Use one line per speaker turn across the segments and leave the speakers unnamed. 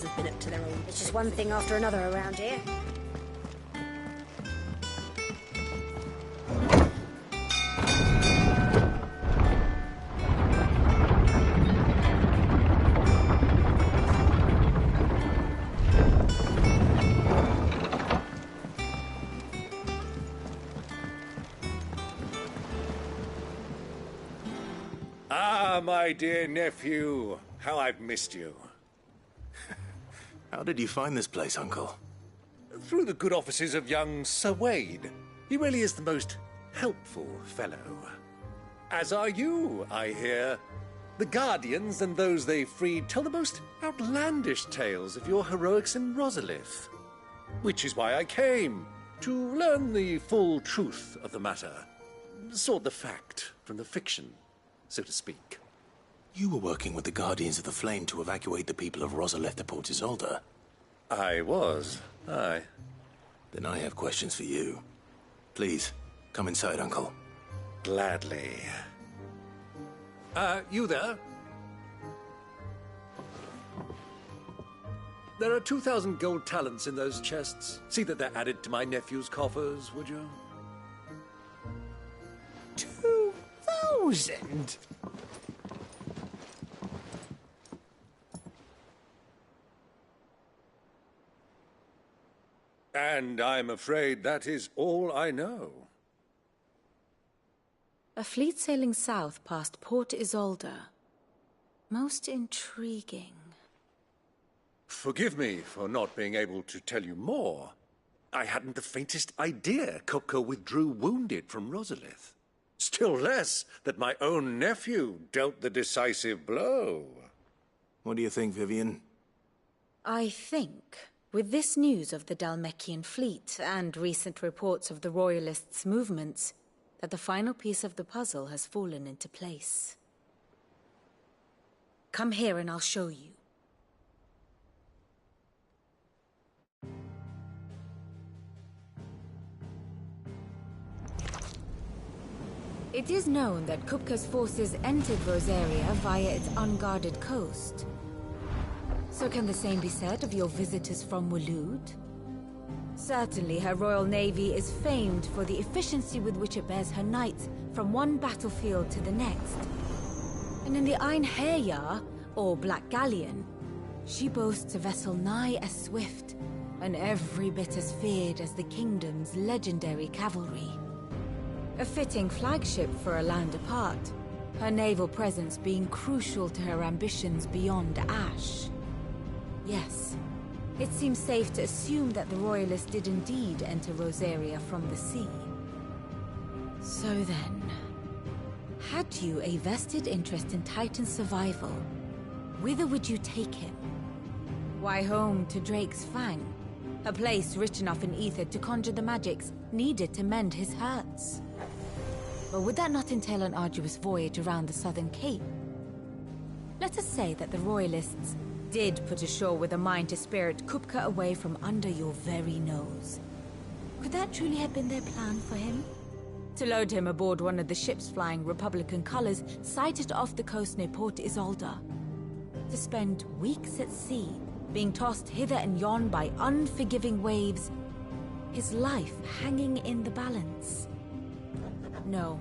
Guardians have been up to their own. It's just one thing after another around here.
Ah, my dear nephew. How I've missed you.
How did you find this place, Uncle?
Through the good offices of young Sir Wade. He really is the most helpful fellow. As are you, I hear. The Guardians and those they freed tell the most outlandish tales of your heroics in Rosalith. Which is why I came, to learn the full truth of the matter. Sort the fact from the fiction, so to speak.
You were working with the Guardians of the Flame to evacuate the people of Rosalith to Port Isolde.
I was, aye.
Then I have questions for you. Please, come inside, Uncle.
Gladly. You there? There are 2,000 gold talents in those chests. See that they're added to my nephew's coffers, would you?
2,000?
And I'm afraid that is all I know.
A fleet sailing south past Port Isolde. Most intriguing.
Forgive me for not being able to tell you more. I hadn't the faintest idea Kupka withdrew wounded from Rosalith. Still less that my own nephew dealt the decisive blow.
What do you think, Vivian?
I think, with this news of the Dhalmekian fleet and recent reports of the Royalists' movements, that the final piece of the puzzle has fallen into place. Come here and I'll show you. It is known that Kupka's forces entered Rosaria via its unguarded coast. So can the same be said of your visitors from Waloed? Certainly her Royal Navy is famed for the efficiency with which it bears her knights from one battlefield to the next. And in the Einherjar, or Black Galleon, she boasts a vessel nigh as swift and every bit as feared as the kingdom's legendary cavalry. A fitting flagship for a land apart, her naval presence being crucial to her ambitions beyond Ash. Yes, it seems safe to assume that the Royalists did indeed enter Rosaria from the sea. So then, had you a vested interest in Titan's survival, whither would you take him? Why, home to Drake's Fang, a place rich enough in ether to conjure the magics needed to mend his hurts. But would that not entail an arduous voyage around the southern cape? Let us say that the Royalists did put ashore with a mind to spirit Kupka away from under your very nose. Could that truly have been their plan for him? To load him aboard one of the ships flying Republican colors sighted off the coast near Port Isolde? To spend weeks at sea, being tossed hither and yon by unforgiving waves, his life hanging in the balance? No.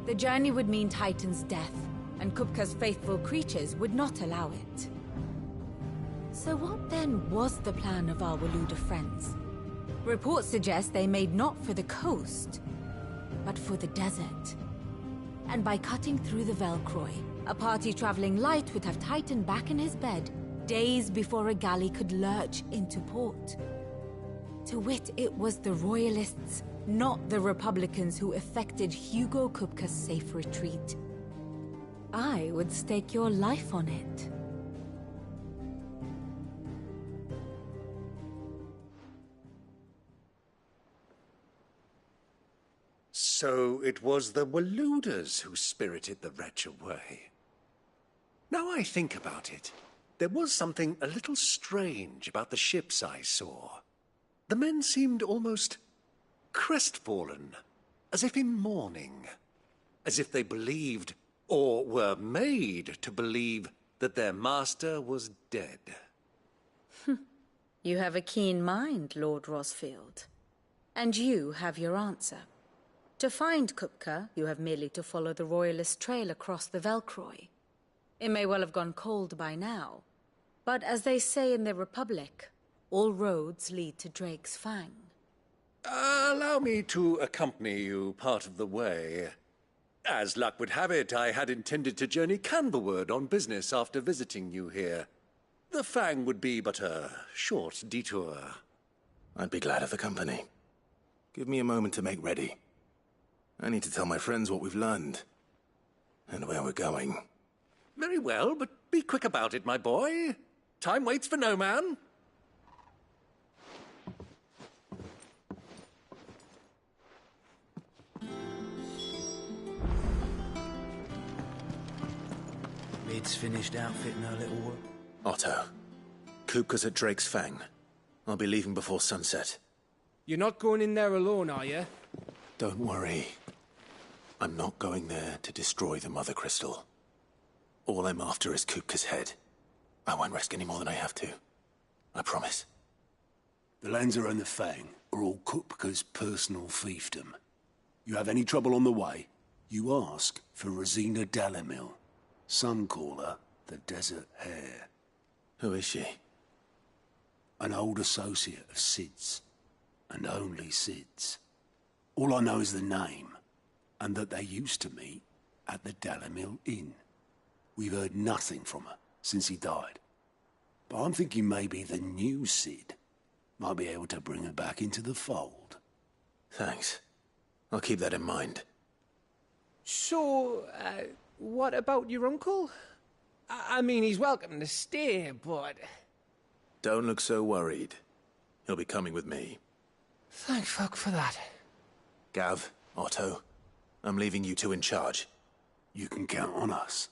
The journey would mean Titan's death, and Kupka's faithful creatures would not allow it. So what then was the plan of our Waluda friends? Reports suggest they made not for the coast, but for the desert. And by cutting through the Velcroy, a party traveling light would have Titan back in his bed days before a galley could lurch into port. To wit, it was the Royalists, not the Republicans, who effected Hugo Kupka's safe retreat. I would stake your life on it.
So it was the Waludas who spirited the wretch away. Now I think about it, there was something a little strange about the ships I saw. The men seemed almost crestfallen, as if in mourning, as if they believed, or were made to believe, that their master was dead.
You have a keen mind, Lord Rosfield. And you have your answer. To find Kupka, you have merely to follow the Royalist trail across the Velcroy. It may well have gone cold by now, but as they say in the Republic, all roads lead to Drake's Fang.
Allow me to accompany you part of the way. As luck would have it, I had intended to journey Canberward on business after visiting you here. The Fang would be but a short detour.
I'd be glad of the company. Give me a moment to make ready. I need to tell my friends what we've learned. And where we're going.
Very well, but be quick about it, my boy. Time waits for no man.
Lid's finished outfitting her little work.
Otto. Kupka's at Drake's Fang. I'll be leaving before sunset.
You're not going in there alone, are you?
Don't worry. I'm not going there to destroy the Mother Crystal. All I'm after is Kupka's head. I won't risk any more than I have to. I promise.
The Lancer and the Fang are all Kupka's personal fiefdom. You have any trouble on the way, you ask for Rosina Dalamil. Some call her the Desert Hare.
Who is she?
An old associate of Sid's. And only Sid's. All I know is the name, and that they used to meet at the Dalamil Inn. We've heard nothing from her since he died. But I'm thinking maybe the new Sid might be able to bring her back into the fold.
Thanks. I'll keep that in mind.
So, what about your uncle? I mean, he's welcome to stay, but...
Don't look so worried. He'll be coming with me.
Thank fuck for that.
Gav, Otto, I'm leaving you two in charge.
You can count on us.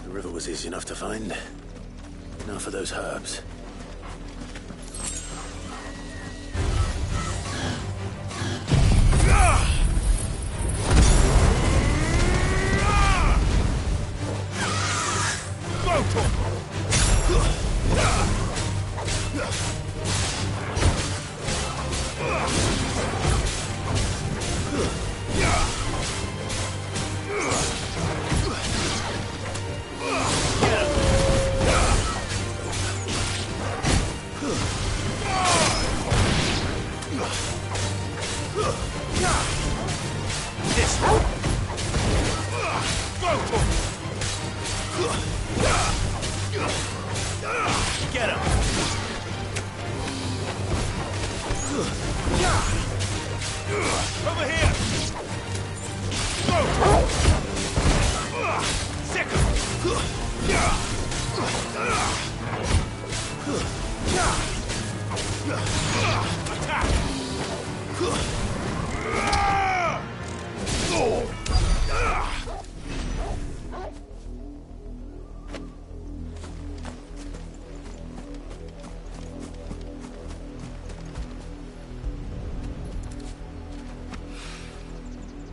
The river was easy enough to find. Now for those herbs.
Get him! Over here! Sick him! Attack!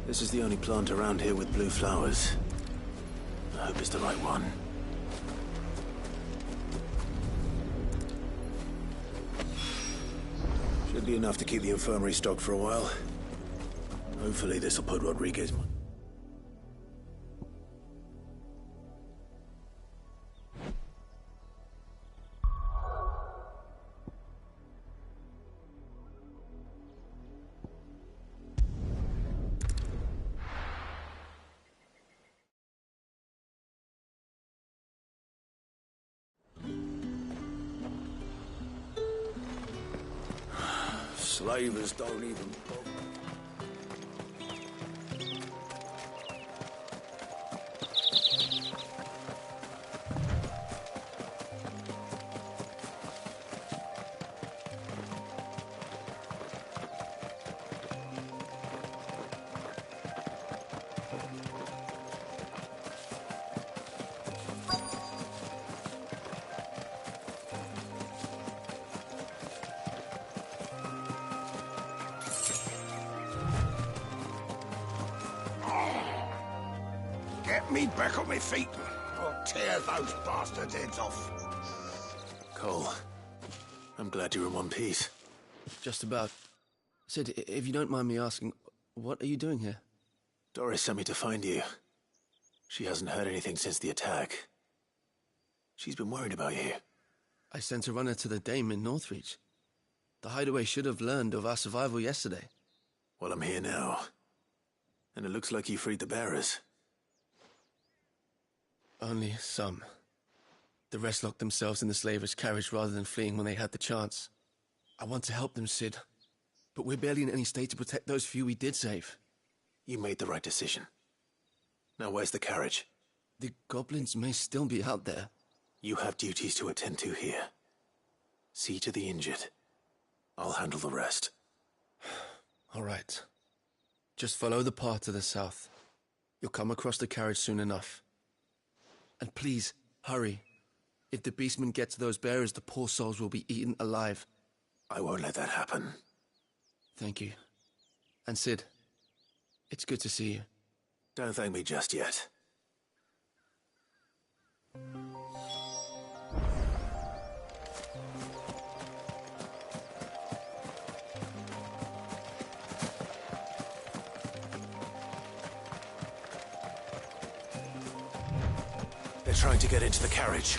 This is the only plant around here with blue flowers. I hope it's the right one. Should be enough to keep the infirmary stocked for a while. Hopefully this will put Rodriguez...
Slavers don't even bother.
Get me back on my feet, or tear those bastards' heads off.
Cole, I'm glad you're in one piece.
Just about. Sid, if you don't mind me asking, what are you doing here?
Doris sent me to find you. She hasn't heard anything since the attack. She's been worried about you.
I sent a runner to the Dame in Northreach. The hideaway should have learned of our survival yesterday.
Well, I'm here now. And it looks like you freed the bearers.
Only some. The rest locked themselves in the slaver's carriage rather than fleeing when they had the chance. I want to help them, Sid. But we're barely in any state to protect those few we did save.
You made the right decision. Now where's the carriage?
The goblins may still be out there.
You have duties to attend to here. See to the injured. I'll handle the rest.
All right. Just follow the path to the south. You'll come across the carriage soon enough. And please, hurry. If the beastmen get to those bearers, the poor souls will be eaten alive.
I won't let that happen.
Thank you. And Sid, it's good to see you.
Don't thank me just yet. They're trying to get into the carriage.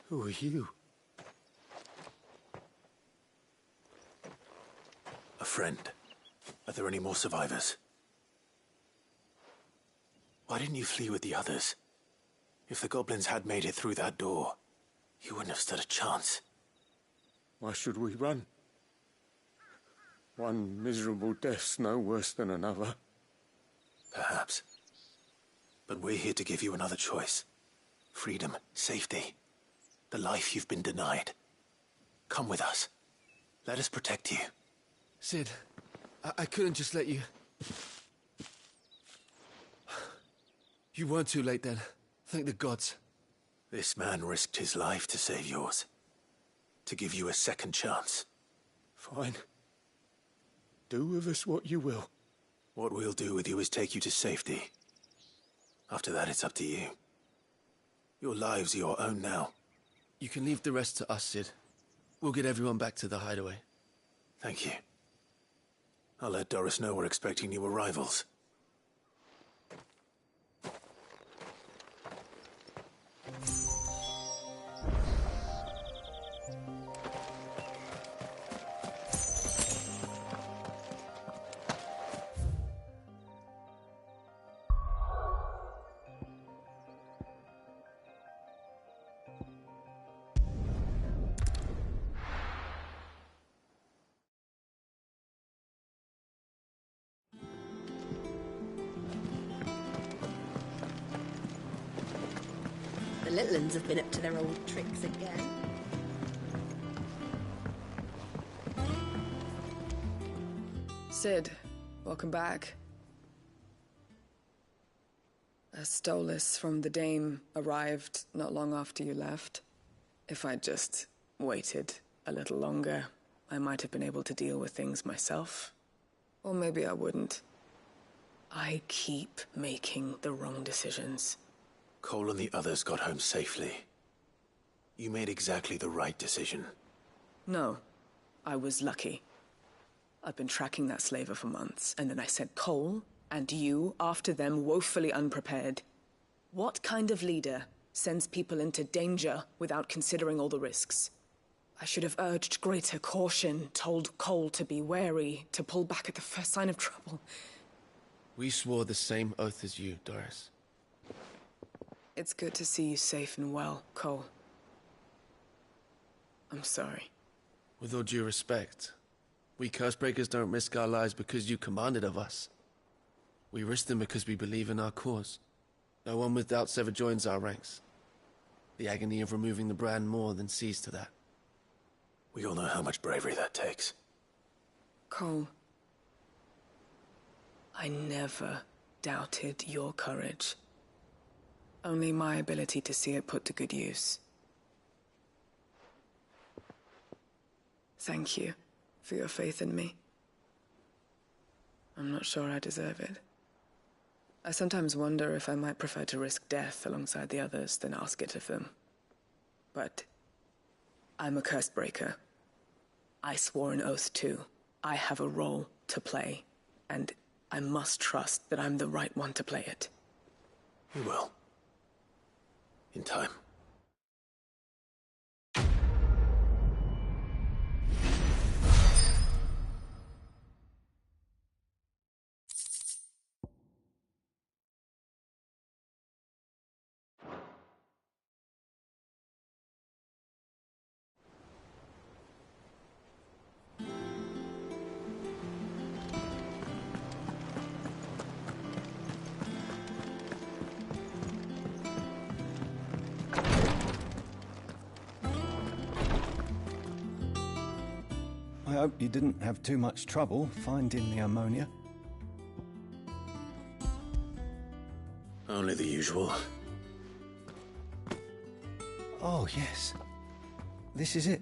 Who are you?
A friend. Are there any more survivors? Why didn't you flee with the others? If the goblins had made it through that door, you wouldn't have stood a chance.
Why should we run? One miserable death's no worse than another.
Perhaps. But we're here to give you another choice. Freedom, safety, the life you've been denied. Come with us. Let us protect you.
Sid, I couldn't just let you... You weren't too late then. Thank the gods.
This man risked his life to save yours. To give you a second chance.
Fine. Do with us what you will.
What we'll do with you is take you to safety. After that, it's up to you. Your lives are your own now.
You can leave the rest to us, Sid. We'll get everyone back to the hideaway.
Thank you. I'll let Doris know we're expecting new arrivals.
The little uns have been up to their old tricks again.
Sid, welcome back. A Stolas from the Dame arrived not long after you left. If I'd just waited a little longer, I might have been able to deal with things myself. Or maybe I wouldn't. I keep making the wrong decisions.
Cole and the others got home safely. You made exactly the right decision.
No, I was lucky. I've been tracking that slaver for months, and then I sent Cole and you after them woefully unprepared. What kind of leader sends people into danger without considering all the risks? I should have urged greater caution, told Cole to be wary, to pull back at the first sign of trouble.
We swore the same oath as you, Doris.
It's good to see you safe and well, Cole. I'm sorry.
With all due respect, we Cursebreakers don't risk our lives because you commanded of us. We risk them because we believe in our cause. No one with doubts ever joins our ranks. The agony of removing the brand more than sees to that.
We all know how much bravery that takes.
Cole, I never doubted your courage. Only my ability to see it put to good use. Thank you for your faith in me. I'm not sure I deserve it. I sometimes wonder if I might prefer to risk death alongside the others than ask it of them. But I'm a Cursebreaker. I swore an oath too. I have a role to play, and I must trust that I'm the right one to play it.
You will. In time.
I hope you didn't have too much trouble finding the ammonia.
Only the usual.
Oh, yes. This is it.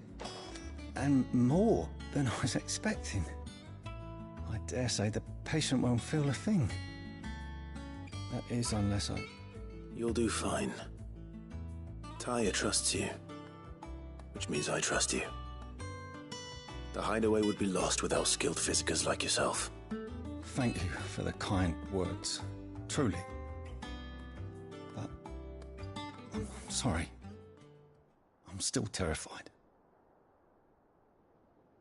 And more than I was expecting. I dare say the patient won't feel a thing. That is, unless I...
You'll do fine. Tyre trusts you. Which means I trust you. The hideaway would be lost without skilled physicers like yourself.
Thank you for the kind words. Truly. But... I'm sorry. I'm still terrified.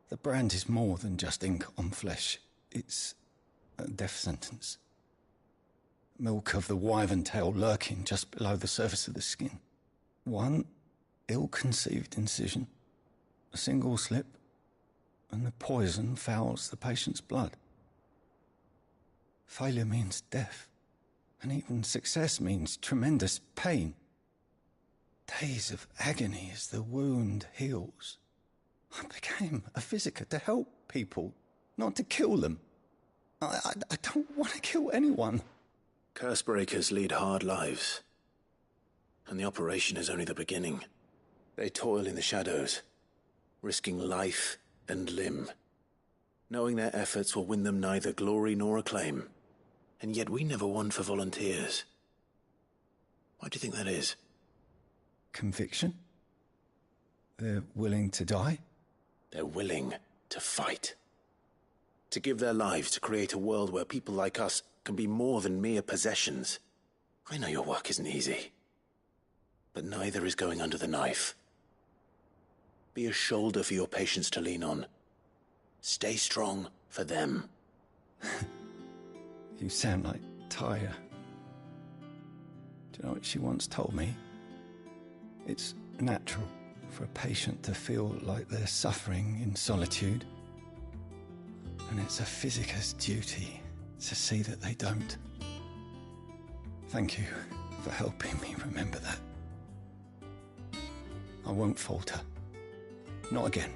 The brand is more than just ink on flesh. It's a death sentence. Milk of the wyvern tail lurking just below the surface of the skin. One ill-conceived incision, a single slip, and the poison fouls the patient's blood. Failure means death, and even success means tremendous pain.
days of agony as the wound heals. I became a Physiker to help people, not to kill them. I don't want to kill anyone.
Cursebreakers lead hard lives. And the operation is only the beginning. They toil in the shadows, risking life and limb, knowing their efforts will win them neither glory nor acclaim. And yet we never won for volunteers. Why do you think that is?
Conviction? They're willing to die?
They're willing to fight. To give their lives to create a world where people like us can be more than mere possessions. I know your work isn't easy. But neither is going under the knife. Be a shoulder for your patients to lean on. Stay strong for them.
You sound like Tyre. Do you know what she once told me? It's natural for a patient to feel like they're suffering in solitude. And it's a Physiker's duty to see that they don't. Thank you for helping me remember that. I won't falter. Not again.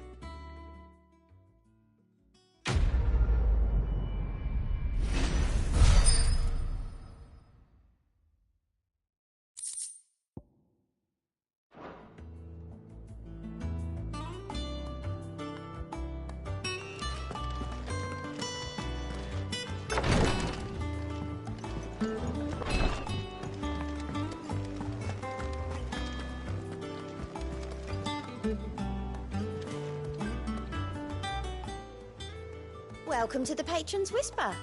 Welcome to the Patron's Whisper.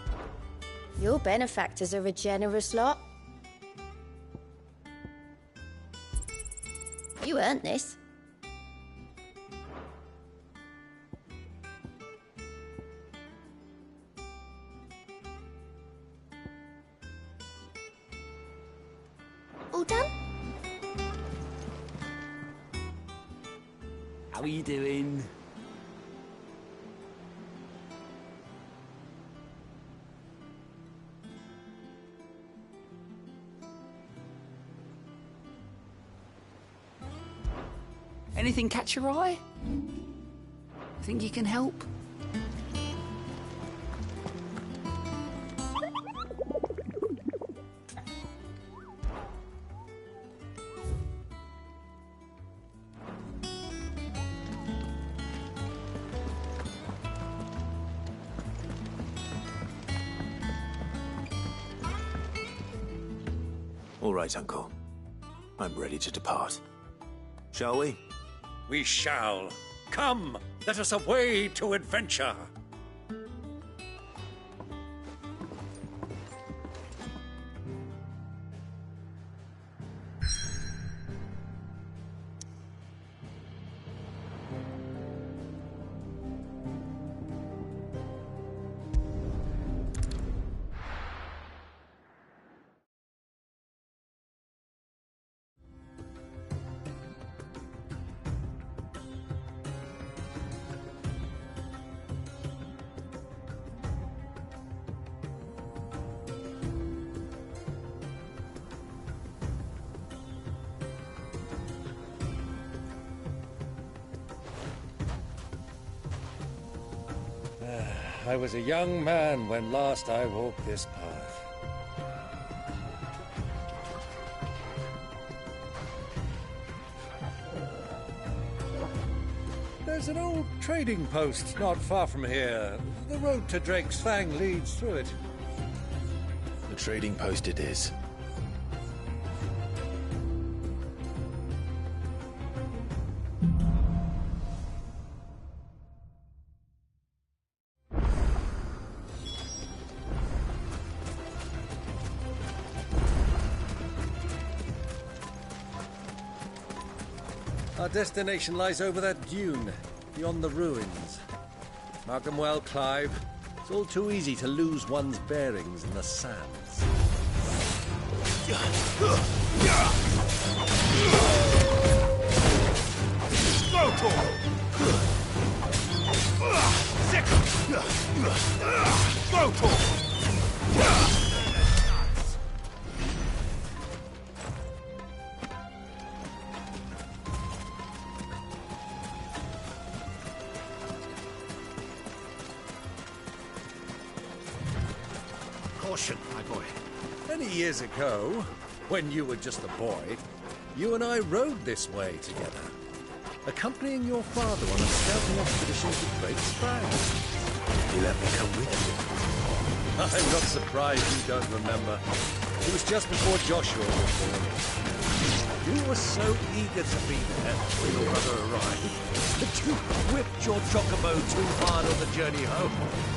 Your benefactors are a generous lot. You earned this. All done?
How are you doing? Anything catch your eye? Think you can help?
All right, Uncle. I'm ready to depart. Shall we?
We shall. Come, let us away to adventure. I was a young man when last I walked this path. There's an old trading post not far from here. The road to Drake's Fang leads through it.
The trading post it is.
Our destination lies over that dune, beyond the ruins. Mark them well, Clive. It's all too easy to lose one's bearings in the sands.
Go, Tor! Go, Tor! caution, my boy.
Many years ago, when you were just a boy, you and I rode this way together, accompanying your father on a scouting expedition to Great Sprang.
You let me come with you.
I'm not surprised you don't remember. It was just before Joshua was born. You were so eager to be there when your brother arrived that you whipped your chocobo too hard on the journey home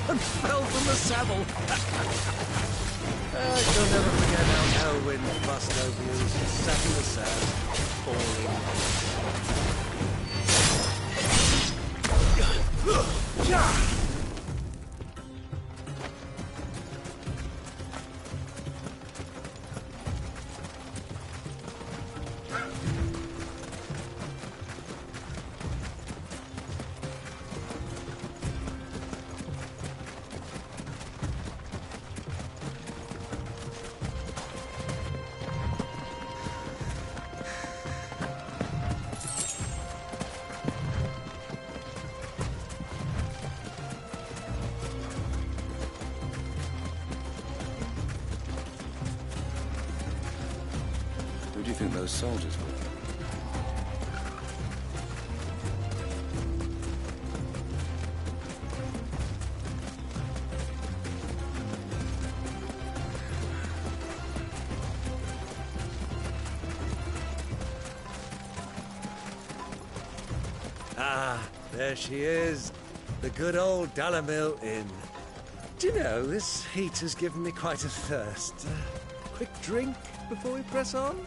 and fell from the saddle. You'll never forget how Elwyn fussed over you as you sat in the sand, falling.
Who do you think those soldiers were?
Ah, there she is. The good old Dalamil Inn. Do you know, this heat has given me quite a thirst. Quick drink before we press on?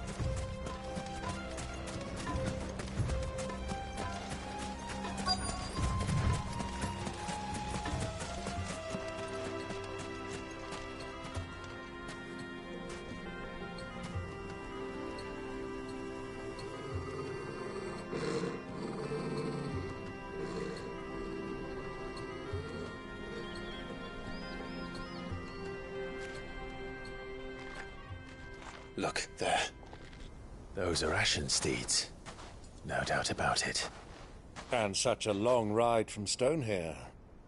Look, there. Those are Ashen steeds. No doubt about it.
And such a long ride from Stonehair.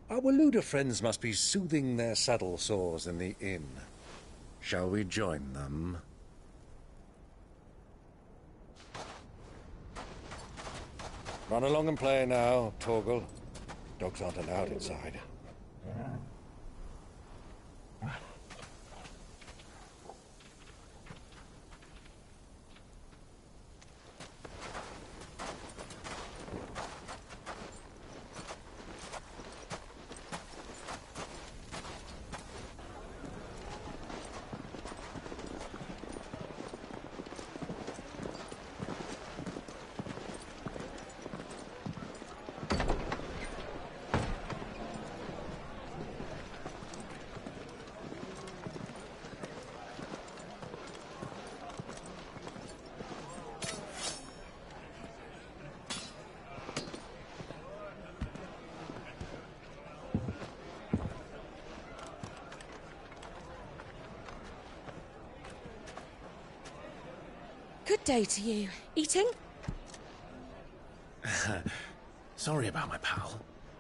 Our Waluda friends must be soothing their saddle sores in the inn. Shall we join them? Run along and play now, Torgal. Dogs aren't allowed inside.
Good day to you. Eating?
Sorry about my pal.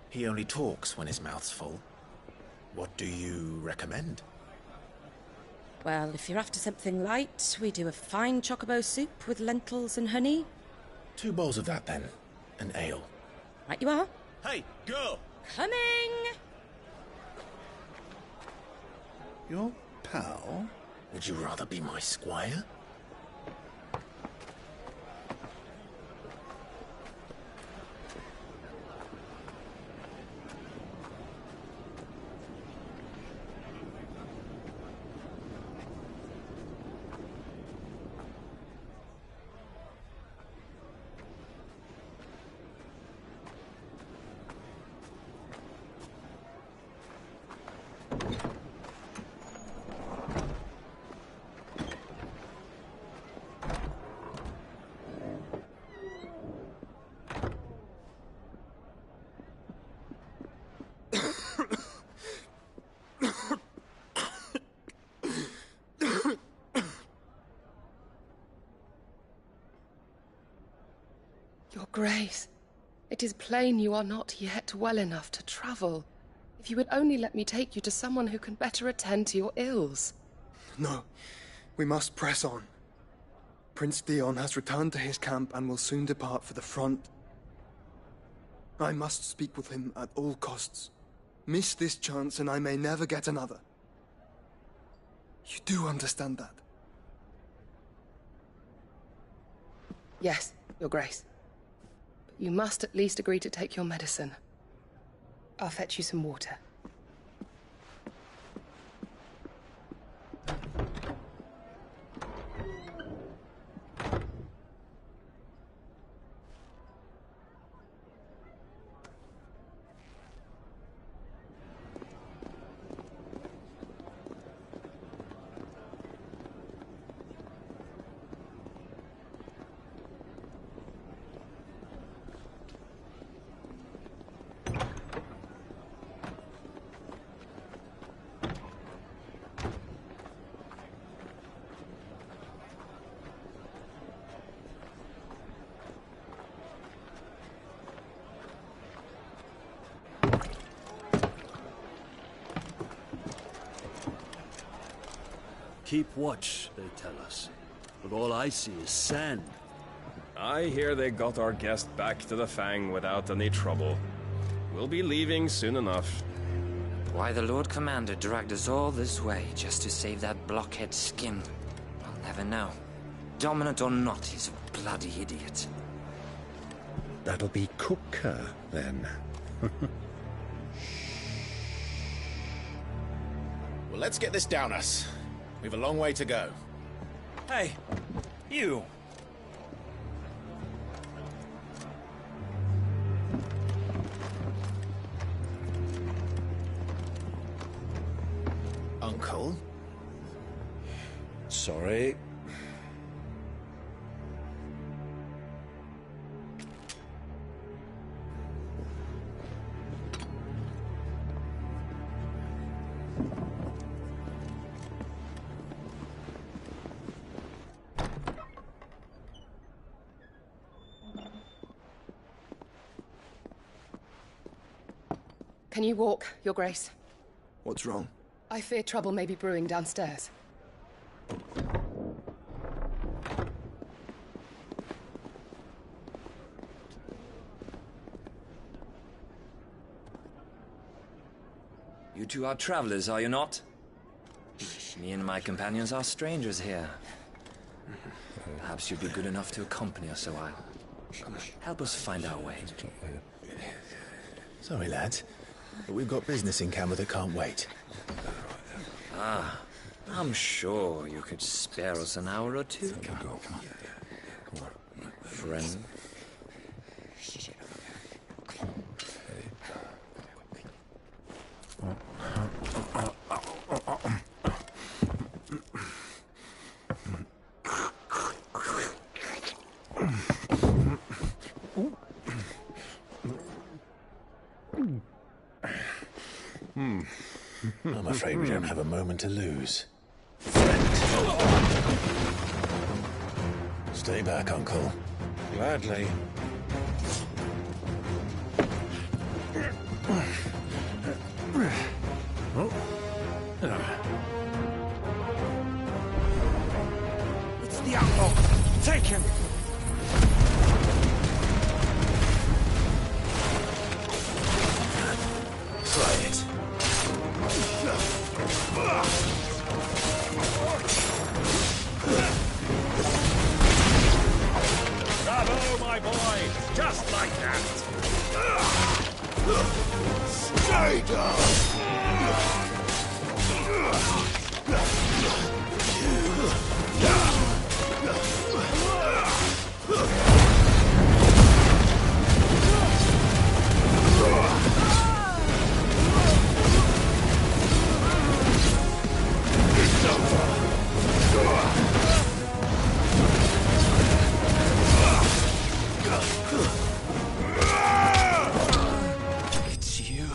He only talks when his mouth's full. What do you recommend?
Well, if you're after something light, we do a fine chocobo soup with lentils and honey.
2 bowls of that, then. An ale.
Right you are.
Hey, girl!
Coming!
Your pal?
Would you rather be my squire?
Your Grace, it is plain you are not yet well enough to travel. If you would only let me take you to someone who can better attend to your ills.
No, we must press on. Prince Dion has returned to his camp and will soon depart for the front. I must speak with him at all costs. Miss this chance and I may never get another. You do understand that?
Yes, Your Grace. But you must at least agree to take your medicine. I'll fetch you some water.
Keep watch, they tell us. But all I see is sand.
I hear they got our guest back to the Fang without any trouble. We'll be leaving soon enough.
Why the Lord Commander dragged us all this way just to save that blockhead's skin, I'll never know. Dominant or not, he's a bloody idiot.
That'll be Cooker, then.
Well, let's get this down us. We've a long way to go.
Hey, you!
Uncle?
Sorry.
Can you walk, Your Grace?
What's wrong?
I fear trouble may be brewing downstairs.
You two are travelers, are you not? Me and my companions are strangers here. Perhaps you'd be good enough to accompany us a while. Help us find our way.
Sorry, lads, but we've got business in camera that can't wait.
Ah, I'm sure you could spare us an hour or two.
Come on.
Friend.
I'm afraid we don't have a moment to lose. Stay back, Uncle.
Gladly.
It's the uncle! Take him!
Try it.
Bravo, my boy! Just like that!
Stay down!
It's you.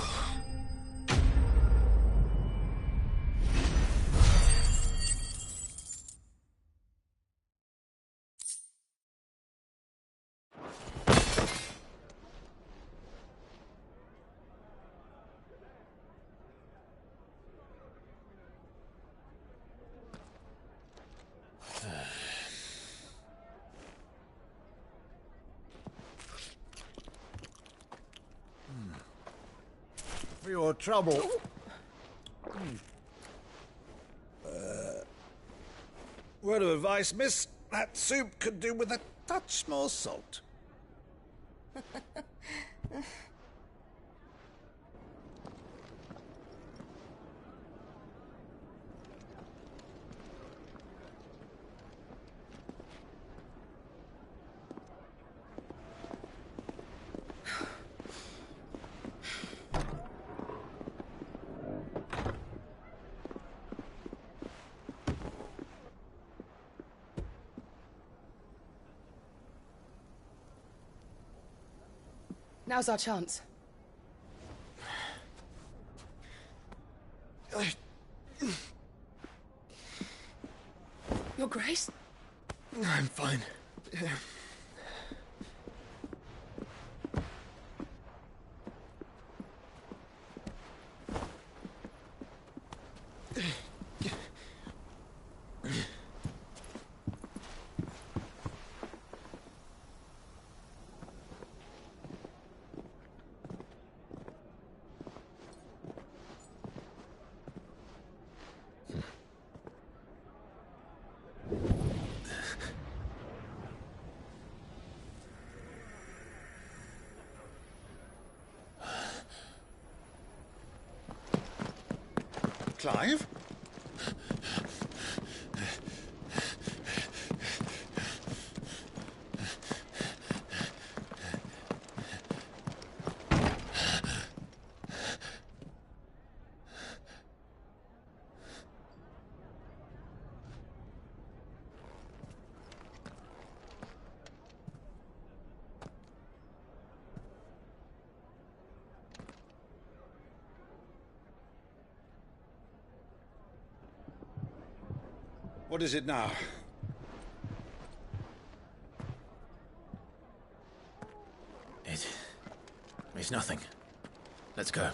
for your trouble. Word of advice, miss. That soup could do with a touch more salt.
Now's our chance. Your Grace?
I'm fine.
Clive? What is it now?
It's nothing. Let's go.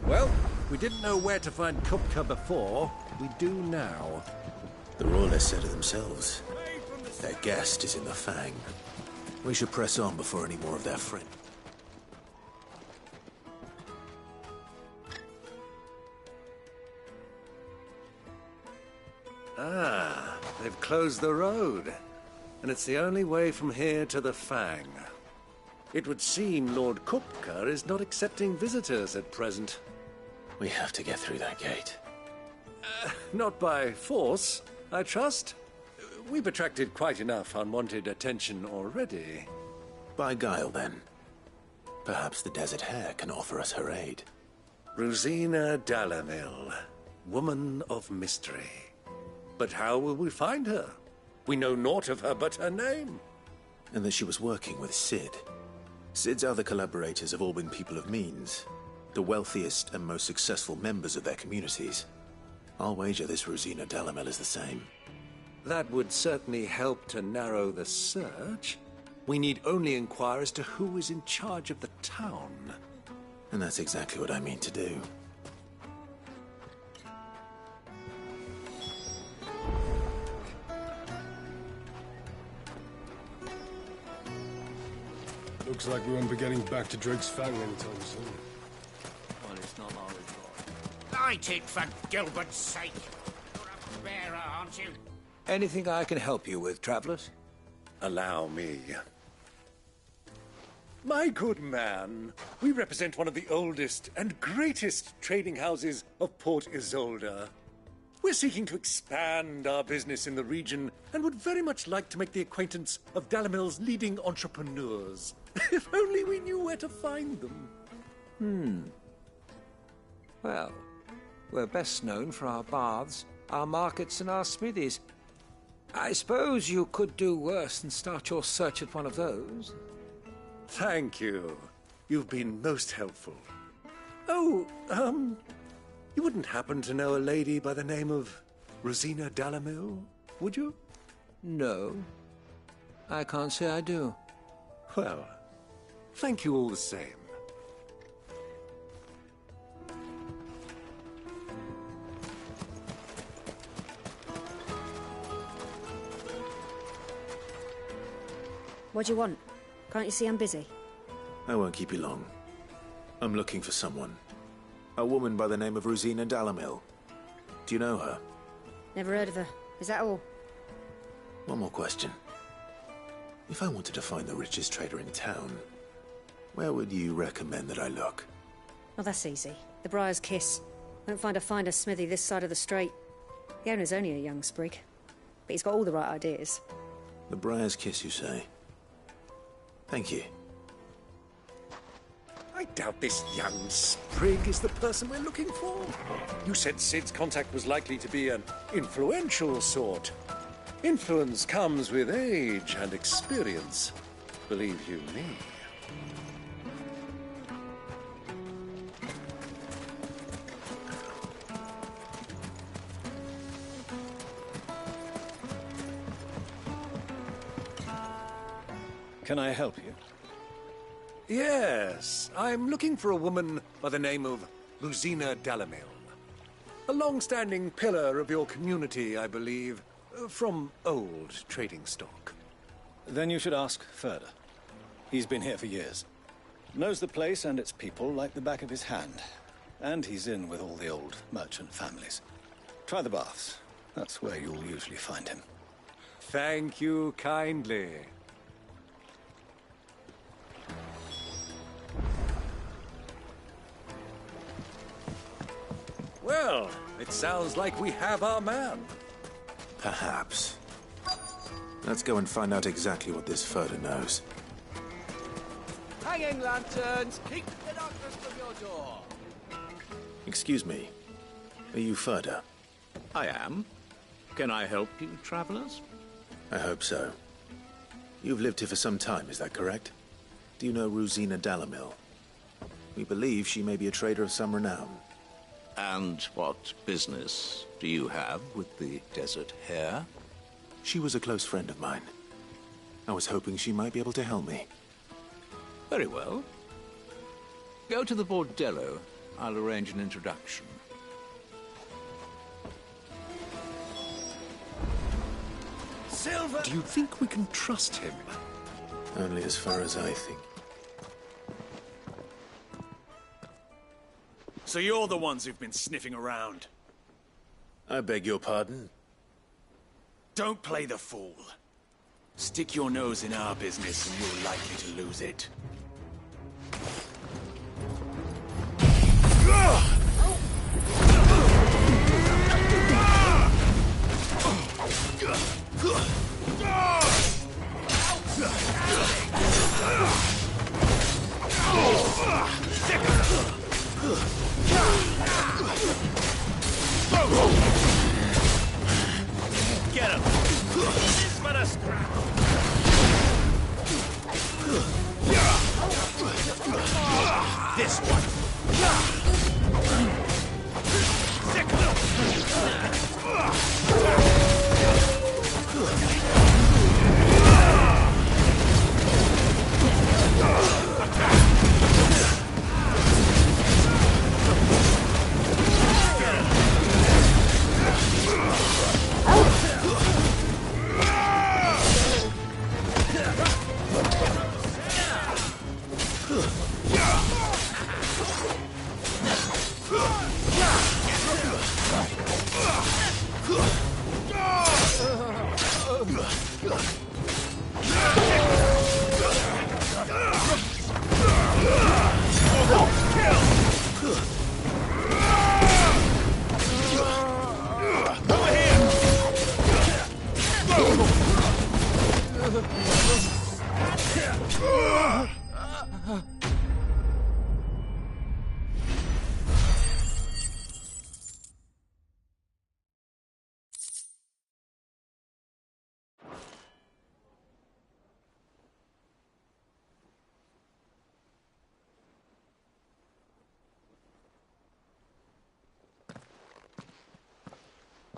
Well, we didn't know where to find Kupka before. We do now.
The royalists said it themselves. Their guest is in the Fang. We should press on before any more of their friends.
Ah, they've closed the road. And it's the only way from here to the Fang. It would seem Lord Kupka is not accepting visitors at present.
We have to get through that gate.
Not by force, I trust. We've attracted quite enough unwanted attention already.
By guile, then. Perhaps the Desert Hare can offer us her aid.
Rosina Dalamil, woman of mystery. But how will we find her? We know naught of her but her name.
And that she was working with Cid. Cid's other collaborators have all been people of means. The wealthiest and most successful members of their communities. I'll wager this Rosina Dalamil is the same.
That would certainly help to narrow the search. We need only inquire as to who is in charge of the town.
And that's exactly what I mean to do.
Looks like we won't be getting back to Drake's Fang anytime soon.
Well, it's not our fault. Light it, for Gilbert's sake. You're a bearer, aren't you?
Anything I can help you with, travelers?
Allow me. My good man, we represent one of the oldest and greatest trading houses of Port Isolde. We're seeking to expand our business in the region and would very much like to make the acquaintance of Dalamil's leading entrepreneurs. If only we knew where to find them.
Well, We're best known for our baths, our markets, and our smithies. I suppose you could do worse than start your search at one of those.
Thank you. You've been most helpful. Oh, you wouldn't happen to know a lady by the name of Rosina Dalamil, would you?
No. I can't say I do.
Well, thank you all the same.
What do you want? Can't you see I'm busy?
I won't keep you long. I'm looking for someone. A woman by the name of Rosina Dalamil. Do you know her?
Never heard of her. Is that all?
One more question. If I wanted to find the richest trader in town, where would you recommend that I look?
Well, that's easy. The Briar's Kiss. Won't find a finer smithy this side of the strait. The owner's only a young sprig, but he's got all the right ideas.
The Briar's Kiss, you say? Thank you.
I doubt this young sprig is the person we're looking for. You said Sid's contact was likely to be an influential sort. Influence comes with age and experience, believe you me.
Can I help you?
Yes, I'm looking for a woman by the name of Rosina Dalamil. A long-standing pillar of your community, I believe, from old trading stock.
Then you should ask Furder. He's been here for years. Knows the place and its people like the back of his hand. And he's in with all the old merchant families. Try the baths. That's where you'll usually find him.
Thank you kindly. Well, it sounds like we have our man.
Perhaps. Let's go and find out exactly what this Furder knows.
Hanging lanterns! Keep the darkness from your door!
Excuse me. Are you Furder?
I am. Can I help you, travelers?
I hope so. You've lived here for some time, is that correct? Do you know Rosina Dalamil? We believe she may be a trader of some renown.
And what business do you have with the desert hare?
She was a close friend of mine. I was hoping she might be able to help me.
Very well. Go to the bordello. I'll arrange an introduction.
Silver! Do you think we can trust him?
Only as far as I think.
So you're the ones who've been sniffing around?
I beg your pardon?
Don't play the fool. Stick your nose in our business and you're likely to lose it. Get him! This but a scrap! This one!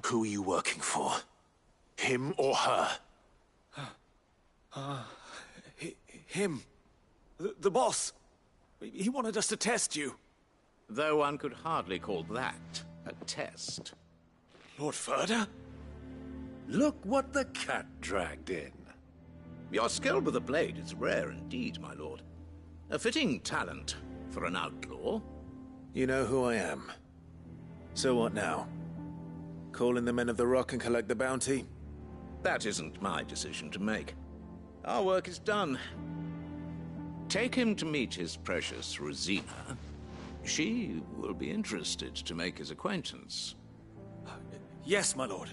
Who are you working for? Him or her?
Him. The boss. He wanted us to test you.
Though one could hardly call that a test.
Lord Furder?
Look what the cat dragged in.
Your skill with the blade is rare indeed, my lord. A fitting talent for an outlaw.
You know who I am. So what now? Call in the Men of the Rock and collect the bounty?
That isn't my decision to make. Our work is done. Take him to meet his precious Rosina. She will be interested to make his acquaintance.
Yes, my lord.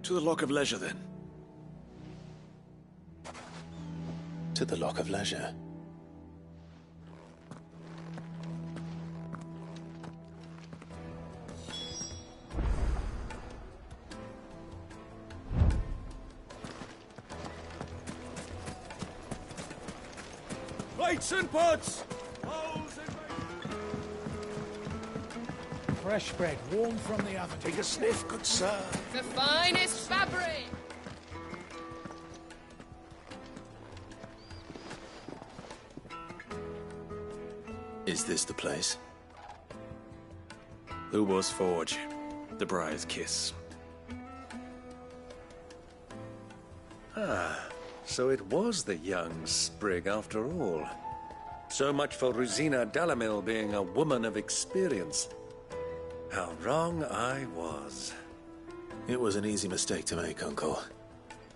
To the Lock of Leisure, then.
To the Lock of Leisure.
Plates and pots!
Fresh bread, warm from the oven.
Take a sniff, good sir.
The finest fabric!
Is this the place?
Lubor's Forge. The Briar's Kiss.
Ah, so it was the young sprig after all. So much for Rosina Dalamil being a woman of experience. How wrong I was.
It was an easy mistake to make, Uncle.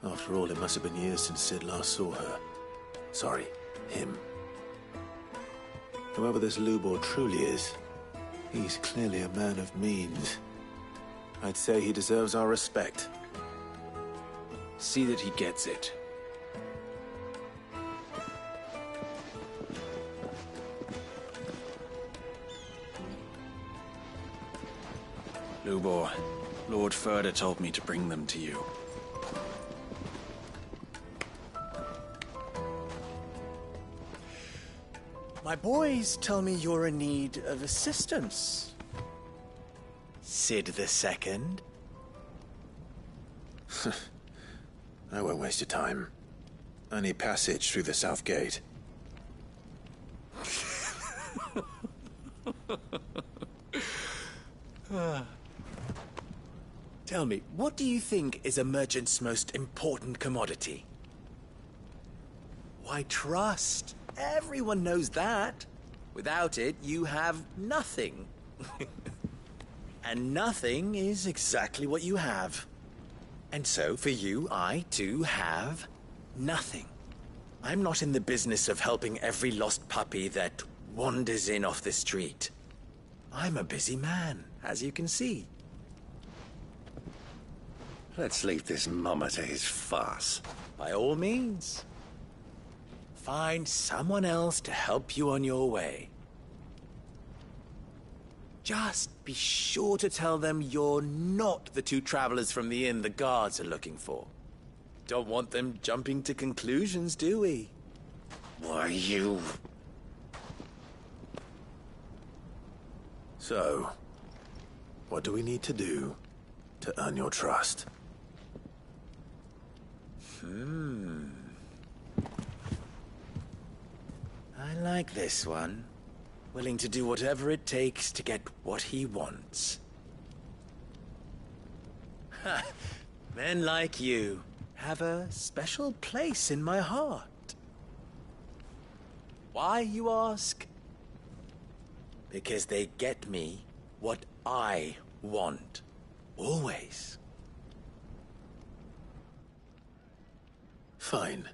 After all, it must have been years since Sid last saw her. Sorry, him. Whoever this Lubor truly is, he's clearly a man of means. I'd say he deserves our respect.
See that he gets it. Lubor, Lord Furder told me to bring them to you.
My boys tell me you're in need of assistance. Sid the Second.
I won't waste your time. I need passage through the south gate.
Tell me, what do you think is a merchant's most important commodity? Why, trust. Everyone knows that. Without it, you have nothing. And nothing is exactly what you have. And so, for you, I, too, have nothing. I'm not in the business of helping every lost puppy that wanders in off the street. I'm a busy man, as you can see.
Let's leave this mummer to his farce.
By all means. Find someone else to help you on your way. Just be sure to tell them you're not the two travelers from the inn the guards are looking for. Don't want them jumping to conclusions, do we?
Why, you...
So, what do we need to do to earn your trust?
I like this one. Willing to do whatever it takes to get what he wants. Ha! Men like you have a special place in my heart. Why, you ask? Because they get me what I want. Always.
Fine.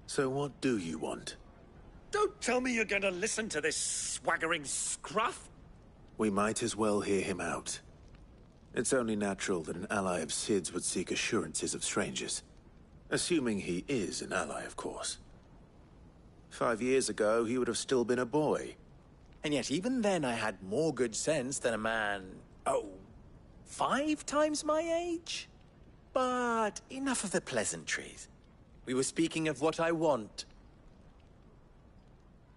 So what do you want?
Don't tell me you're going to listen to this swaggering scruff!
We might as well hear him out. It's only natural that an ally of Sid's would seek assurances of strangers. Assuming he is an ally, of course. 5 years ago, he would have still been a boy.
And yet even then I had more good sense than a man, 5 times my age? But enough of the pleasantries. We were speaking of what I want.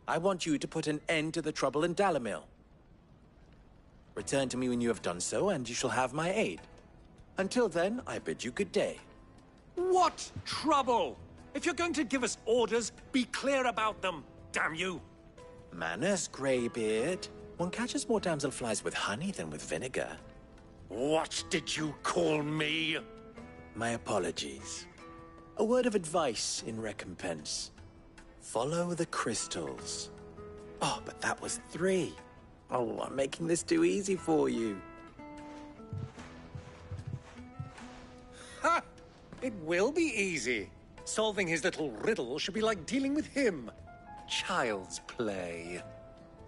I want you to put an end to the trouble in Dalamil. Return to me when you have done so, and you shall have my aid. Until then, I bid you good day.
What trouble? If you're going to give us orders, be clear about them, damn you!
Manners, Greybeard. One catches more damselflies with honey than with vinegar.
What did you call me?
My apologies. A word of advice in recompense. Follow the crystals. Oh, but that was 3. Oh, I'm making this too easy for you.
Ha! It will be easy. Solving his little riddle should be like dealing with him. Child's play.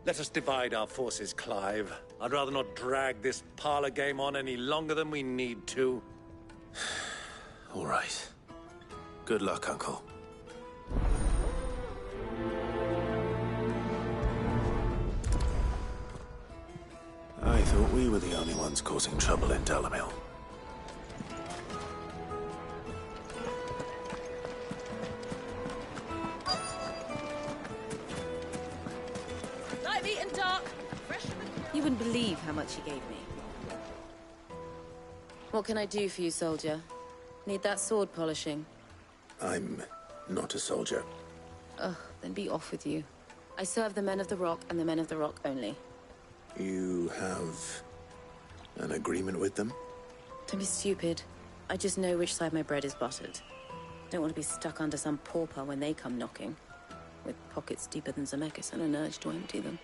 Let us divide our forces, Clive. I'd rather not drag this parlor game on any longer than we need to.
All right. Good luck, Uncle. I thought we were the only ones causing trouble in Delamil.
Light, meat and dark. You wouldn't believe how much he gave me. What can I do for you, soldier? Need that sword polishing?
I'm not a soldier.
Ugh, then be off with you. I serve the men of the Rock and the men of the Rock only.
You have an agreement with them?
Don't be stupid. I just know which side my bread is buttered. Don't want to be stuck under some pauper when they come knocking. With pockets deeper than Zemeckis and an urge to empty them.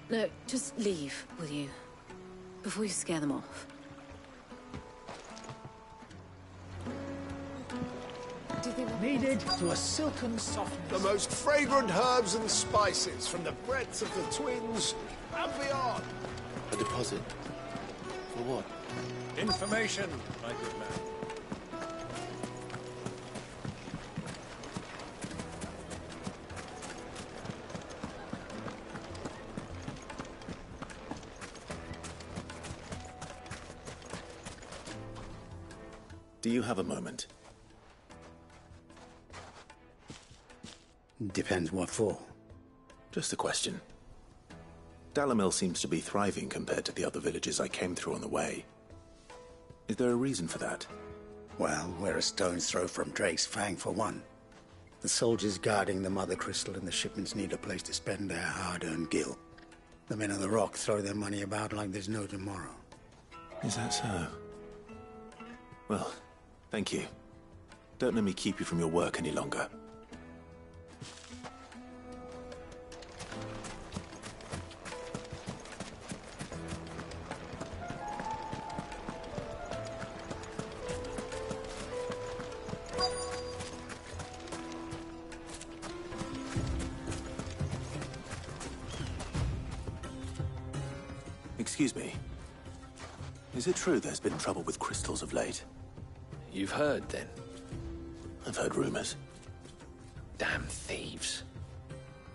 No, just leave, will you? Before you scare them off.
Needed to a silken softness.
The most fragrant herbs and spices from the breadth of the Twins and beyond.
A deposit? For what?
Information, my good man.
Do you have a moment?
Depends what for.
Just a question. Dalamil seems to be thriving compared to the other villages I came through on the way. Is there a reason for that?
Well, we're a stone's throw from Drake's Fang, for one. The soldiers guarding the Mother Crystal and the shipments need a place to spend their hard-earned gil. The men of the Rock throw their money about like there's no tomorrow.
Is that so? Well, thank you. Don't let me keep you from your work any longer. Excuse me. Is it true there's been trouble with crystals of late?
You've heard, then?
I've heard rumors.
Damn thieves.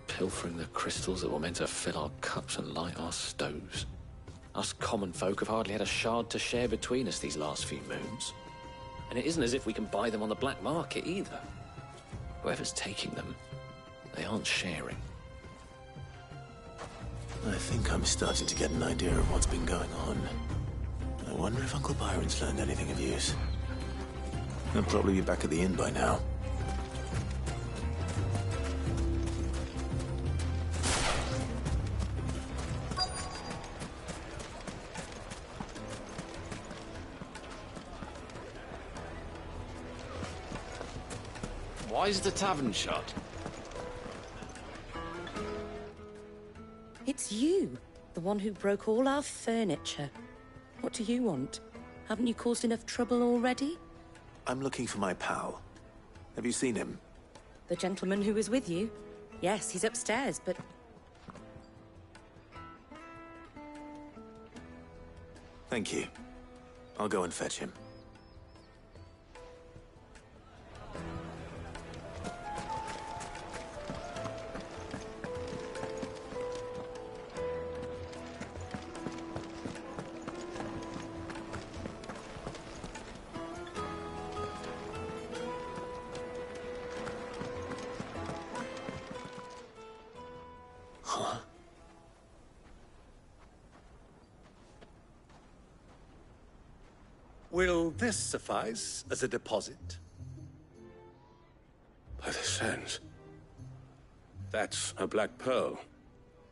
Pilfering the crystals that were meant to fill our cups and light our stoves. Us common folk have hardly had a shard to share between us these last few moons. And it isn't as if we can buy them on the black market, either. Whoever's taking them, they aren't sharing.
I think I'm starting to get an idea of what's been going on. I wonder if Uncle Byron's learned anything of use. He'll probably be back at the inn by now.
Why is the tavern shut?
It's you, the one who broke all our furniture. What do you want? Haven't you caused enough trouble already?
I'm looking for my pal. Have you seen him?
The gentleman who was with you? Yes, he's upstairs, but...
Thank you. I'll go and fetch him.
this suffice as a deposit?
By the sands. That's a black pearl.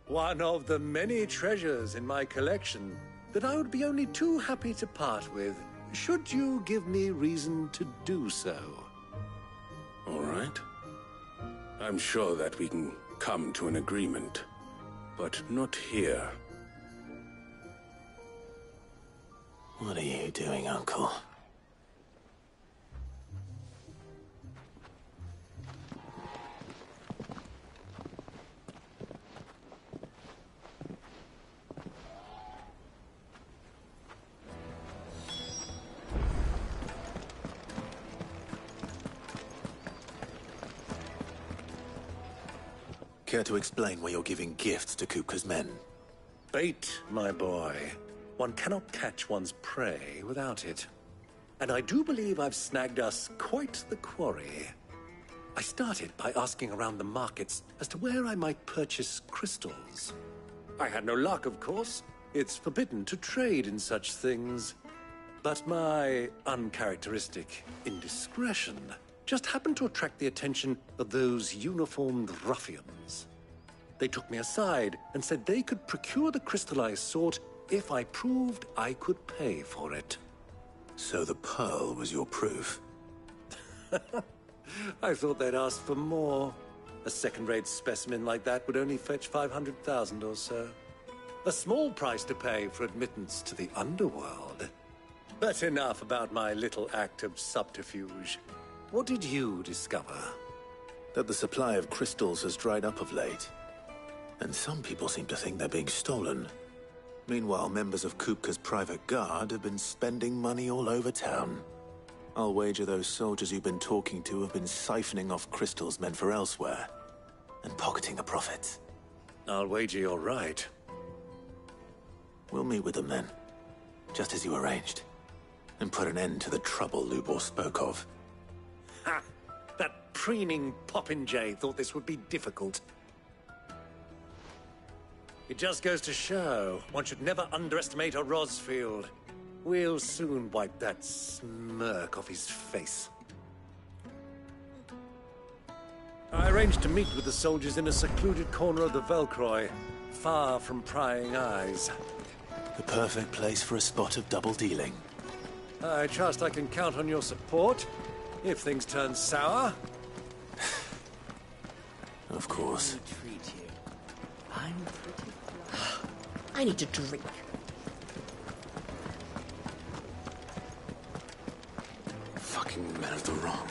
One of the many treasures in my collection that I would be only too happy to part with, should you give me reason to do so.
All right. I'm sure that we can come to an agreement, but not here.
What are you doing, Uncle? Care to explain why you're giving gifts to Kupka's men?
Bait, my boy. One cannot catch one's prey without it. And I do believe I've snagged us quite the quarry. I started by asking around the markets as to where I might purchase crystals. I had no luck, of course. It's forbidden to trade in such things. But my uncharacteristic indiscretion just happened to attract the attention of those uniformed ruffians. They took me aside and said they could procure the crystal I sought if I proved I could pay for it.
So the pearl was your proof?
I thought they'd ask for more. A second-rate specimen like that would only fetch 500,000 or so. A small price to pay for admittance to the underworld. But enough about my little act of subterfuge. What did you discover?
That the supply of crystals has dried up of late. And some people seem to think they're being stolen. Meanwhile, members of Kupka's private guard have been spending money all over town. I'll wager those soldiers you've been talking to have been siphoning off crystals meant for elsewhere, and pocketing the profits.
I'll wager you're right.
We'll meet with them then, just as you arranged, and put an end to the trouble Lubor spoke of.
Ha! That preening popinjay thought this would be difficult. It just goes to show, one should never underestimate a Rosfield. We'll soon wipe that smirk off his face. I arranged to meet with the soldiers in a secluded corner of the Velcroy, far from prying eyes.
The perfect place for a spot of double dealing.
I trust I can count on your support, if things turn sour.
Of course.
I'm pretty.
I need a drink.
Fucking men of the wrong.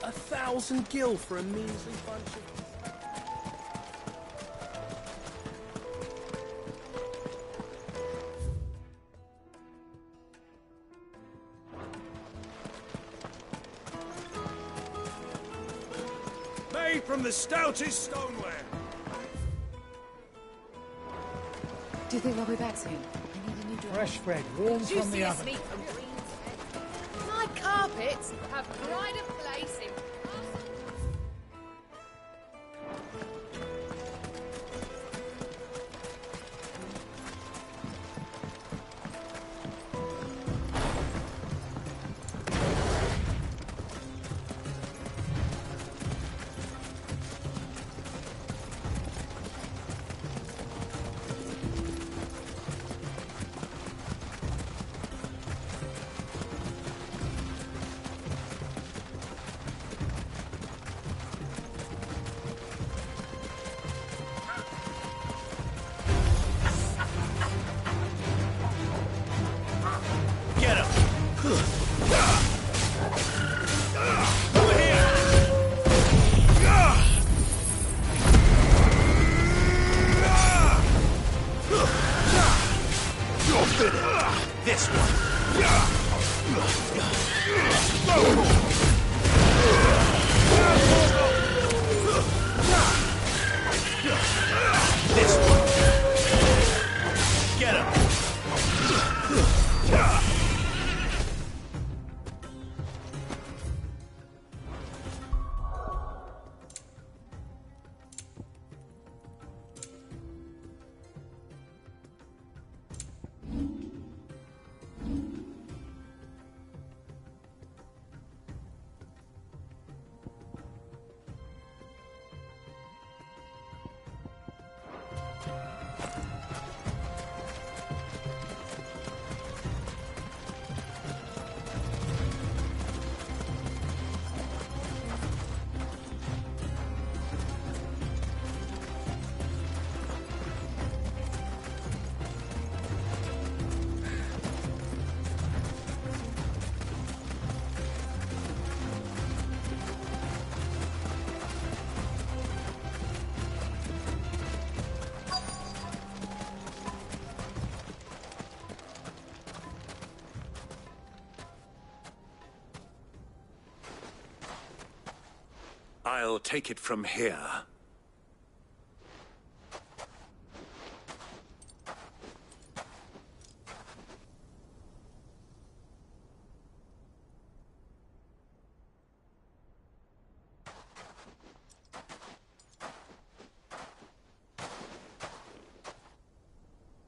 $1,000 for a measly bunch of...
Made from the stoutest stoneware.
Do you think they'll be back soon? I need a new dress.
Fresh bread, warm from the oven.
Meat from Green's. My carpets have pride of place in.
This one. This one. Get him.
I'll take it from here.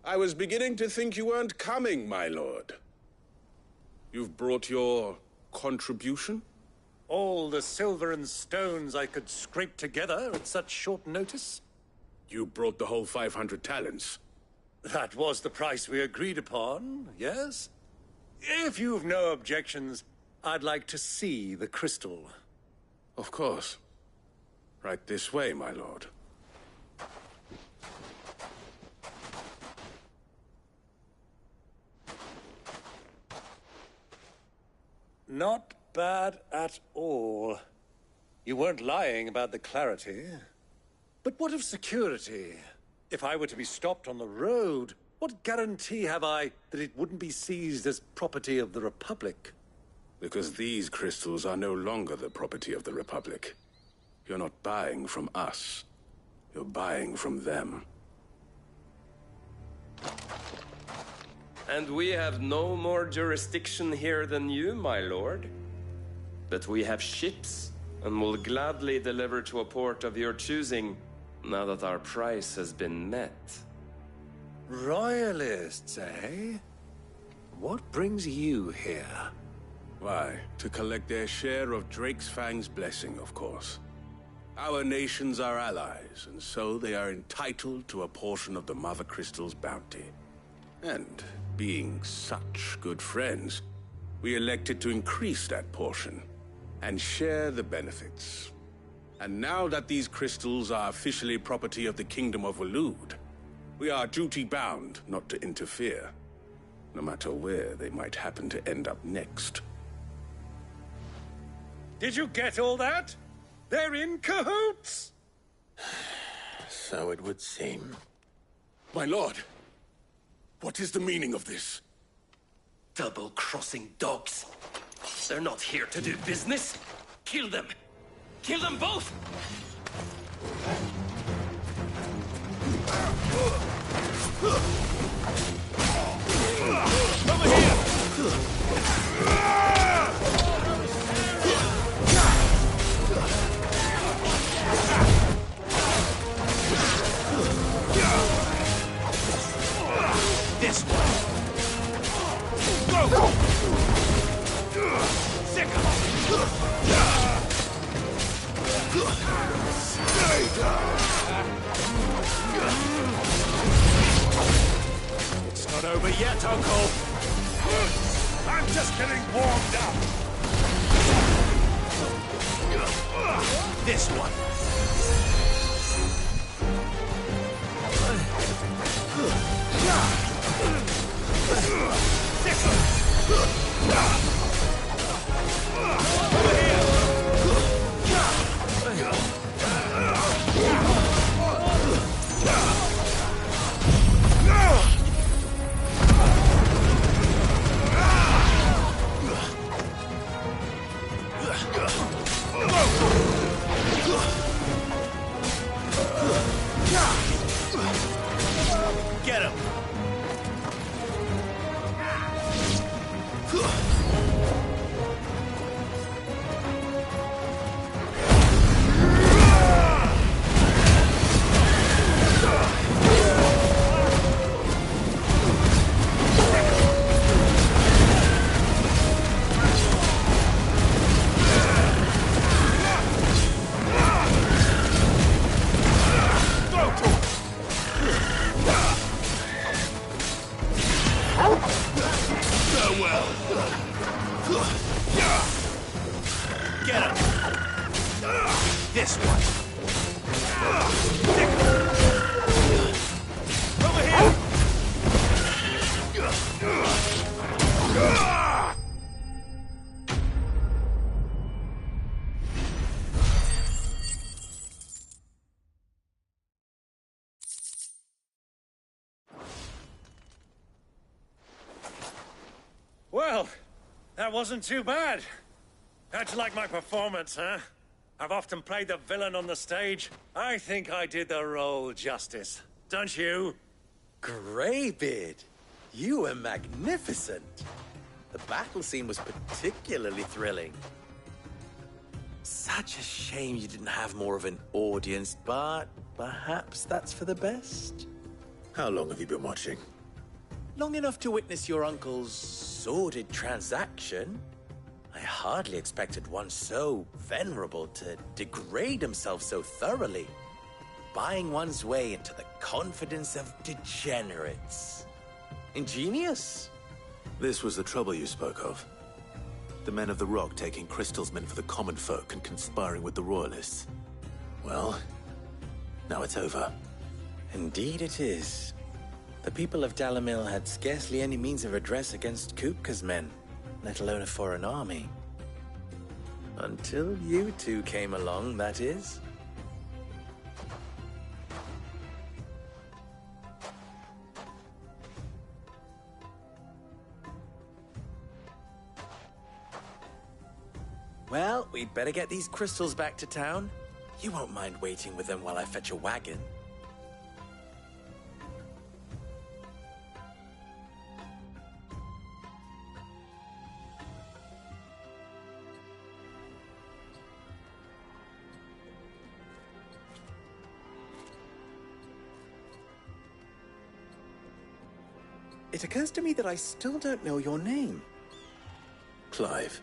I was beginning to think you weren't coming, my lord. You've brought your contribution?
All the silver and stones I could scrape together at such short notice?
You brought the whole 500 talents.
That was the price we agreed upon, yes? If you've no objections, I'd like to see the crystal.
Of course. Right this way, my lord.
Not bad at all. You weren't lying about the clarity. But what of security? If I were to be stopped on the road, what guarantee have I that it wouldn't be seized as property of the Republic?
Because these crystals are no longer the property of the Republic. You're not buying from us. You're buying from them.
And we have no more jurisdiction here than you, my lord. But we have ships, and will gladly deliver to a port of your choosing, now that our price has been met.
Royalists, eh? What brings you here?
Why, to collect their share of Drake's Fang's blessing, of course. Our nations are allies, and so they are entitled to a portion of the Mother Crystal's bounty. And, being such good friends, we elected to increase that portion and share the benefits. And now that these crystals are officially property of the Kingdom of Waloed, we are duty-bound not to interfere, no matter where they might happen to end up next.
Did you get all that? They're in cahoots!
So it would seem.
My lord, what is the meaning of this?
Double-crossing dogs. They're not here to do business. Kill them. Kill them both!
Over here!
This one. Go! Sick of It's not over yet, Uncle.
I'm just getting warmed up.
This one. Get him! Get him! This one! Over here!
Well, that wasn't too bad. How'd you like my performance, huh? I've often played the villain on the stage. I think I did the role justice. Don't you?
Greybeard, you were magnificent. The battle scene was particularly thrilling. Such a shame you didn't have more of an audience, but perhaps that's for the best.
How long have you been watching?
Long enough to witness your uncle's sordid transaction. I hardly expected one so venerable to degrade himself so thoroughly, buying one's way into the confidence of degenerates. Ingenious.
This was the trouble you spoke of. The men of the Rock taking crystals meant for the common folk and conspiring with the Royalists. Well, now it's over.
Indeed it is. The people of Dalamil had scarcely any means of redress against Kupka's men, let alone a foreign army. Until you two came along, that is. Well, we'd better get these crystals back to town. You won't mind waiting with them while I fetch a wagon. It occurs to me that I still don't know your name.
Clive.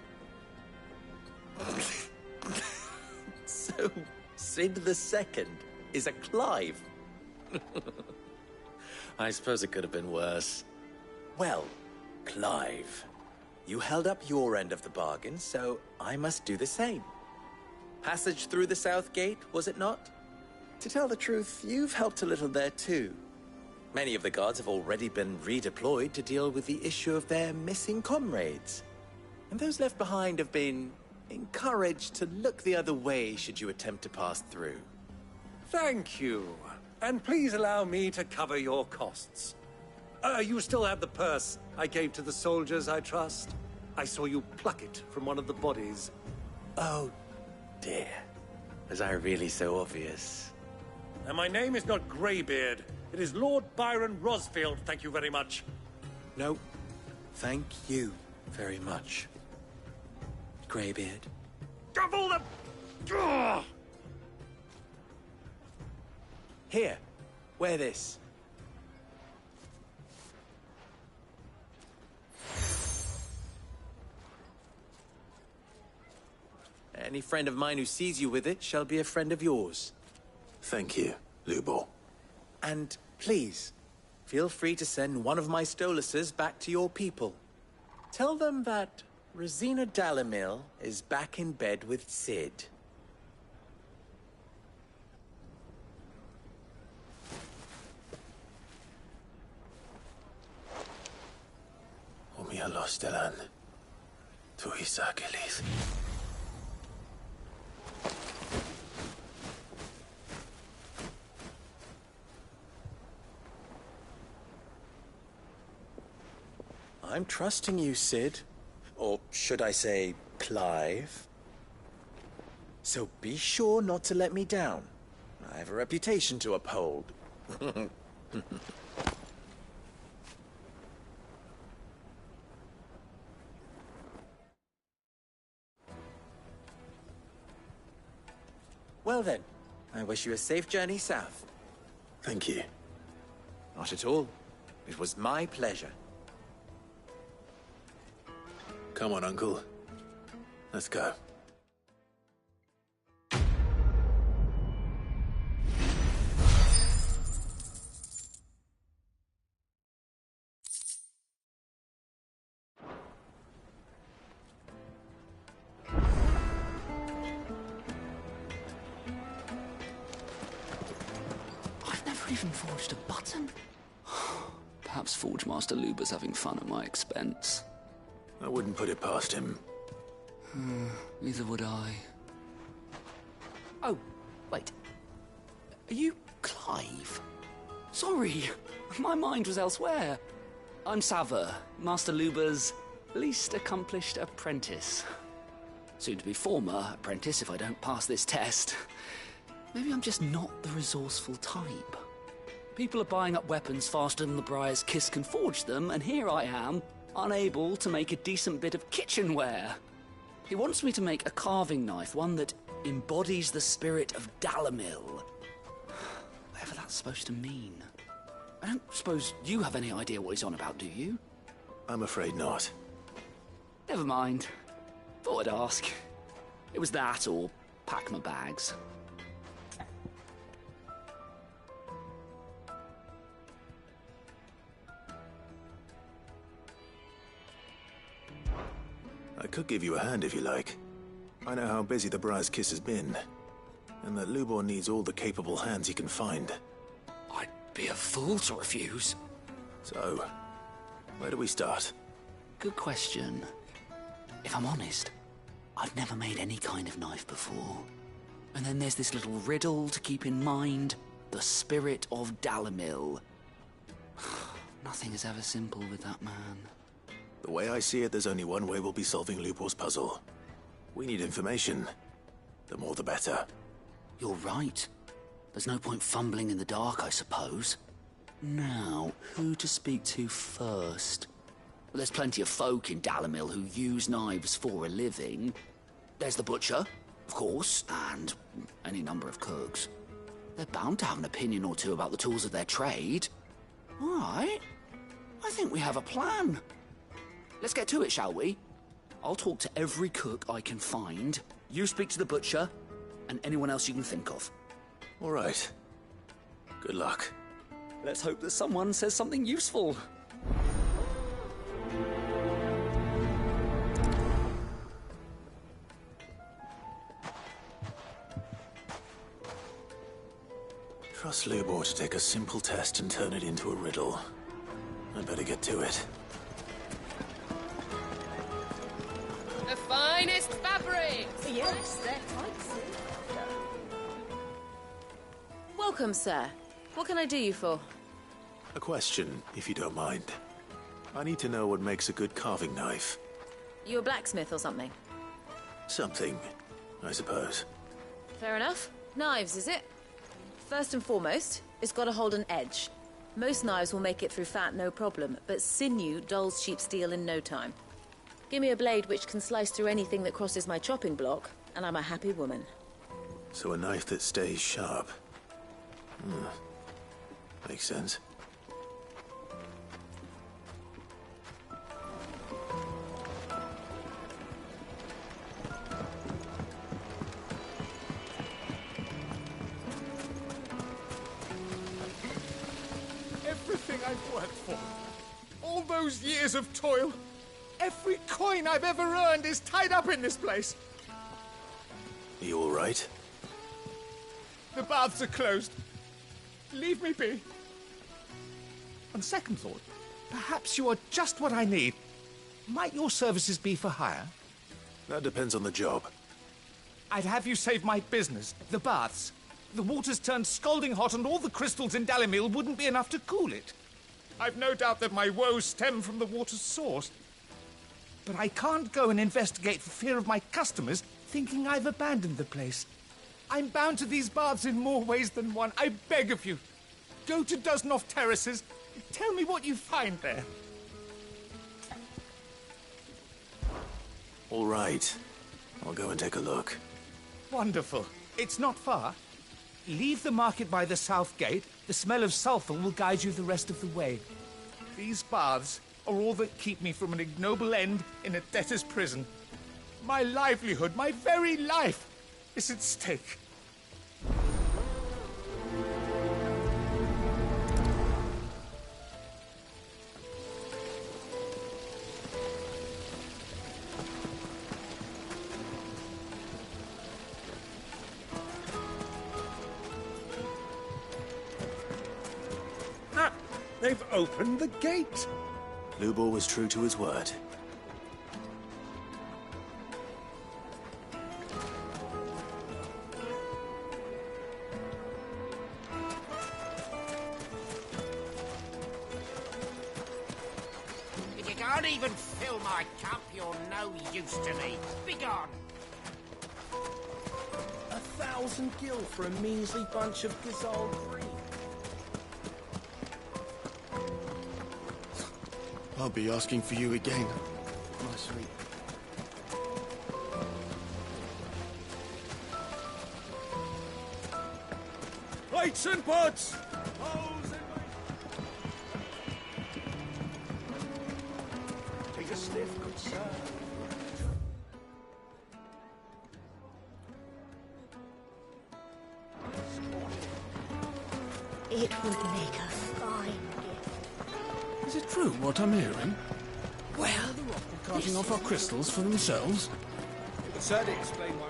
So, Sid the Second is a Clive. I suppose it could have been worse. Well, Clive, you held up your end of the bargain, so I must do the same. Passage through the South Gate, was it not? To tell the truth, you've helped a little there too. Many of the guards have already been redeployed to deal with the issue of their missing comrades. And those left behind have been encouraged to look the other way should you attempt to pass through.
Thank you. And please allow me to cover your costs. You still have the purse I gave to the soldiers, I trust? I saw you pluck it from one of the bodies.
Oh, dear. Was I really so obvious?
And my name is not Greybeard. It is Lord Byron Rosfield, thank you very much.
No, thank you very much, Greybeard.
Of all the... Ugh!
Here, wear this. Any friend of mine who sees you with it shall be a friend of yours.
Thank you, Lubor.
And please, feel free to send one of my Stoluses back to your people. Tell them that Rosina Dalamil is back in bed with Sid.
Omia Lostelan. Tu Isakelis.
I'm trusting you, Sid. Or should I say, Clive? So be sure not to let me down. I have a reputation to uphold. Well then, I wish you a safe journey south.
Thank you.
Not at all. It was my pleasure.
Come on, Uncle. Let's go.
I've never even forged a button. Perhaps Forge Master Luber's having fun at my expense.
I wouldn't put it past him.
Neither would I.
Oh, wait. Are you Clive?
Sorry, my mind was elsewhere. I'm Sava, Master Luber's least accomplished apprentice. Soon to be former apprentice if I don't pass this test. Maybe I'm just not the resourceful type. People are buying up weapons faster than the Briar's Kiss can forge them, and here I am, unable to make a decent bit of kitchenware. He wants me to make a carving knife, one that embodies the spirit of Dalamil. Whatever that's supposed to mean. I don't suppose you have any idea what he's on about, do you?
I'm afraid not.
Never mind. Thought I'd ask. It was that or pack my bags.
I could give you a hand if you like. I know how busy the Briar's Kiss has been, and that Lubor needs all the capable hands he can find.
I'd be a fool to refuse.
So, where do we start?
Good question. If I'm honest, I've never made any kind of knife before. And then there's this little riddle to keep in mind. The spirit of Dalamil. Nothing is ever simple with that man.
The way I see it, there's only one way we'll be solving Lubor's puzzle. We need information. The more the better.
You're right. There's no point fumbling in the dark, I suppose. Now, who to speak to first? Well, there's plenty of folk in Dalamil who use knives for a living. There's the butcher, of course, and any number of cooks. They're bound to have an opinion or two about the tools of their trade. All right. I think we have a plan. Let's get to it, shall we? I'll talk to every cook I can find. You speak to the butcher, and anyone else you can think of.
All right. Good luck.
Let's hope that someone says something useful.
Trust Lubor to take a simple test and turn it into a riddle. I better get to it.
The finest fabrics!
Yes, they're quite silk. Welcome, sir. What can I do you for?
A question, if you don't mind. I need to know what makes a good carving knife.
You a blacksmith or something?
Something, I suppose.
Fair enough. Knives, is it? First and foremost, it's got to hold an edge. Most knives will make it through fat, no problem, but sinew dulls cheap steel in no time. Give me a blade which can slice through anything that crosses my chopping block, and I'm a happy woman.
So a knife that stays sharp. Makes sense.
Everything I've worked for, all those years of toil, every coin I've ever earned is tied up in this place.
Are you all right?
The baths are closed. Leave me be. On second thought, perhaps you are just what I need. Might your services be for hire?
That depends on the job.
I'd have you save my business, the baths. The water's turned scalding hot and all the crystals in Dalamil wouldn't be enough to cool it. I've no doubt that my woes stem from the water's source. But I can't go and investigate for fear of my customers thinking I've abandoned the place. I'm bound to these baths in more ways than one. I beg of you. Go to Dusnoff Terraces. Tell me what you find there.
All right. I'll go and take a look.
Wonderful. It's not far. Leave the market by the south gate. The smell of sulphur will guide you the rest of the way. These baths are all that keep me from an ignoble end in a debtor's prison. My livelihood, my very life, is at stake.
They've opened the gate!
Lubor was true to his word.
If you can't even fill my cup, you're no use to me. Begone!
1,000 gil for a measly bunch of Gazal green. I'll be asking for you again, my sweet.
Plates and pots!
Take a sniff, good sir.
It would make a fine gift.
Is it true what I'm hearing?
Well,
the rock are carting off our crystals for themselves?
It would certainly explain why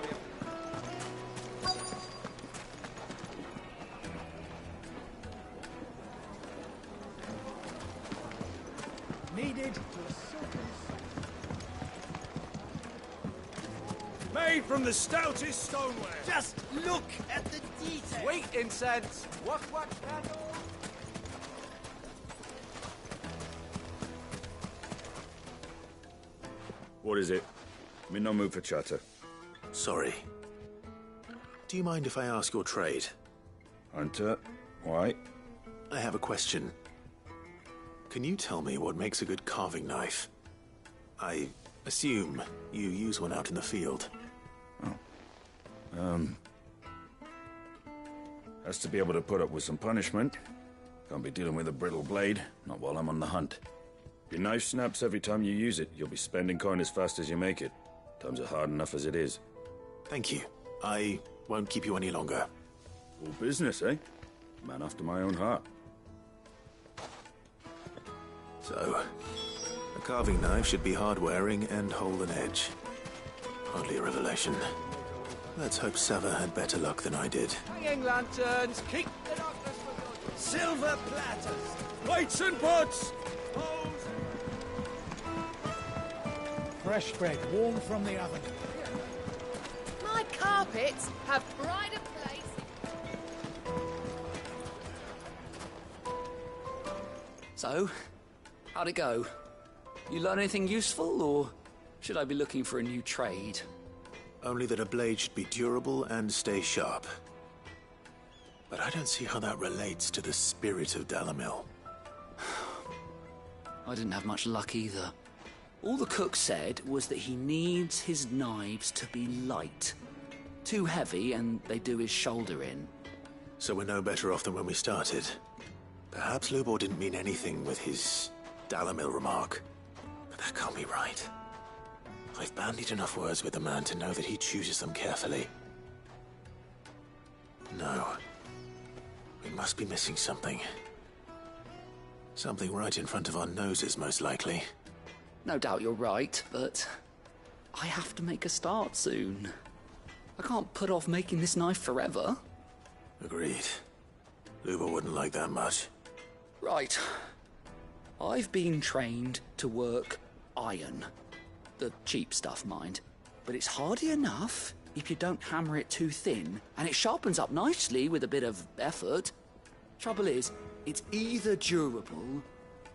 we...
Needed. Made from the stoutest stoneware.
Just look at the detail.
Sweet incense. What candle?
What is it? I'm in no mood for chatter.
Sorry. Do you mind if I ask your trade?
Hunter, why?
I have a question. Can you tell me what makes a good carving knife? I assume you use one out in the field.
Has to be able to put up with some punishment. Can't be dealing with a brittle blade, not while I'm on the hunt. If your knife snaps every time you use it, you'll be spending coin as fast as you make it. Times are hard enough as it is.
Thank you. I won't keep you any longer.
All business, eh? Man after my own heart.
So, a carving knife should be hard-wearing and hold an edge. Hardly a revelation. Let's hope Sava had better luck than I did.
Hanging lanterns, keep the darkness from your...
Silver platters! Plates and pots!
Fresh bread, warm from the oven.
My carpets have pride of place.
So, how'd it go? You learn anything useful, or should I be looking for a new trade?
Only that a blade should be durable and stay sharp. But I don't see how that relates to the spirit of Dalamil.
I didn't have much luck either. All the cook said was that he needs his knives to be light. Too heavy and they do his shoulder in.
So we're no better off than when we started. Perhaps Lubor didn't mean anything with his Dalamil remark. But that can't be right. I've bandied enough words with the man to know that he chooses them carefully. No. We must be missing something. Something right in front of our noses, most likely.
No doubt you're right, but I have to make a start soon. I can't put off making this knife forever.
Agreed. Lubor wouldn't like that much.
Right. I've been trained to work iron. The cheap stuff, mind. But it's hardy enough if you don't hammer it too thin, and it sharpens up nicely with a bit of effort. Trouble is, it's either durable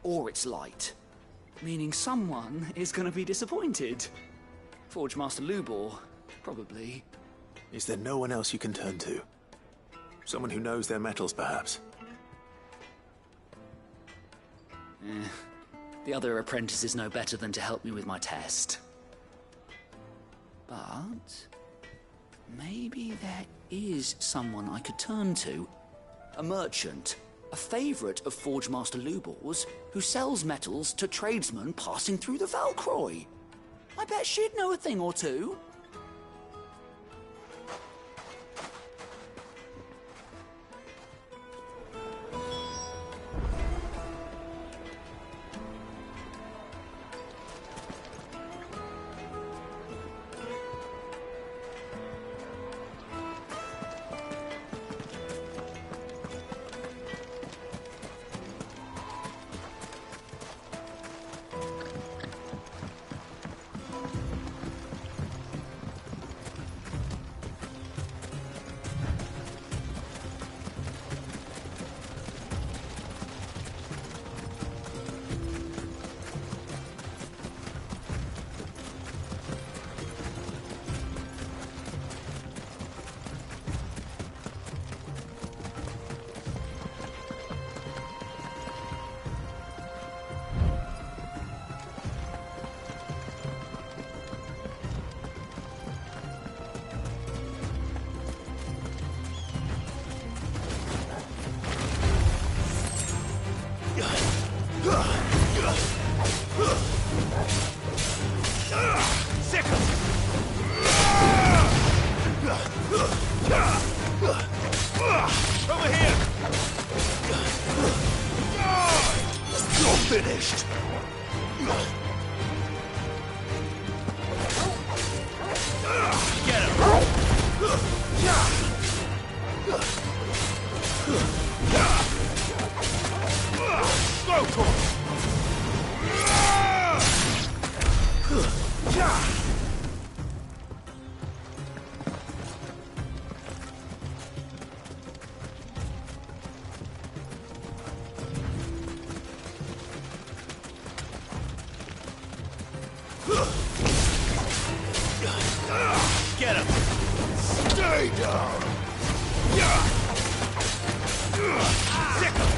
or it's light. Meaning someone is going to be disappointed. Forge Master Lubor, probably.
Is there no one else you can turn to? Someone who knows their metals, perhaps?
The other apprentices know better than to help me with my test. But Maybe there is someone I could turn to. A merchant, a favourite of Forge Master Lubor's, who sells metals to tradesmen passing through the Valcroy. I bet she'd know a thing or two.
Finished!
Get him! Go for it! Get him! Stay down! Sick him!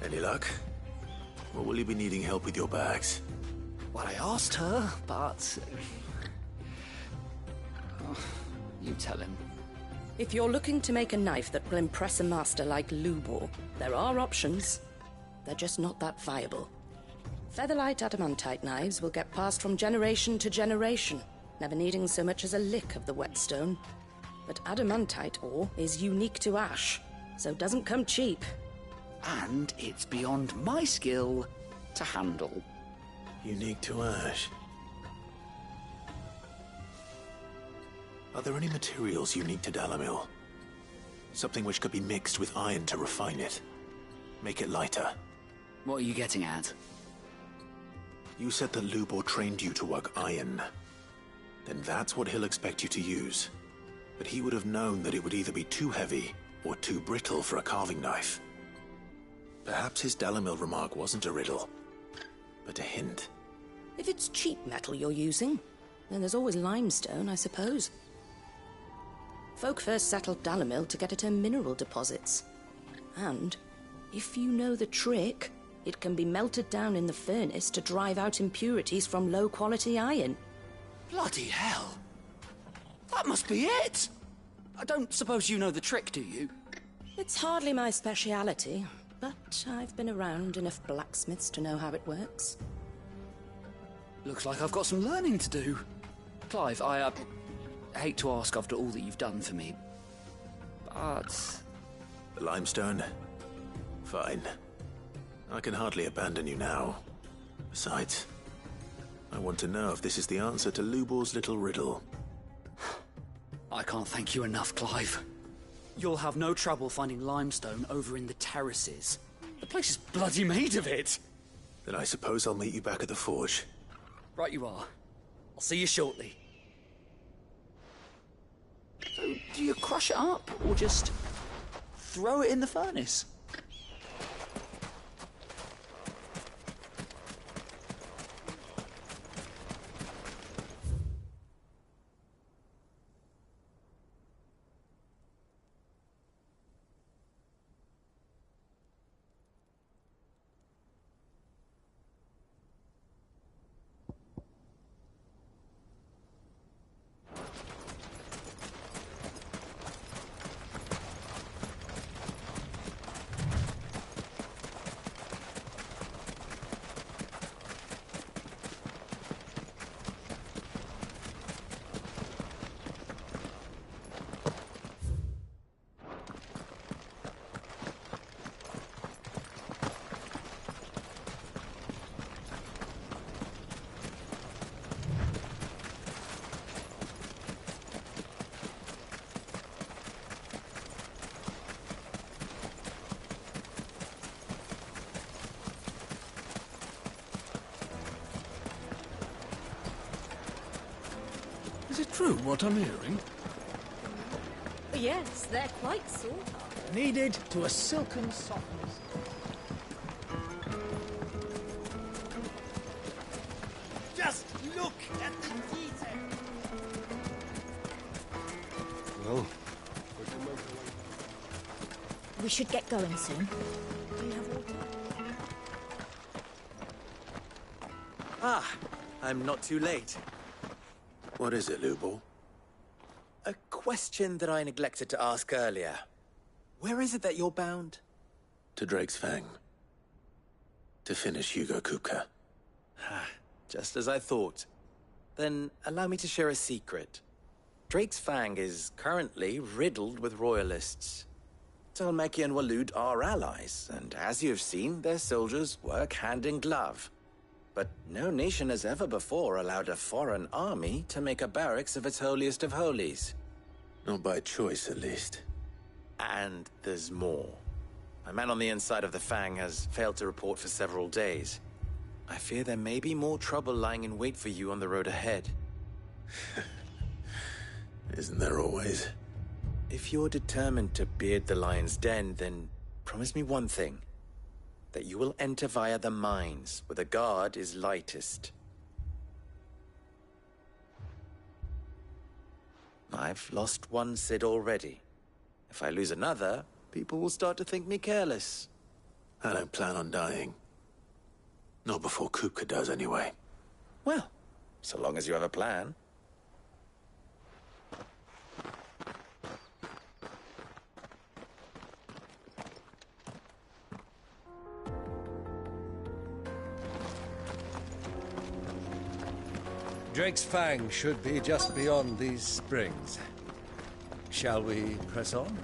Any luck? Or will you be needing help with your bags?
Well, I asked her, but... Oh, you tell him.
If you're looking to make a knife that will impress a master like Lubor, there are options. They're just not that viable. Featherlight adamantite knives will get passed from generation to generation, never needing so much as a lick of the whetstone. But adamantite ore is unique to ash, so doesn't come cheap.
And it's beyond my skill to handle.
Unique to ash? Are there any materials unique to Dalamil? Something which could be mixed with iron to refine it. Make it lighter.
What are you getting at?
You said that Lubor trained you to work iron. Then that's what he'll expect you to use. But he would have known that it would either be too heavy or too brittle for a carving knife. Perhaps his Dalamil remark wasn't a riddle, but a hint.
If it's cheap metal you're using, then there's always limestone, I suppose. Folk first settled Dalamil to get at her mineral deposits. And, if you know the trick, it can be melted down in the furnace to drive out impurities from low-quality iron.
Bloody hell! That must be it! I don't suppose you know the trick, do you?
It's hardly my speciality, but I've been around enough blacksmiths to know how it works.
Looks like I've got some learning to do. Clive, I hate to ask after all that you've done for me, but...
The limestone? Fine. I can hardly abandon you now. Besides, I want to know if this is the answer to Lubor's little riddle.
I can't thank you enough, Clive. You'll have no trouble finding limestone over in the terraces. The place is bloody made of it.
Then I suppose I'll meet you back at the forge.
Right you are. I'll see you shortly. So, do you crush it up, or just throw it in the furnace?
Is it true what I'm hearing?
Yes, they're quite sought after.
Needed to a silken softness. Just look at the detail.
Well,
We should get going soon. Do you have water?
Ah, I'm not too late.
What is it, Lubor?
A question that I neglected to ask earlier. Where is it that you're bound?
To Drake's Fang. To finish Hugo Kupka.
Just as I thought. Then allow me to share a secret. Drake's Fang is currently riddled with royalists. Talmeki and Waloed are allies, and as you've seen, their soldiers work hand in glove. But no nation has ever before allowed a foreign army to make a barracks of its holiest of holies.
Not by choice, at least.
And there's more. A man on the inside of the Fang has failed to report for several days. I fear there may be more trouble lying in wait for you on the road ahead.
Isn't there always?
If you're determined to beard the lion's den, then promise me one thing. That you will enter via the mines, where the guard is lightest. I've lost one Cid already. If I lose another, people will start to think me careless.
I don't plan on dying. Not before Kupka does, anyway.
Well, so long as you have a plan.
Drake's Fang should be just beyond these springs. Shall we press on?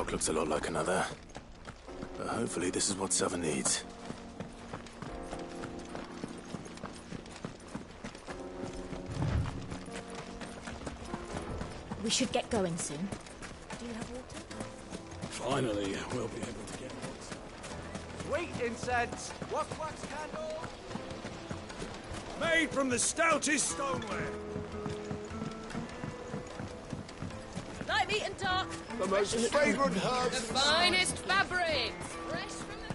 rock looks a lot like another. But hopefully this is what Sava needs.
We should get going soon. Do you have water?
Finally, we'll be able to get it.
Sweet incense! Wax candle! Made from the stoutest stoneware!
Light, meat, and dark.
The most fragrant herbs.
The finest fabrics. Fresh from the...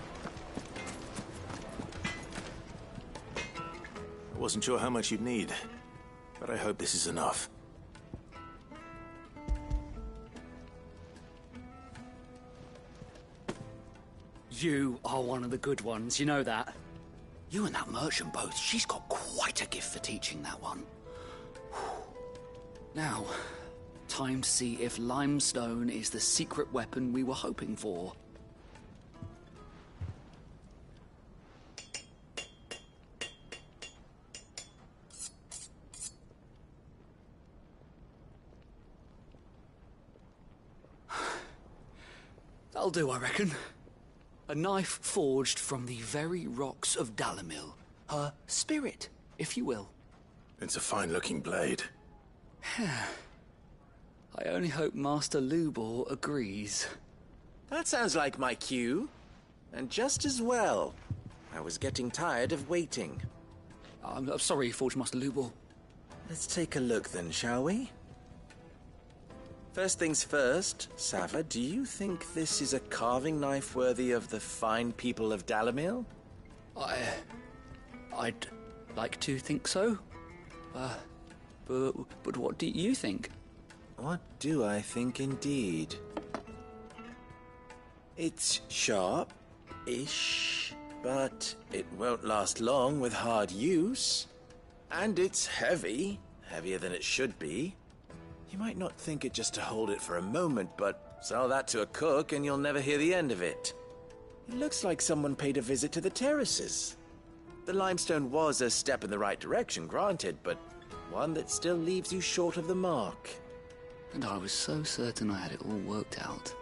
I wasn't sure how much you'd need, but I hope this is enough.
You are one of the good ones, you know that. You and that merchant both, she's got quite a gift for teaching that one. Now, time to see if limestone is the secret weapon we were hoping for. That'll do, I reckon. A knife forged from the very rocks of Dalimil. Her spirit, if you will.
It's a fine-looking blade.
I only hope Master Lubor agrees.
That sounds like my cue. And just as well. I was getting tired of waiting.
I'm sorry, Forge Master Lubor.
Let's take a look then, shall we? First things first, Sava, do you think this is a carving knife worthy of the fine people of Dalimil?
I'd like to think so. But what do you think?
What do I think indeed? It's sharp-ish, but it won't last long with hard use. And it's heavy, heavier than it should be. You might not think it just to hold it for a moment, but sell that to a cook and you'll never hear the end of it. It looks like someone paid a visit to the terraces. The limestone was a step in the right direction, granted, but one that still leaves you short of the mark.
And I was so certain I had it all worked out.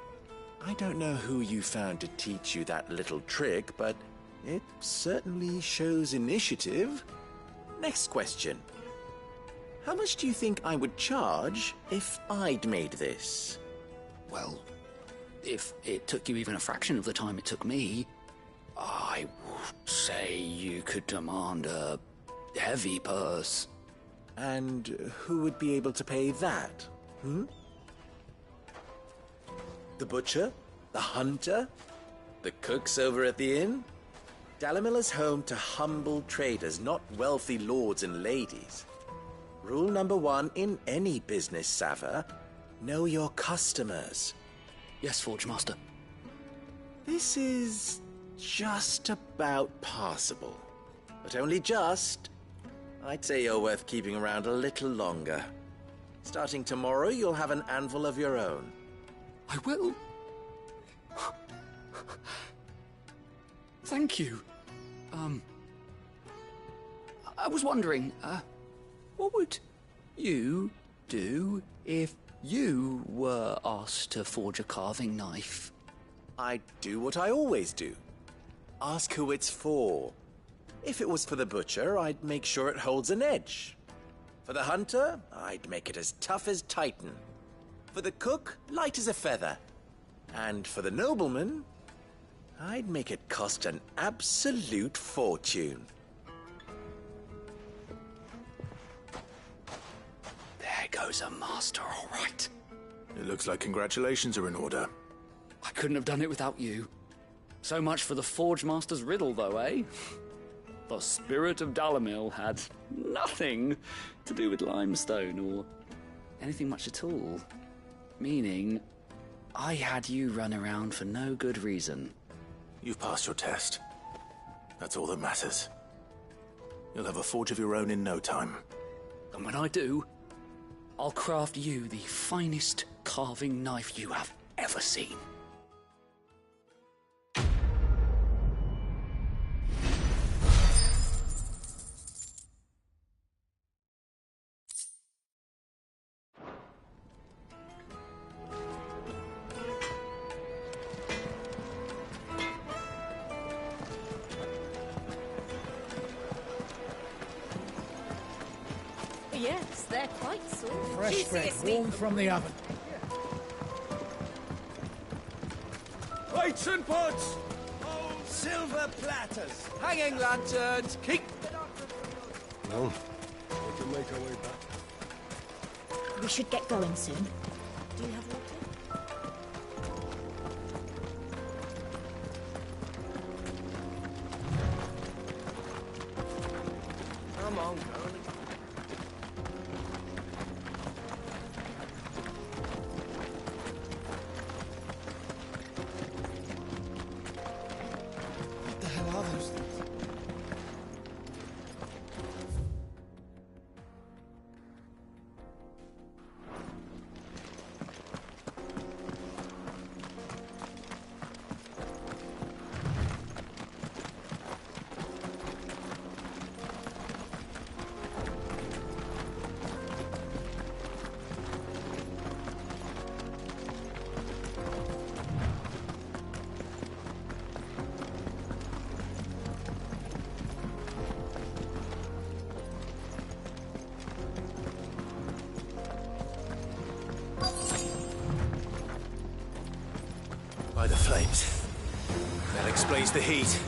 I don't know who you found to teach you that little trick, but it certainly shows initiative. Next question. How much do you think I would charge if I'd made this?
Well, if it took you even a fraction of the time it took me, I would say you could demand a heavy purse.
And who would be able to pay that? The butcher? The hunter? The cooks over at the inn? Dalimil is home to humble traders, not wealthy lords and ladies. Rule number 1 in any business, Sava, know your customers.
Yes, Forge Master.
This is just about passable. But only just. I'd say you're worth keeping around a little longer. Starting tomorrow, you'll have an anvil of your own.
I will. Thank you. I was wondering, what would you do if you were asked to forge a carving knife?
I'd do what I always do. Ask who it's for. If it was for the butcher, I'd make sure it holds an edge. For the hunter, I'd make it as tough as Titan. For the cook, light as a feather. And for the nobleman, I'd make it cost an absolute fortune.
There goes a master, all right.
It looks like congratulations are in order.
I couldn't have done it without you. So much for the Forge Master's riddle, though, eh? The spirit of Dalimil had nothing to do with limestone or anything much at all. Meaning, I had you run around for no good reason.
You've passed your test. That's all that matters. You'll have a forge of your own in no time.
And when I do, I'll craft you the finest carving knife you have ever seen.
Yes, they're quite soft.
Fresh bread, warm from the oven.
Plates and pots!
Silver platters!
Hanging lanterns! Keep...
Well, we can make our way back.
We should get going soon. Do you have water?
Come on, girlie.
What the hell are those things?
By the flames. That explains the heat.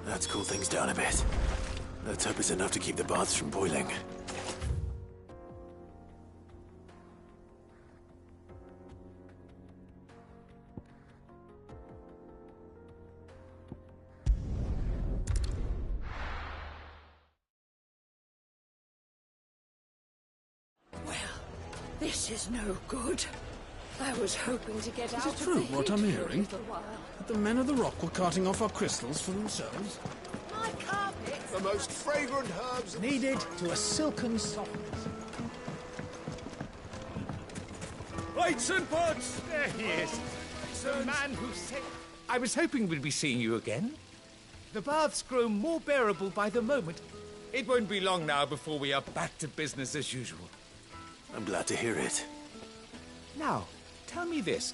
Let's cool things down a bit. Let's hope it's enough to keep the baths from boiling.
Well, this is no good. I was hoping to get out
Is it
of
true
the
what
heat
I'm
for a
hearing?
little while.
That the men of the rock were carting off our crystals for themselves?
My carpets!
The most fragrant herbs
Needed to a silken softness.
Lights and pots! There he is. The man who said... I was hoping we'd be seeing you again. The baths grow more bearable by the moment. It won't be long now before we are back to business as usual.
I'm glad to hear it.
Now, tell me this.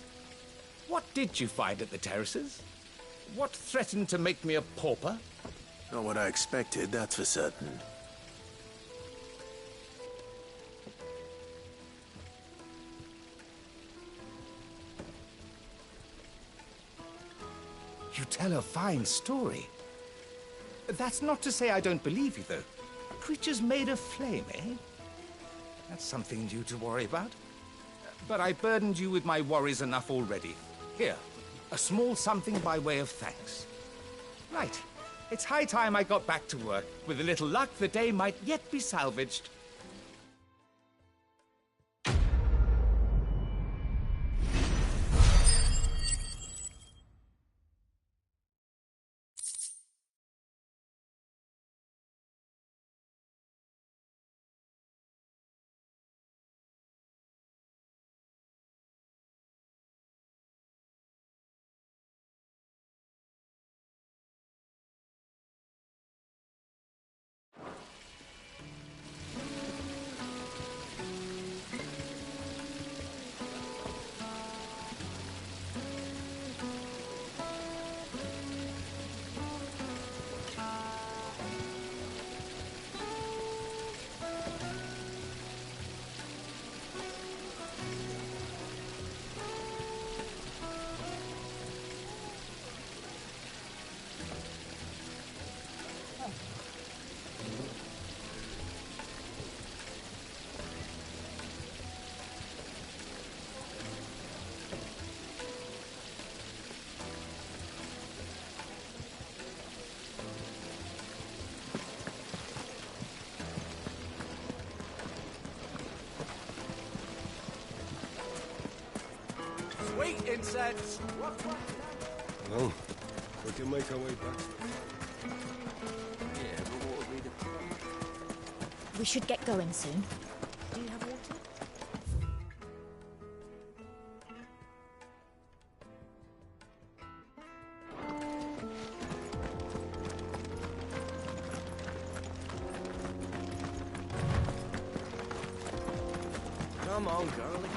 What did you find at the terraces? What threatened to make me a pauper?
Not what I expected, that's for certain.
You tell a fine story. That's not to say I don't believe you, though. Creatures made of flame, eh? That's something new to worry about. But I burdened you with my worries enough already. Here, a small something by way of thanks. Right. It's high time I got back to work. With a little luck, the day might yet be salvaged.
Sweet insects!
Well, we can make our way back.
Yeah, but what would be the...
We should get going soon. Do you have water?
Come on, girlie.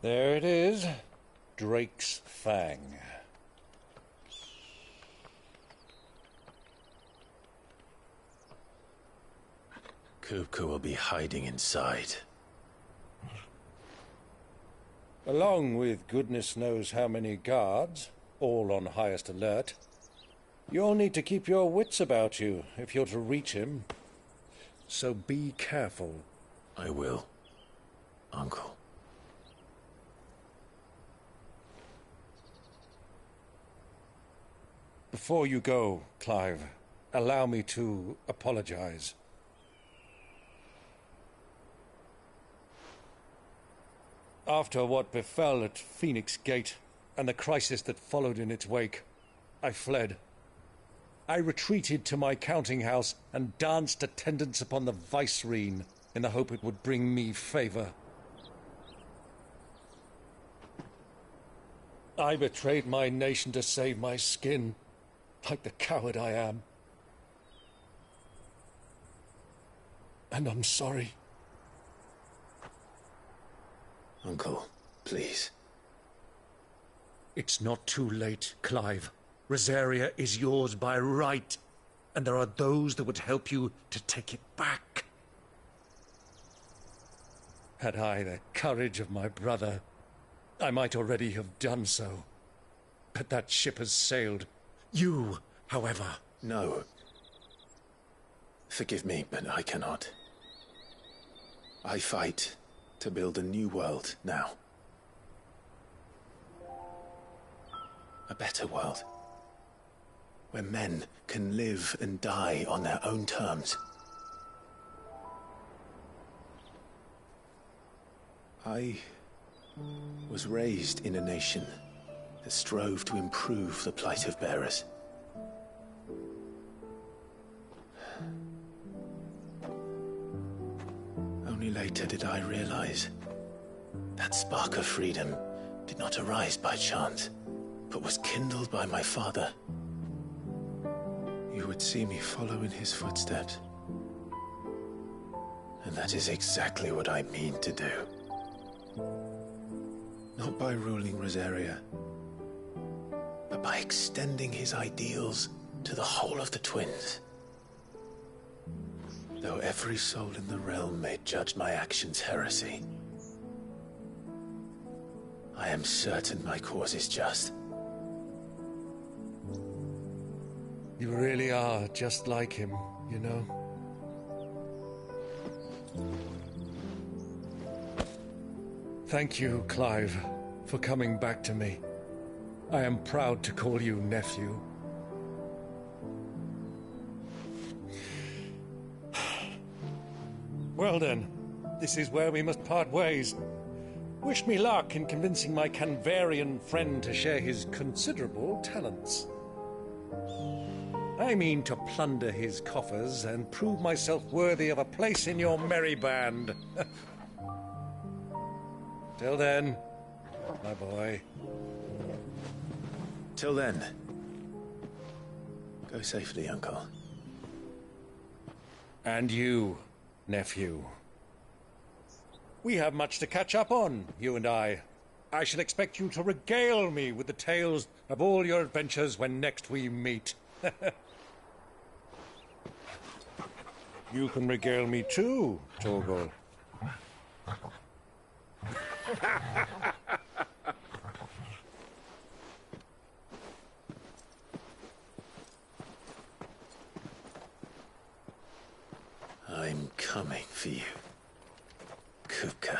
There it is. Drake's Fang.
Kupka will be hiding inside.
Along with goodness knows how many guards, all on highest alert. You'll need to keep your wits about you if you're to reach him. So be careful.
I will, Uncle.
Before you go, Clive, allow me to apologize. After what befell at Phoenix Gate and the crisis that followed in its wake, I fled. I retreated to my counting house and danced attendance upon the vicereine in the hope it would bring me favor. I betrayed my nation to save my skin, like the coward I am. And I'm sorry.
Uncle, please.
It's not too late, Clive. Rosaria is yours by right, and there are those that would help you to take it back. Had I the courage of my brother, I might already have done so. But that ship has sailed. You, however...
No. Forgive me, but I cannot. I fight to build a new world now. A better world. Where men can live and die on their own terms. I was raised in a nation that strove to improve the plight of bearers. Only later did I realize that spark of freedom did not arise by chance, but was kindled by my father. You would see me follow in his footsteps. And that is exactly what I mean to do. Not by ruling Rosaria, but by extending his ideals to the whole of the twins. Though every soul in the realm may judge my actions heresy, I am certain my cause is just.
You really are just like him, you know? Thank you, Clive, for coming back to me. I am proud to call you nephew. Well then, this is where we must part ways. Wish me luck in convincing my Canvarian friend to share his considerable talents. I mean to plunder his coffers and prove myself worthy of a place in your merry band. Till then, my boy.
Till then, go safely, Uncle.
And you, nephew. We have much to catch up on, you and I. I shall expect you to regale me with the tales of all your adventures when next we meet. You can regale me too, Torgal.
I'm coming for you, Kupka.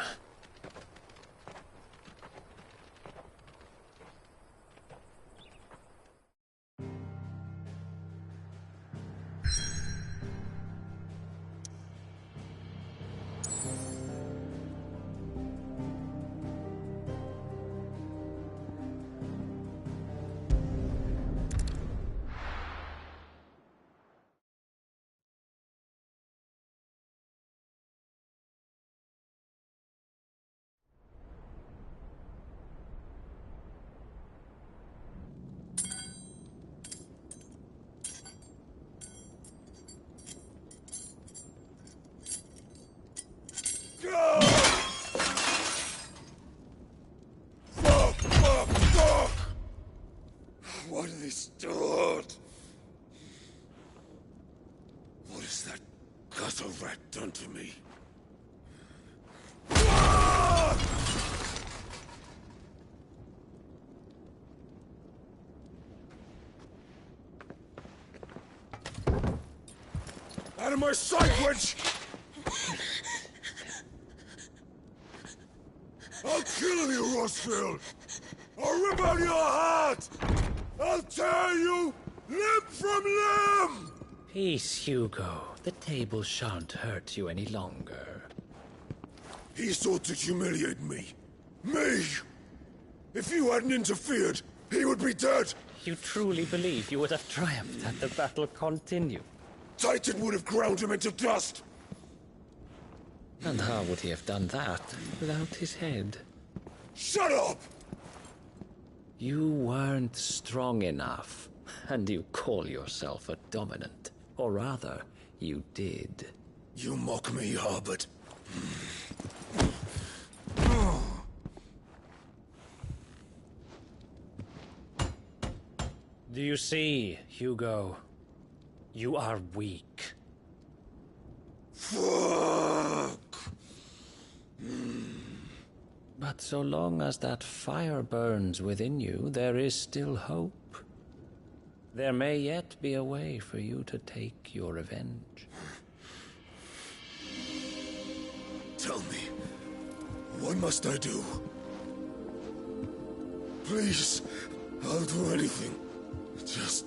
What have they start? What has that gutter rat done to me? Out of my sight, witch! I'll kill you, Rossfield! I'll rip out your heart! I'll tear you limb from limb!
Peace, Hugo. The table shan't hurt you any longer.
He sought to humiliate me. Me! If you hadn't interfered, he would be dead!
You truly believe you would have triumphed had the battle continued?
Titan would have ground him into dust!
And how would he have done that without his head?
Shut up!
You weren't strong enough, and you call yourself a dominant. Or rather, you did.
You mock me, Harbert.
Do you see, Hugo? You are weak.
Fuck!
But But so long as that fire burns within you, there is still hope. There may yet be a way for you to take your revenge.
Tell me, what must I do? Please, I'll do anything. Just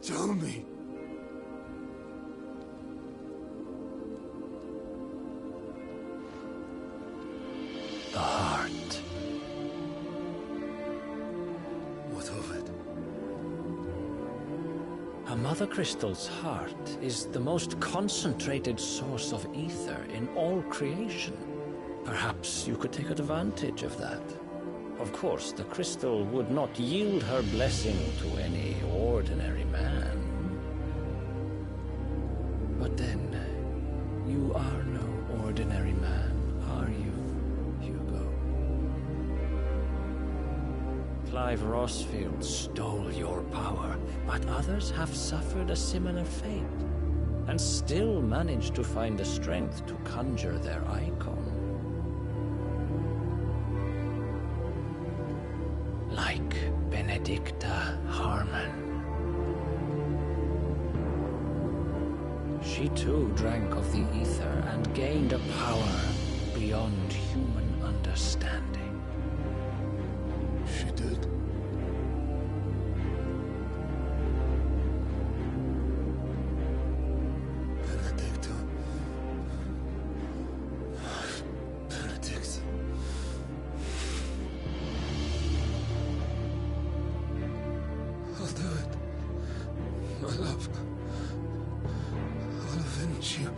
tell me.
The heart.
What of it?
A Mother Crystal's heart is the most concentrated source of ether in all creation. Perhaps you could take advantage of that. Of course, the crystal would not yield her blessing to any ordinary man. But then, you are no ordinary man, are you, Hugo? Clive Rossfield stole your power, but others have suffered a similar fate, and still managed to find the strength to conjure their icon. Like Benedicta Harmon. She too drank of the ether and gained a power beyond human understanding.
She did. Benedicta. Benedict. I'll do it. My love. I'll avenge you.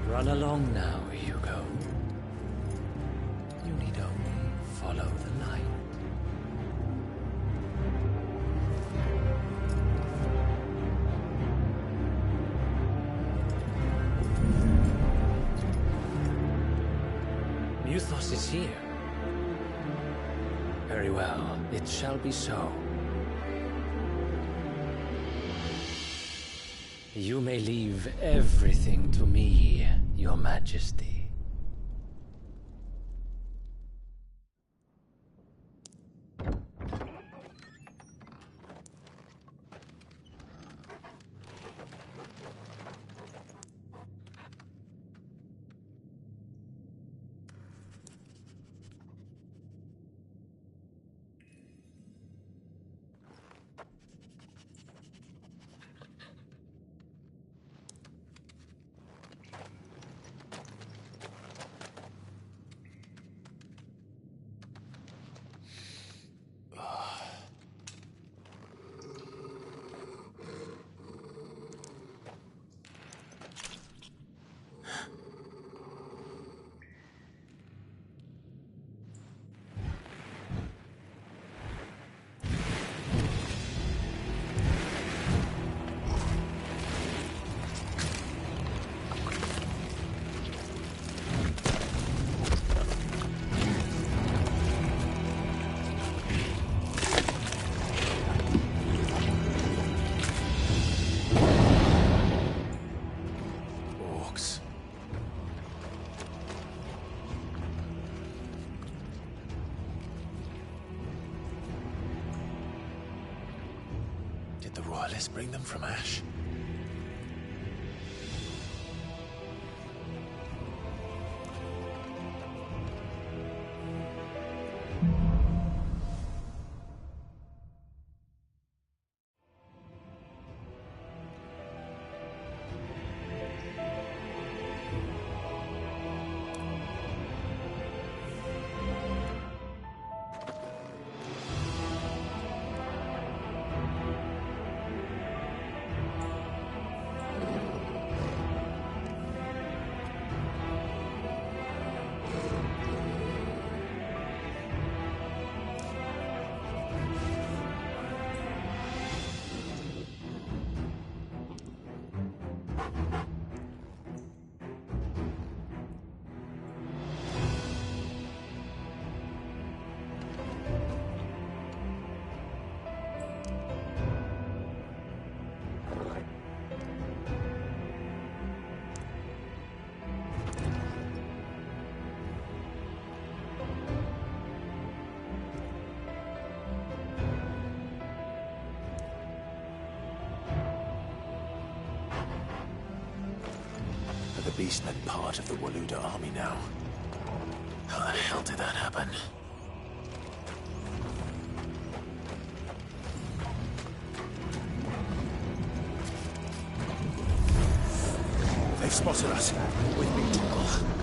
Run along now, Hugo. You need only follow the light. Muthos is here. Very well, it shall be so. You may leave everything to me, Your Majesty.
Did the Royalists bring them from Ash? beastmen part of the Waluda army now? How the hell did that happen? They've spotted us. With me, Tingle.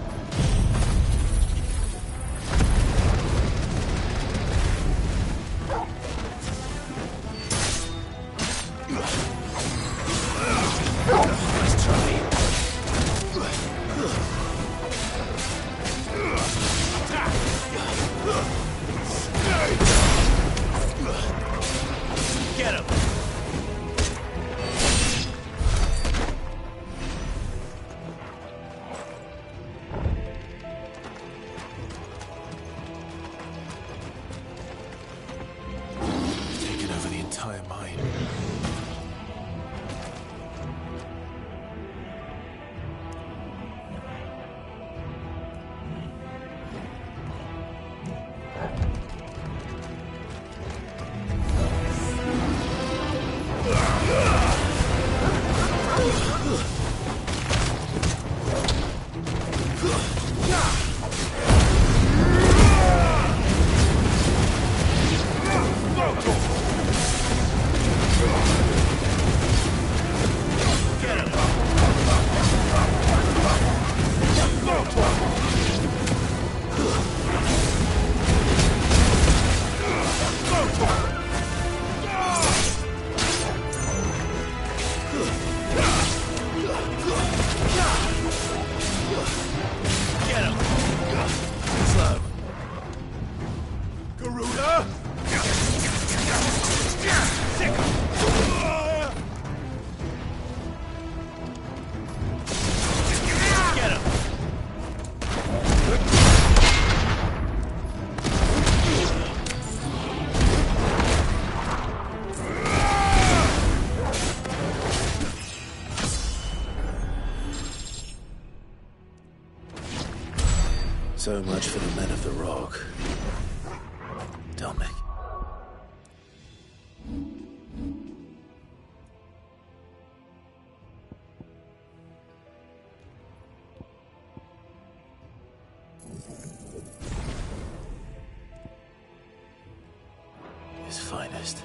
So much for the men of the Rock. Dominic. His finest.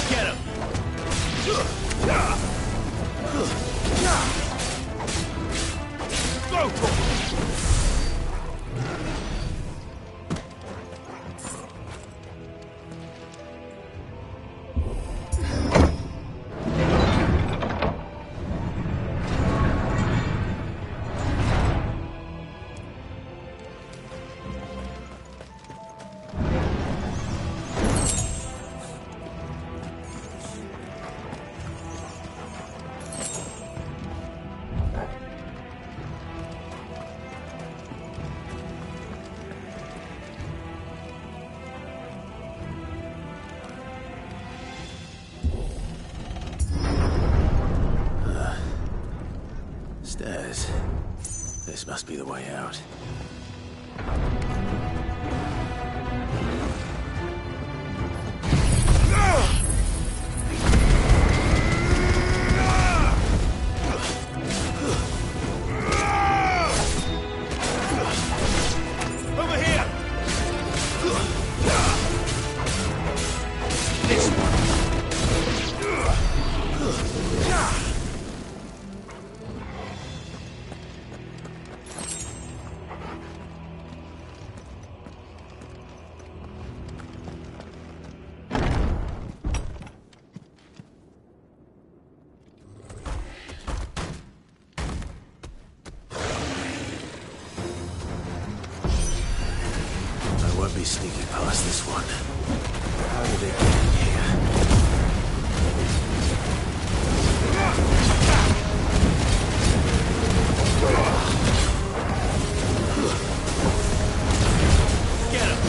Get him! Go for it!
Stairs. This must be the way out.
Over here! This one.
I won't be sneaking past this one. How did it get in here?
Get him!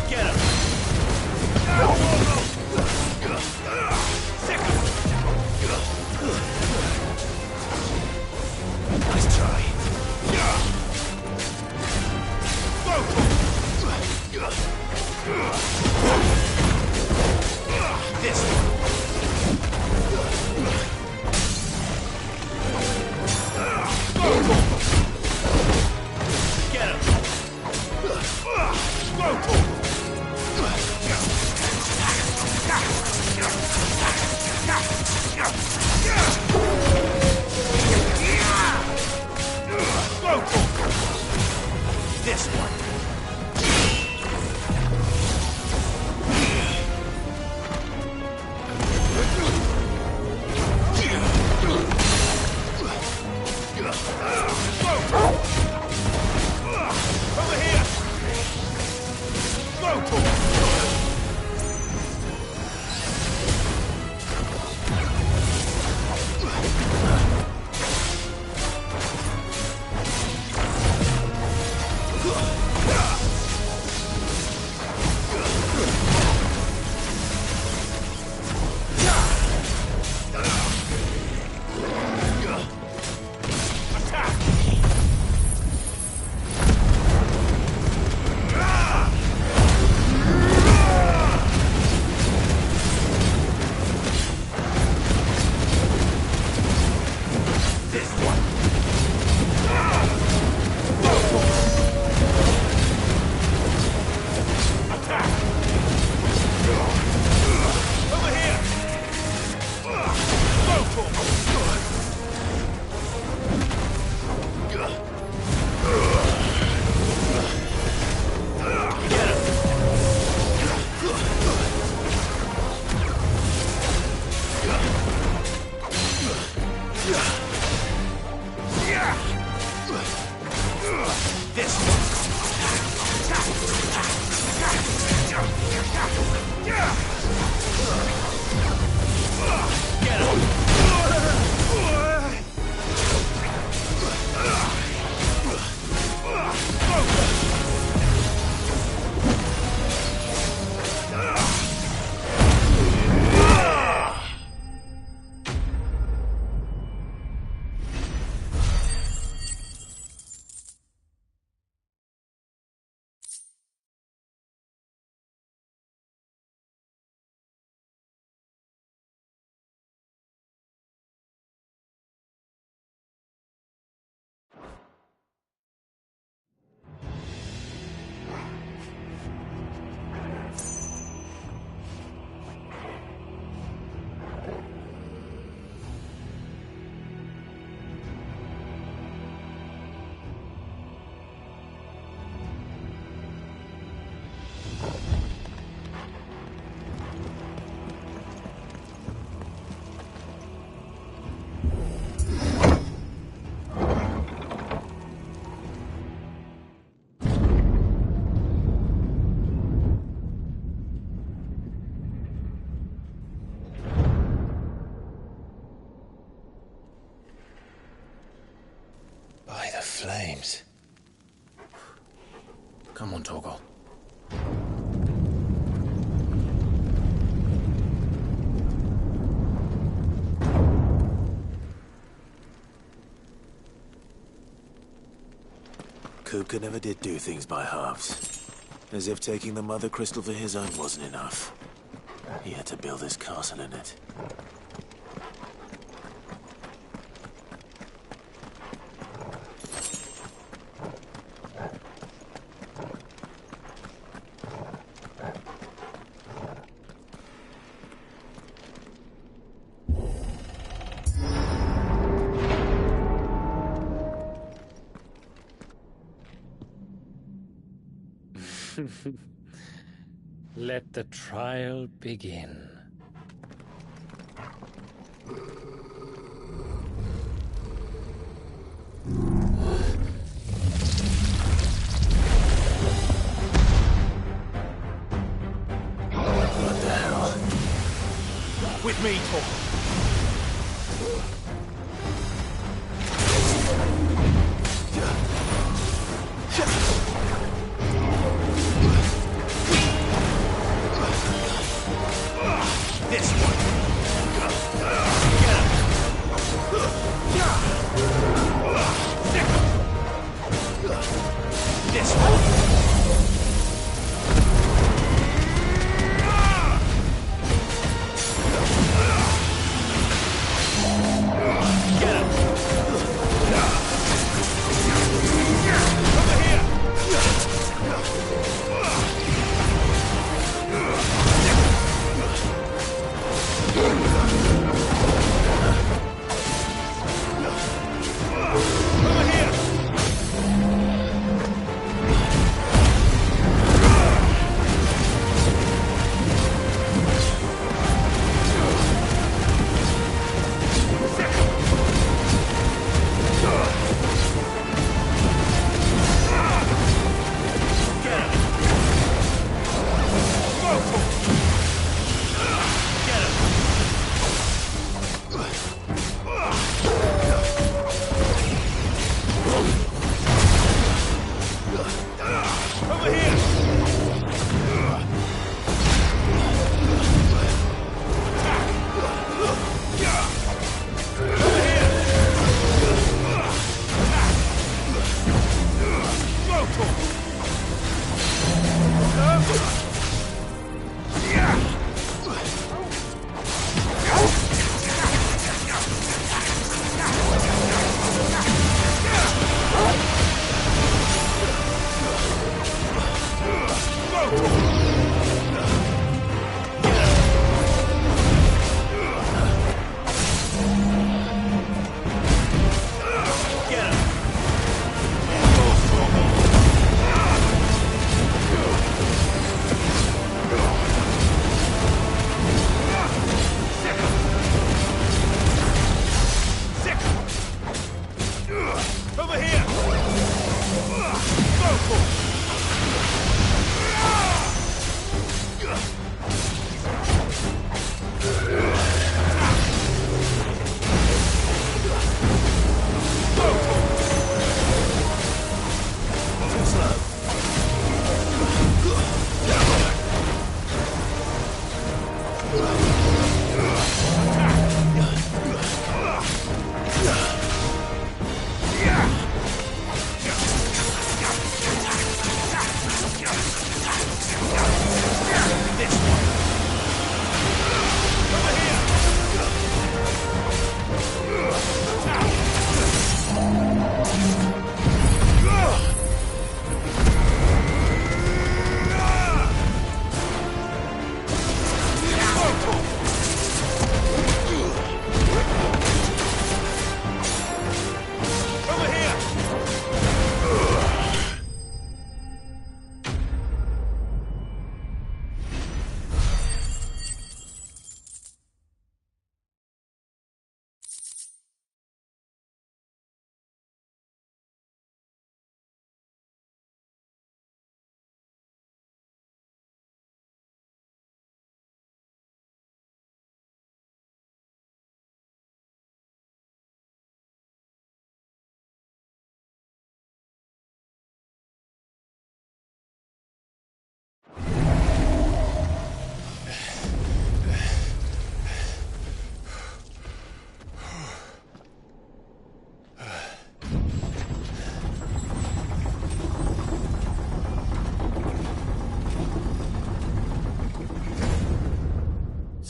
Get him! Nice try. This one. Get him. This one. Over here. Go for it.
flames.
Come on, Torgal.
Kupka never did do things by halves. As if taking the Mother Crystal for his own wasn't enough. He had to build his castle in it.
Let the trial begin.
What the hell?
With me, Torgal. This one. This one. Get him. Over here.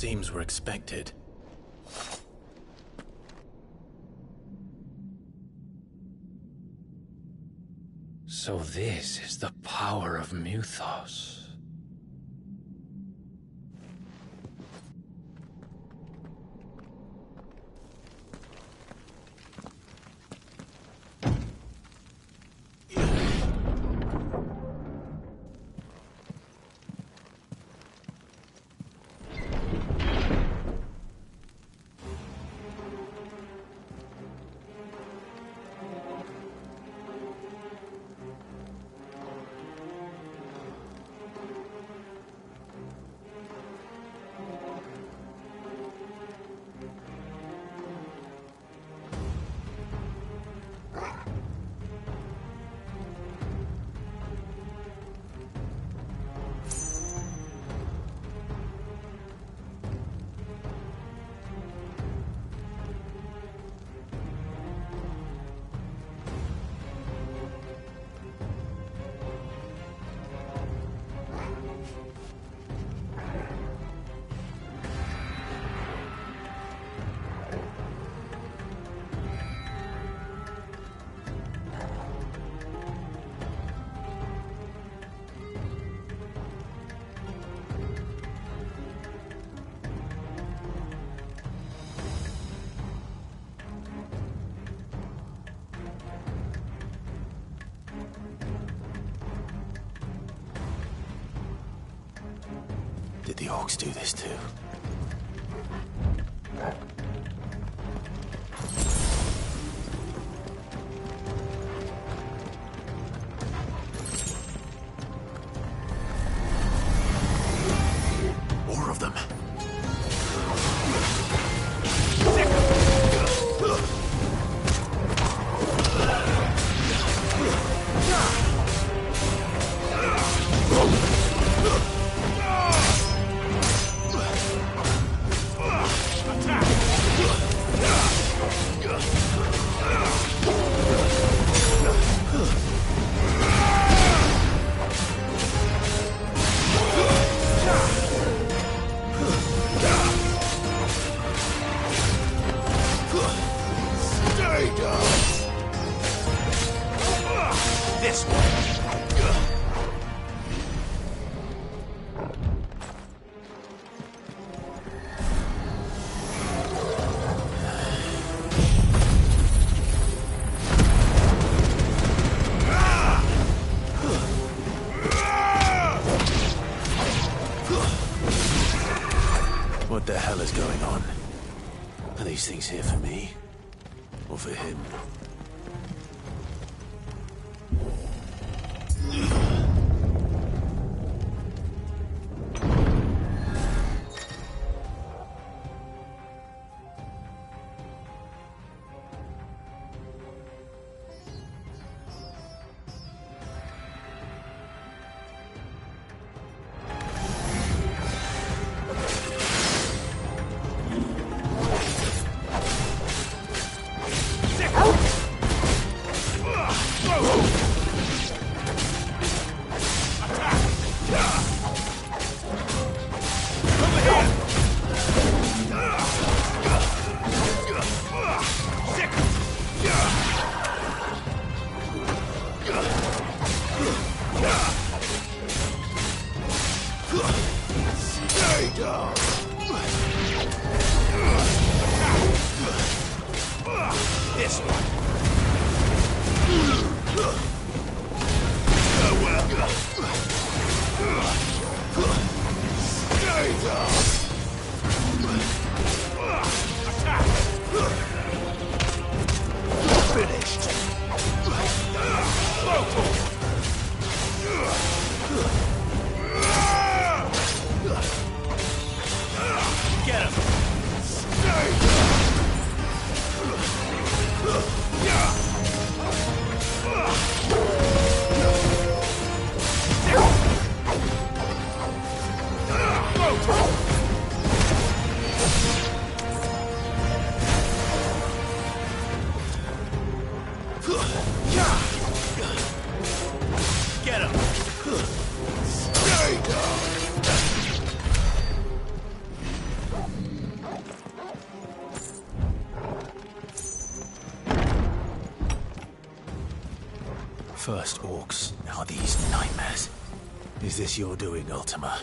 seems were expected.
So this is the power of Mythos.
Did the orcs do this too? More of them. This one. What the hell is going on? Are these things here for me? Or for him? First orcs, now these nightmares. Is this your doing, Ultima?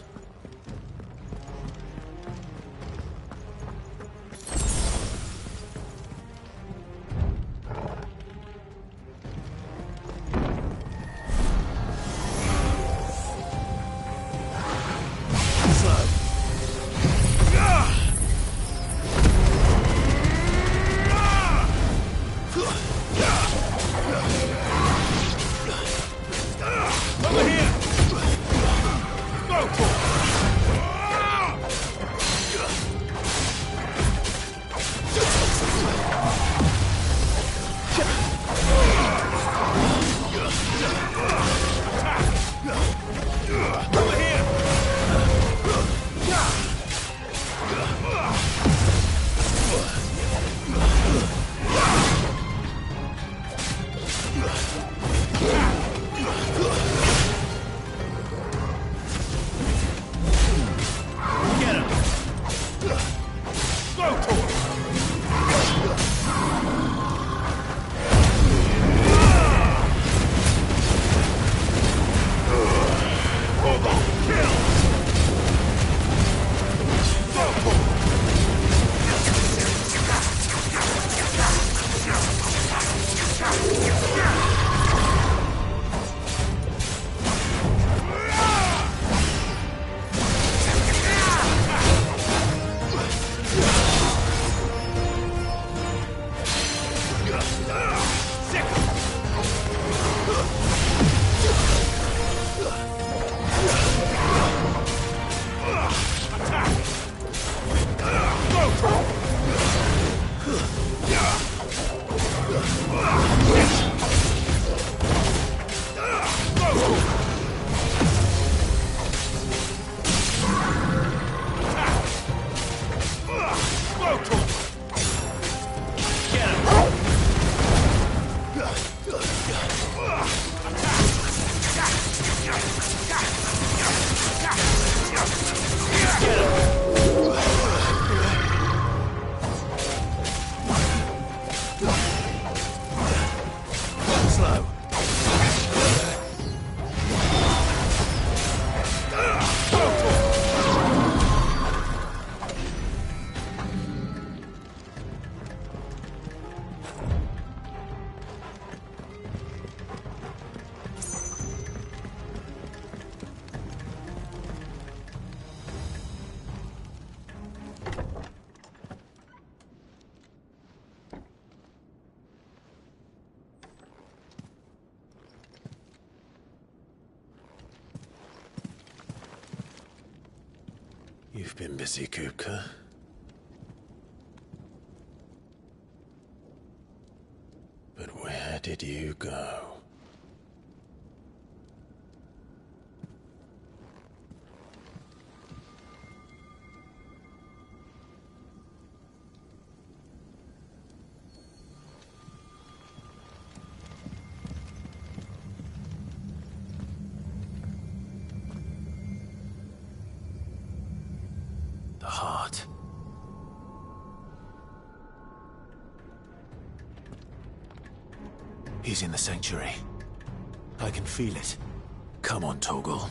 You've been busy, Kupka. But where did you go? The heart. He's in the sanctuary. I can feel it. Come on, Toggle.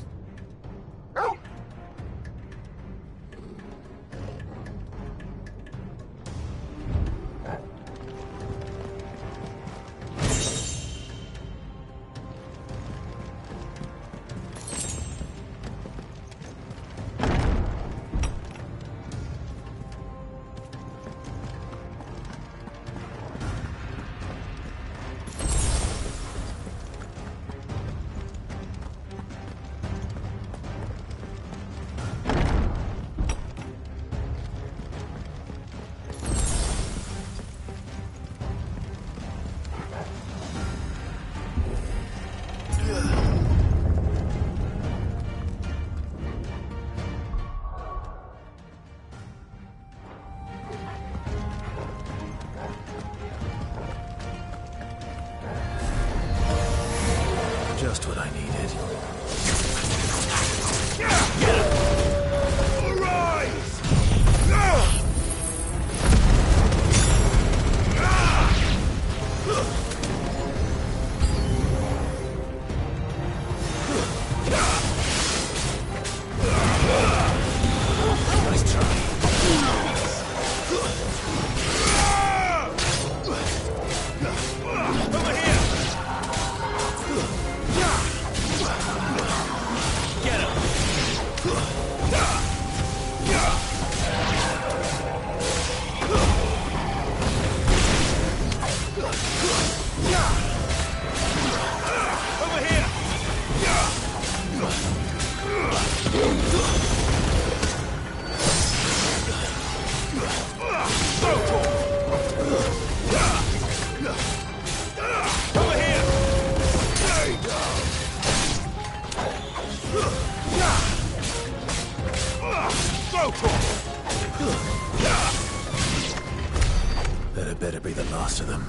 Just what I needed.
Over here! There you go! Go for it!
That had better be the last of them.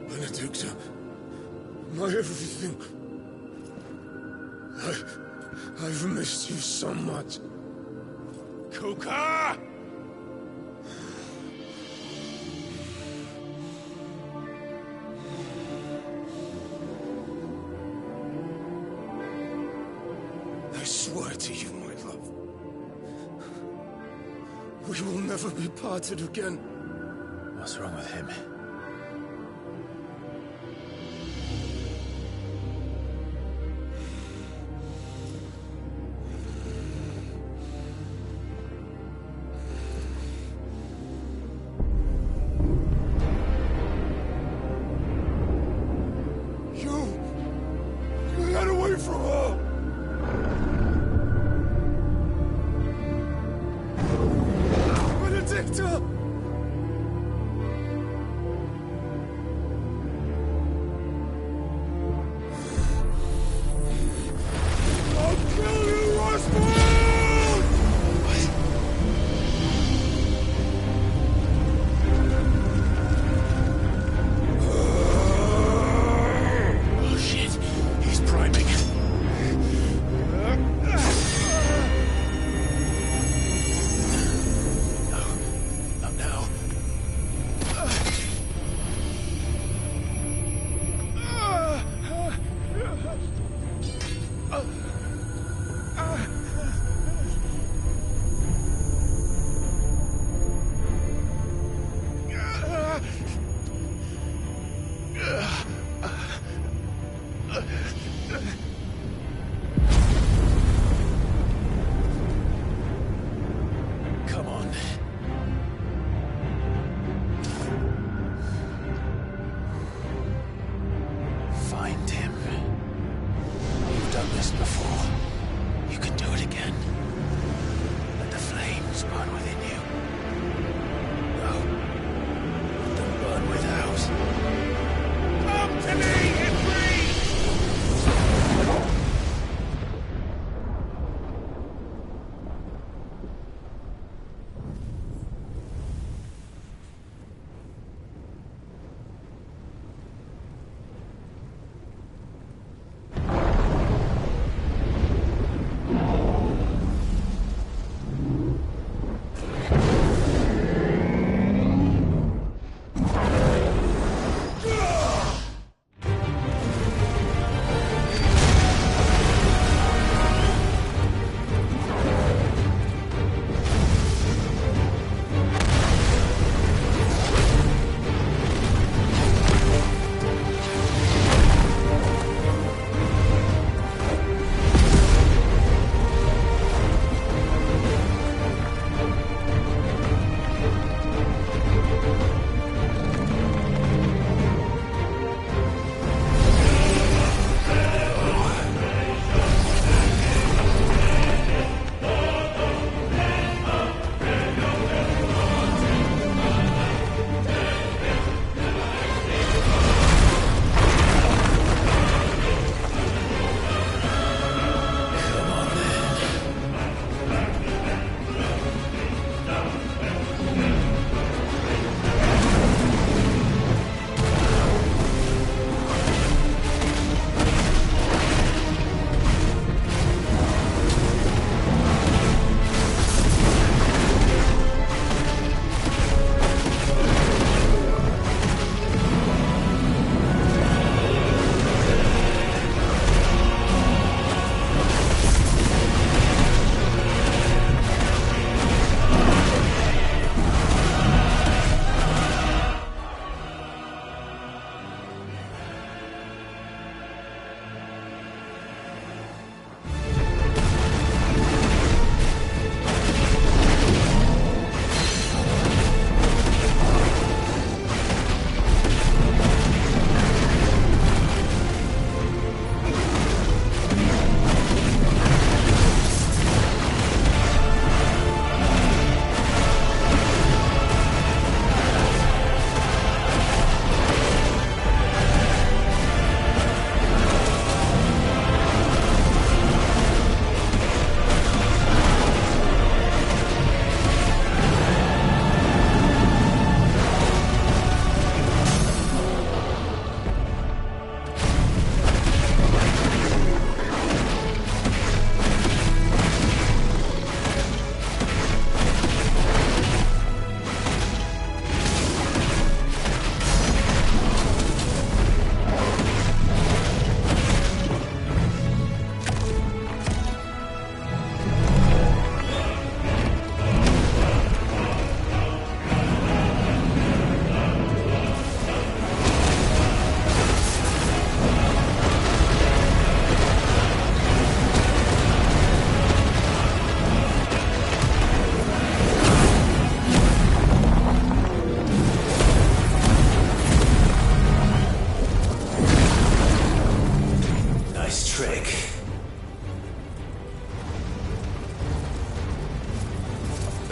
Benedicta, my everything. I've missed you so much. Kuka! I swear to you, my love, we will never be parted again.
What's wrong with him?
You got away from her! Benedicta!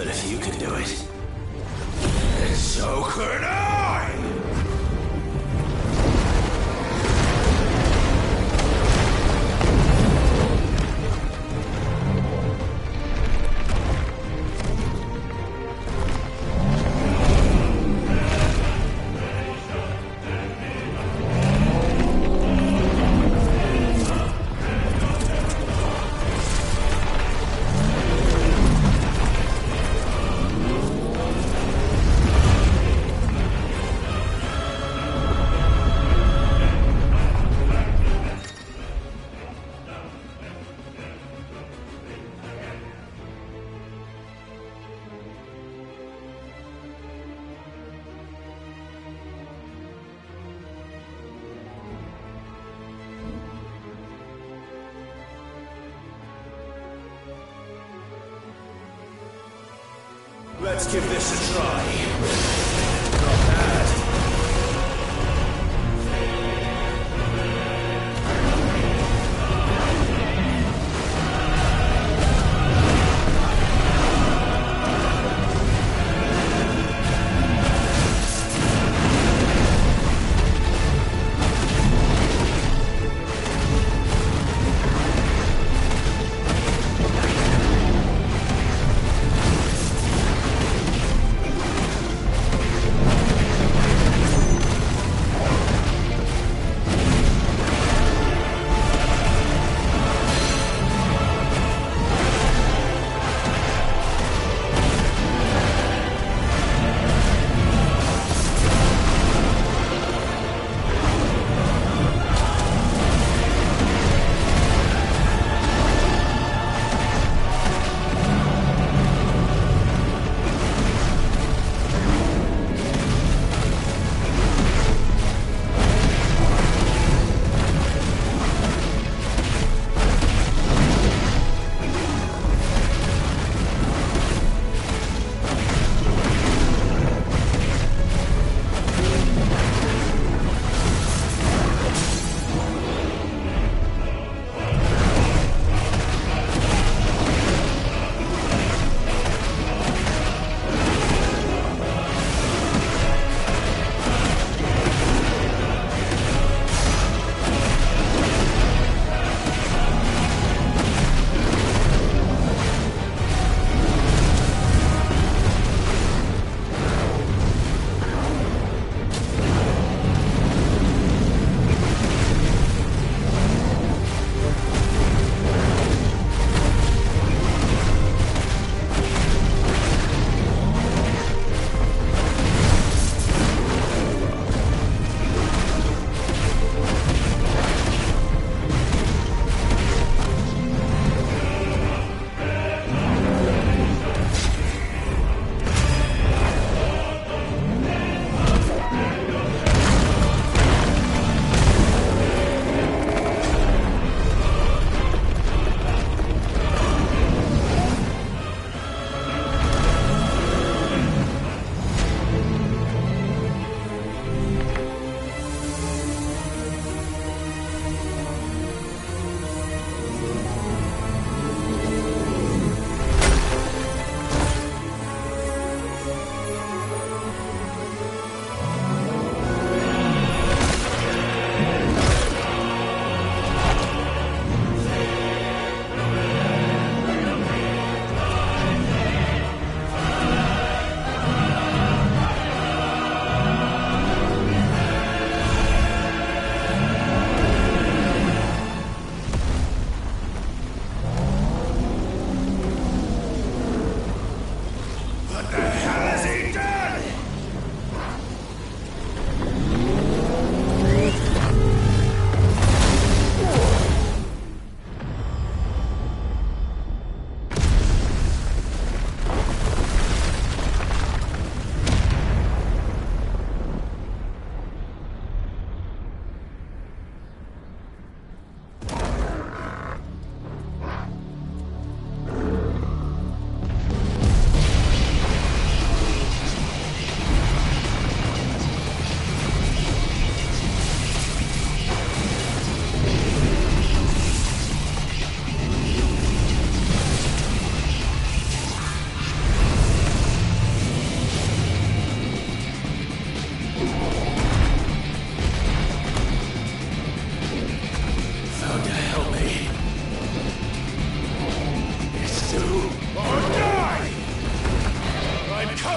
But if you can do it,
then so could I!
let's give this a try. Not bad.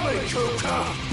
Away, Joker!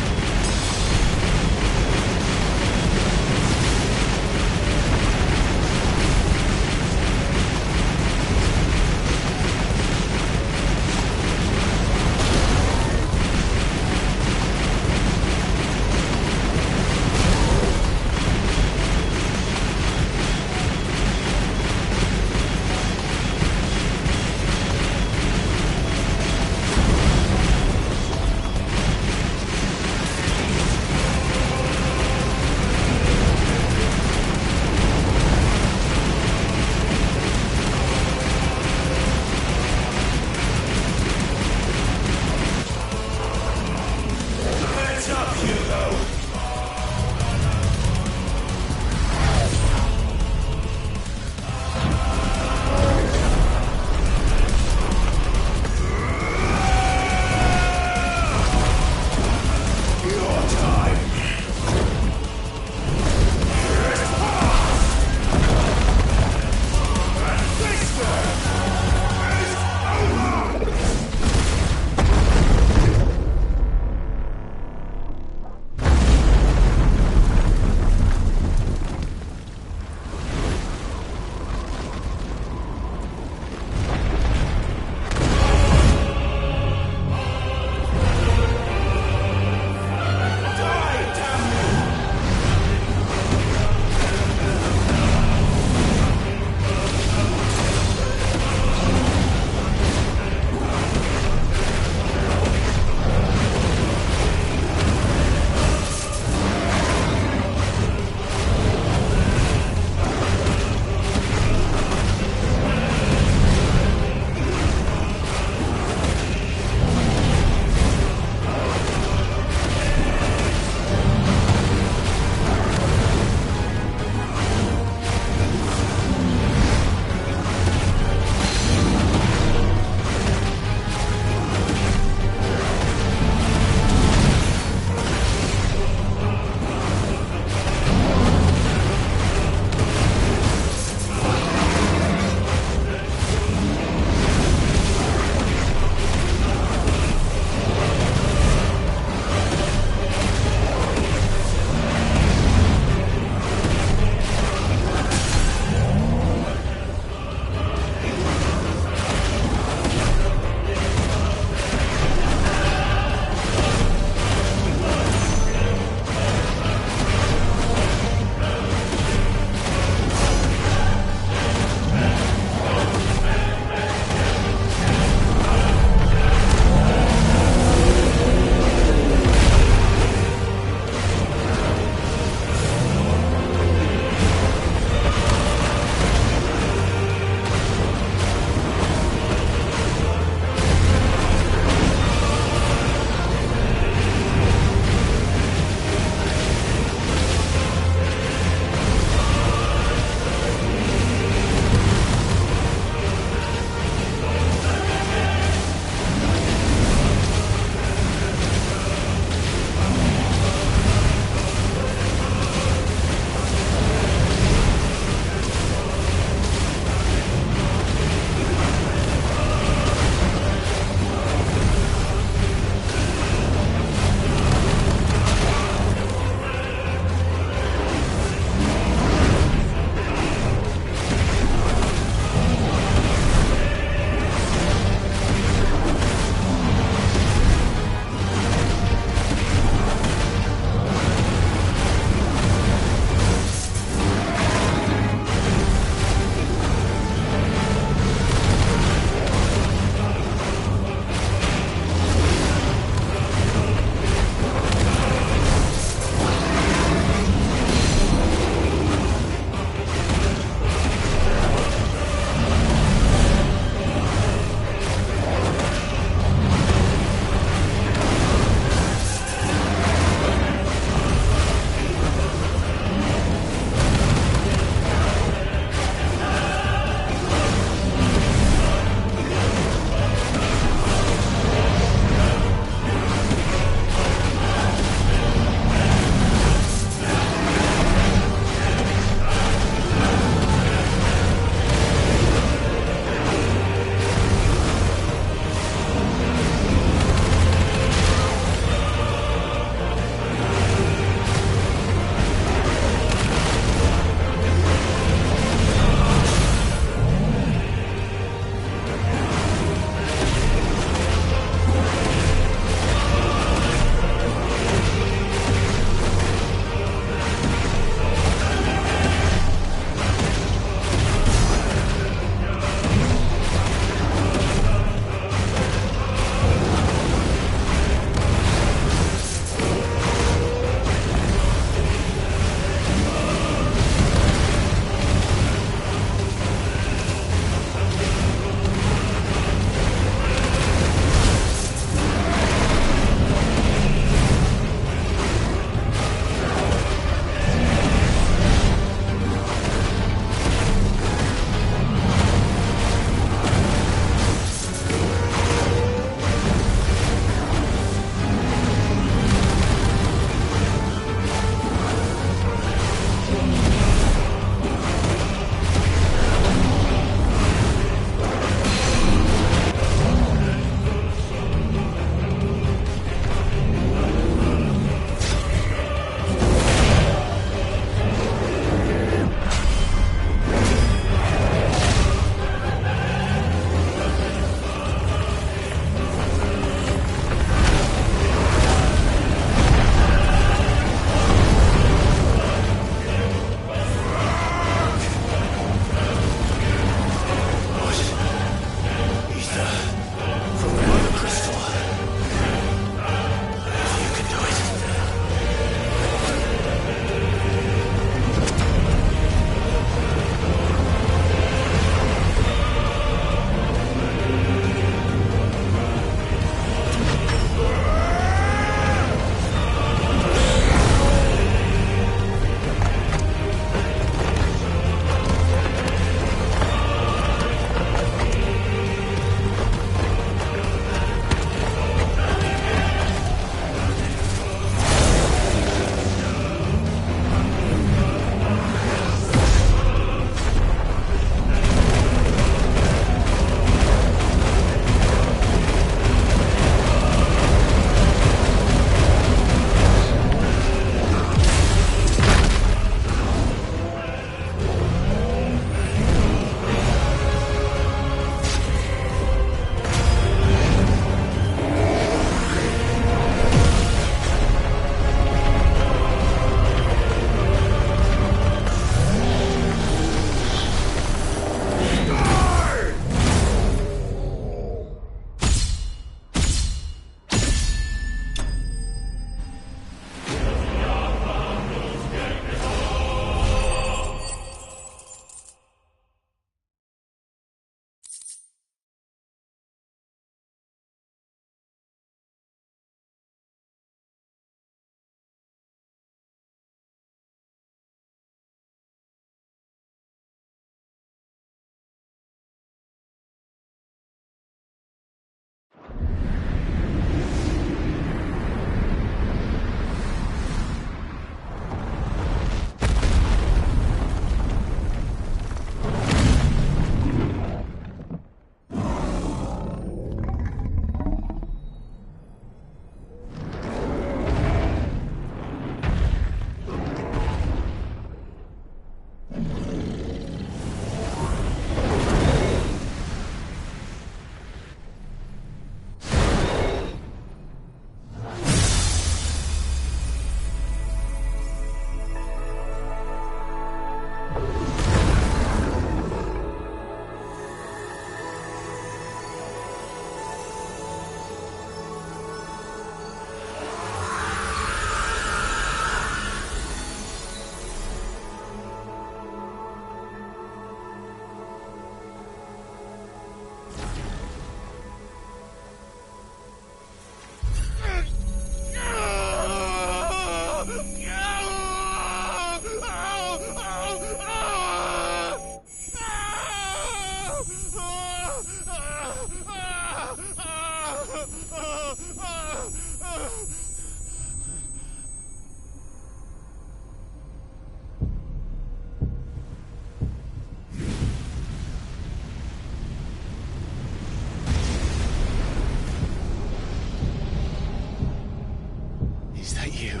Is that you,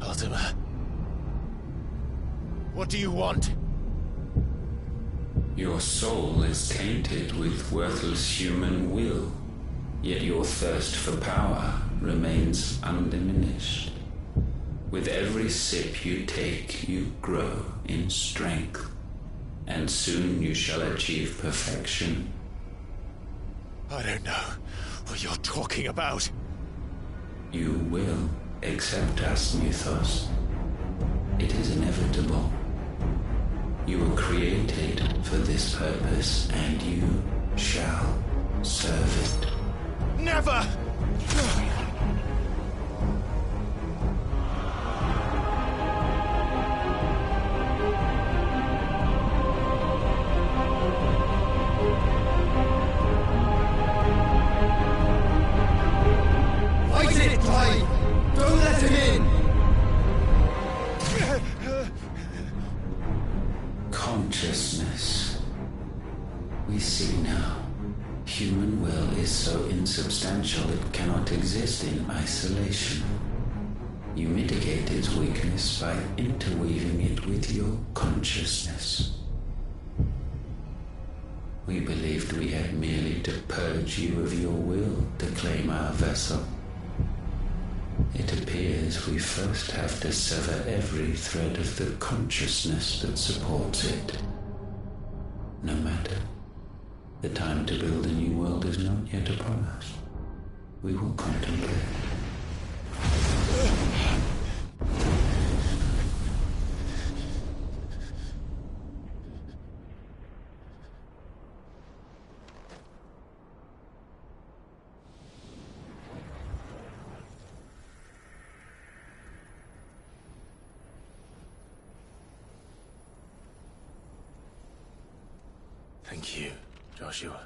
Ultima? What do you want?
Your soul is tainted with worthless human will, yet your thirst for power remains undiminished. With every sip you take, you grow in strength, and soon you shall achieve perfection.
I don't know what you're talking about.
You will accept us, Mythos. It is inevitable. You were created for this purpose, and you shall serve it.
Never!
Fight it, Clive! Don't let him in!
Consciousness. We see now. Human will is so insubstantial it cannot exist in isolation. You mitigate its weakness by interweaving it with your consciousness. We believed we had merely to purge you of your will to claim our vessel. It appears we first have to sever every thread of the consciousness that supports it. No matter. The time to build a new world is not yet upon us. We will contemplate.
Thank you, Joshua.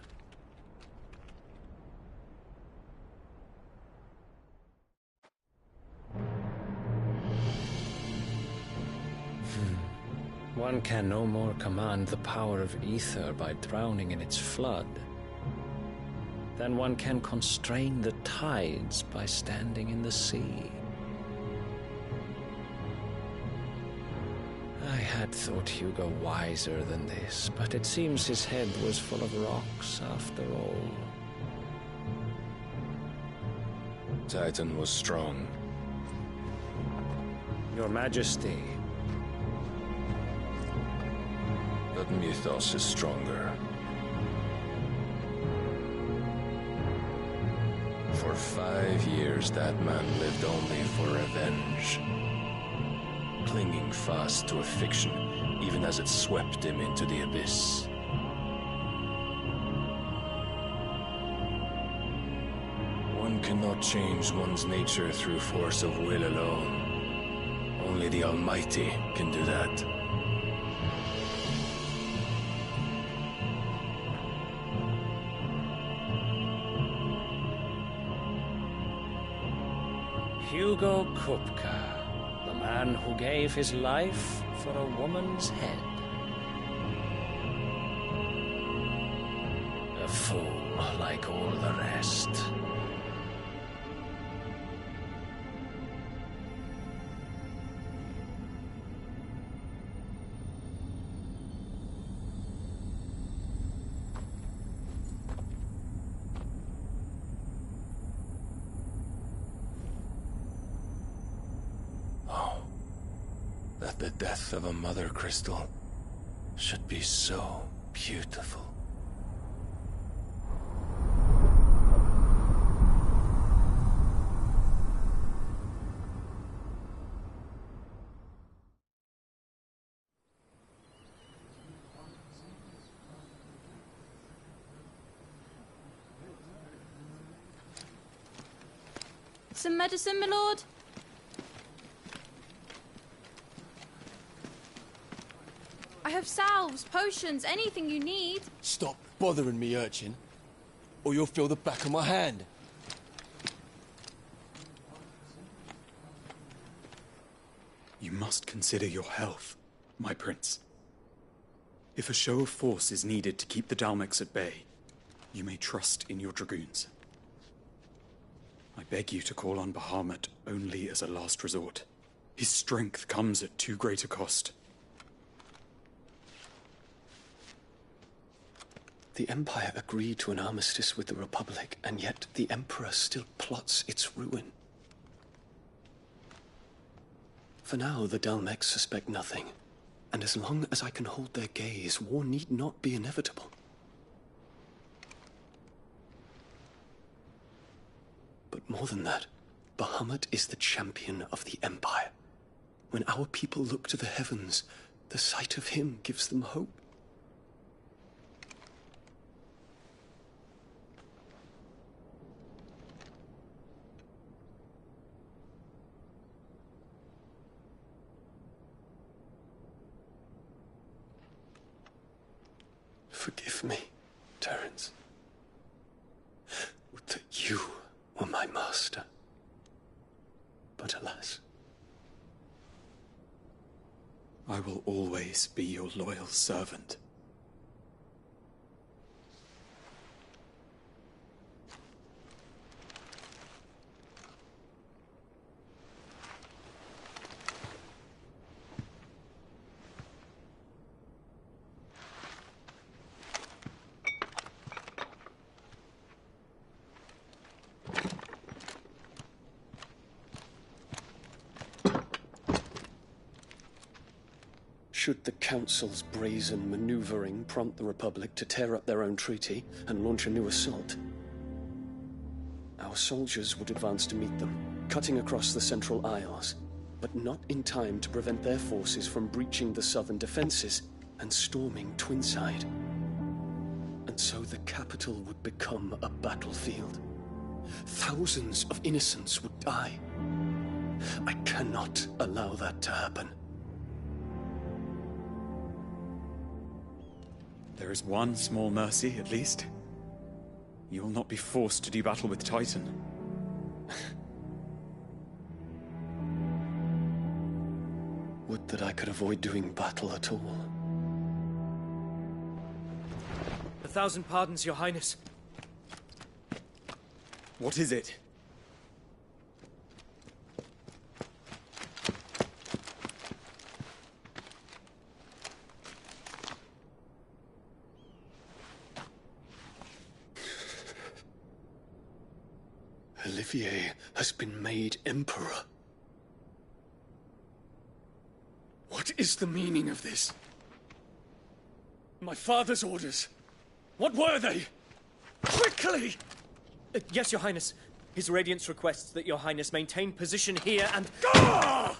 One can no more command the power of ether by drowning in its flood than one can constrain the tides by standing in the sea. I had thought Hugo wiser than this, but it seems his head was full of rocks after all.
Titan was strong.
Your Majesty.
But Mythos is stronger. For 5 years, that man lived only for revenge. Clinging fast to a fiction, even as it swept him into the abyss. One cannot change one's nature through force of will alone. Only the Almighty can do that.
Hugo Kupka, the man who gave his life for a woman's head. A fool like all the rest.
That the death of a mother crystal should be so beautiful.
Some medicine, my lord? I have salves, potions, anything you need.
Stop bothering me, urchin, or you'll feel the back of my hand.
You must consider your health, my prince. If a show of force is needed to keep the Dalmex at bay, you may trust in your dragoons. I beg you to call on Bahamut only as a last resort. His strength comes at too great a cost.
The Empire agreed to an armistice with the Republic, and yet the Emperor still plots its ruin. For now, the Dalmecs suspect nothing, and as long as I can hold their gaze, war need not be inevitable. But more than that, Bahamut is the champion of the Empire. When our people look to the heavens, the sight of him gives them hope. Forgive me, Terence. Would that you were my master. But alas.
I will always be your loyal servant.
Should the Council's brazen maneuvering prompt the Republic to tear up their own treaty and launch a new assault, our soldiers would advance to meet them, cutting across the Central Isles, but not in time to prevent their forces from breaching the southern defenses and storming Twinside. And so the capital would become a battlefield. Thousands of innocents would die. I cannot allow that to happen.
There is one small mercy, at least. You will not be forced to do battle with Titan.
Would that I could avoid doing battle at all.
1,000 pardons, Your Highness.
What is it?
Olivier has been made Emperor. What is the meaning of this? My father's orders. What were they? Quickly!
Yes, Your Highness. His Radiance requests that Your Highness maintain position here and...
Ah!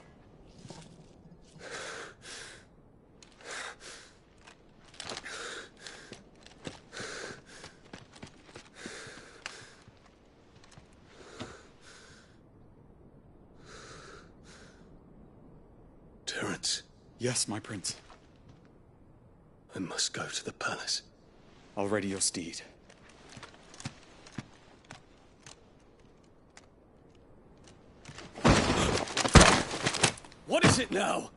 Terence.
Yes, my prince.
I must go to the palace.
I'll ready your steed.
What is it now?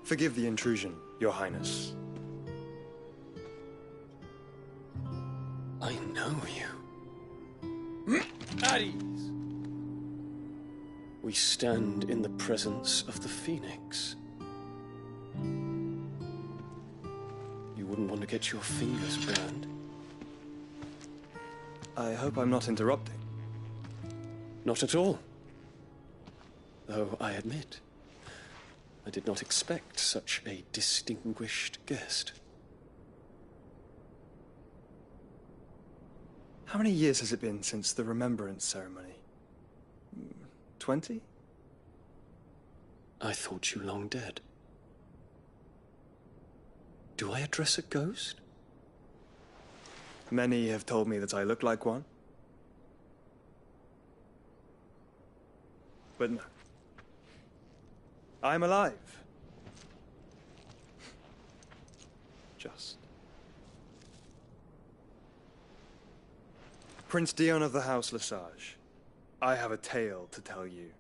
Forgive the intrusion, Your Highness.
I know you.
At ease.
We stand in the presence of the Phoenix. You wouldn't want to get your fingers burned.
I hope I'm not interrupting.
Not at all. Though I admit, I did not expect such a distinguished guest.
How many years has it been since the Remembrance ceremony? 20?
I thought you long dead. Do I address a ghost?
Many have told me that I look like one. But no. I'm alive. Just. Prince Dion of the House Lesage, I have a tale to tell you.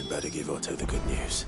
I'd better give Otto the good news.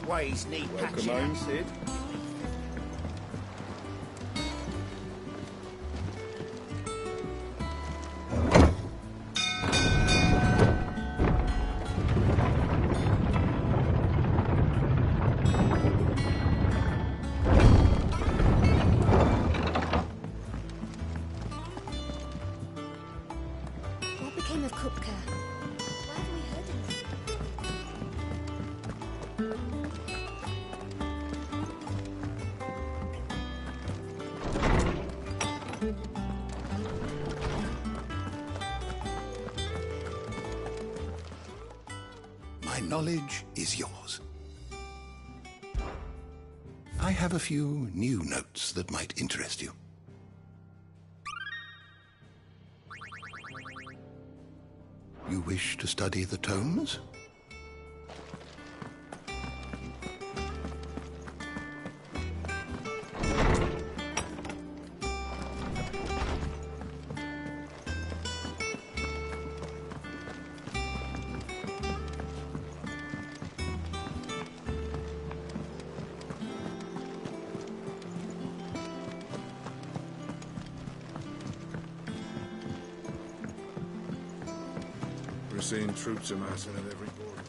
ways need
Welcome
patching
home,
up.
Sid.
What became of Kupka? Why have we heard anything?
My knowledge is yours. I have a few new notes that might interest you. You wish to study the tomes?
We're seeing troops amassing at every border.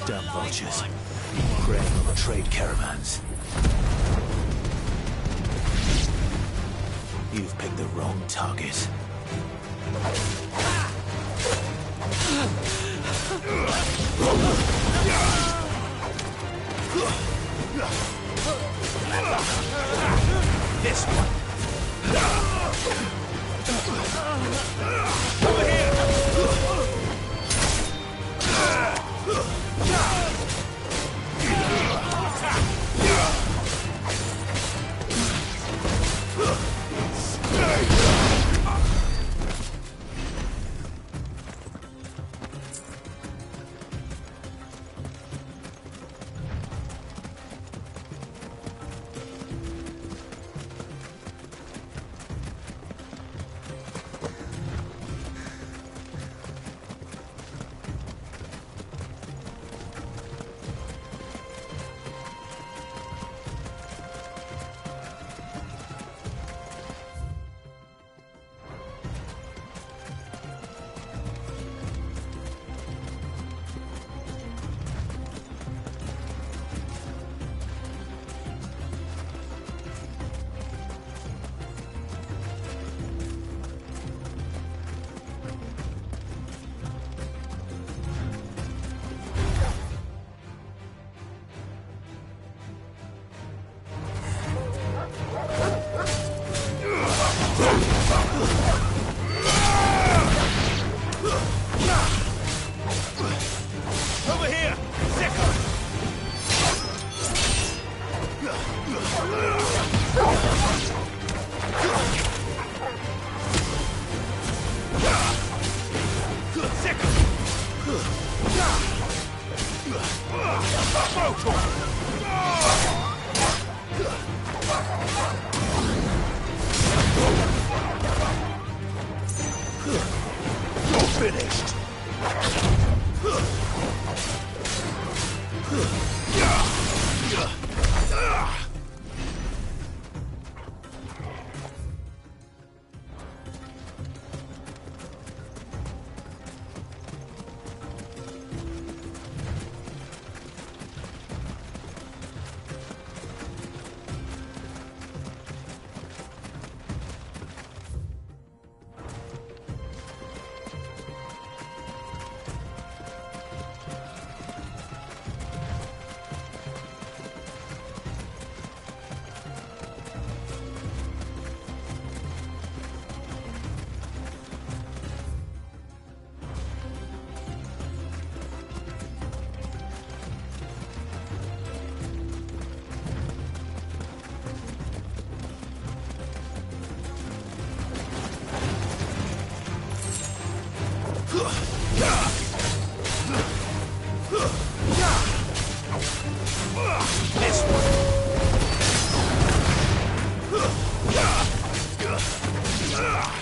Damn vultures. Preying on the trade caravans. You've picked the wrong target. This one. Over here. You're finished.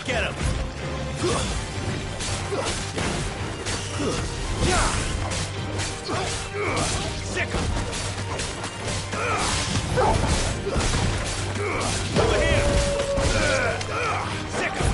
Get him! Sick him! Over here! Sick him!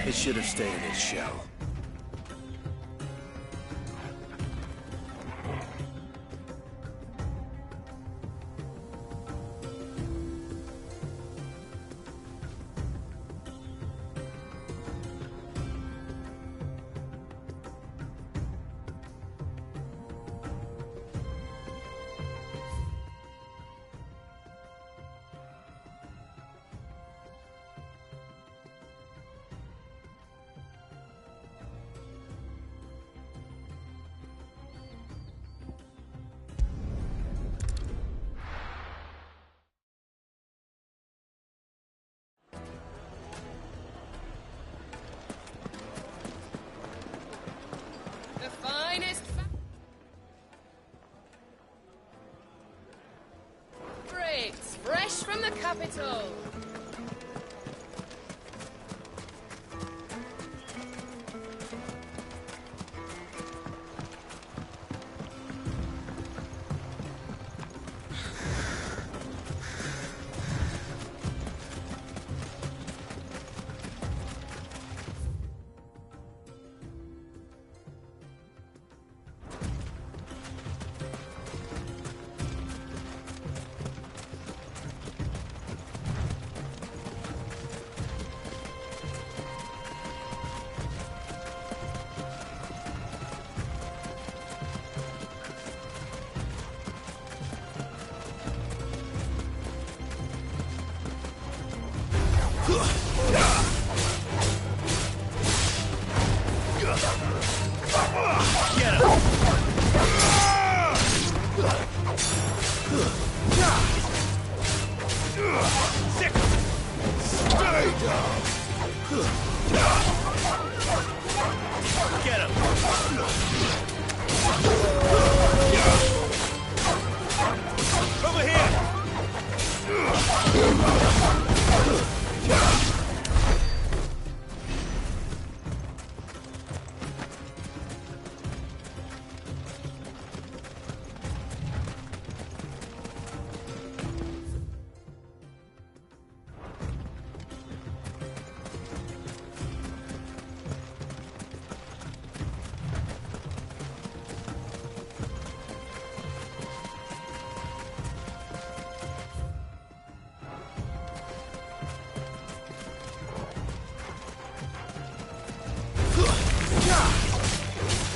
It should have stayed in its shell.
The finest fabrics, fresh from the Capitol.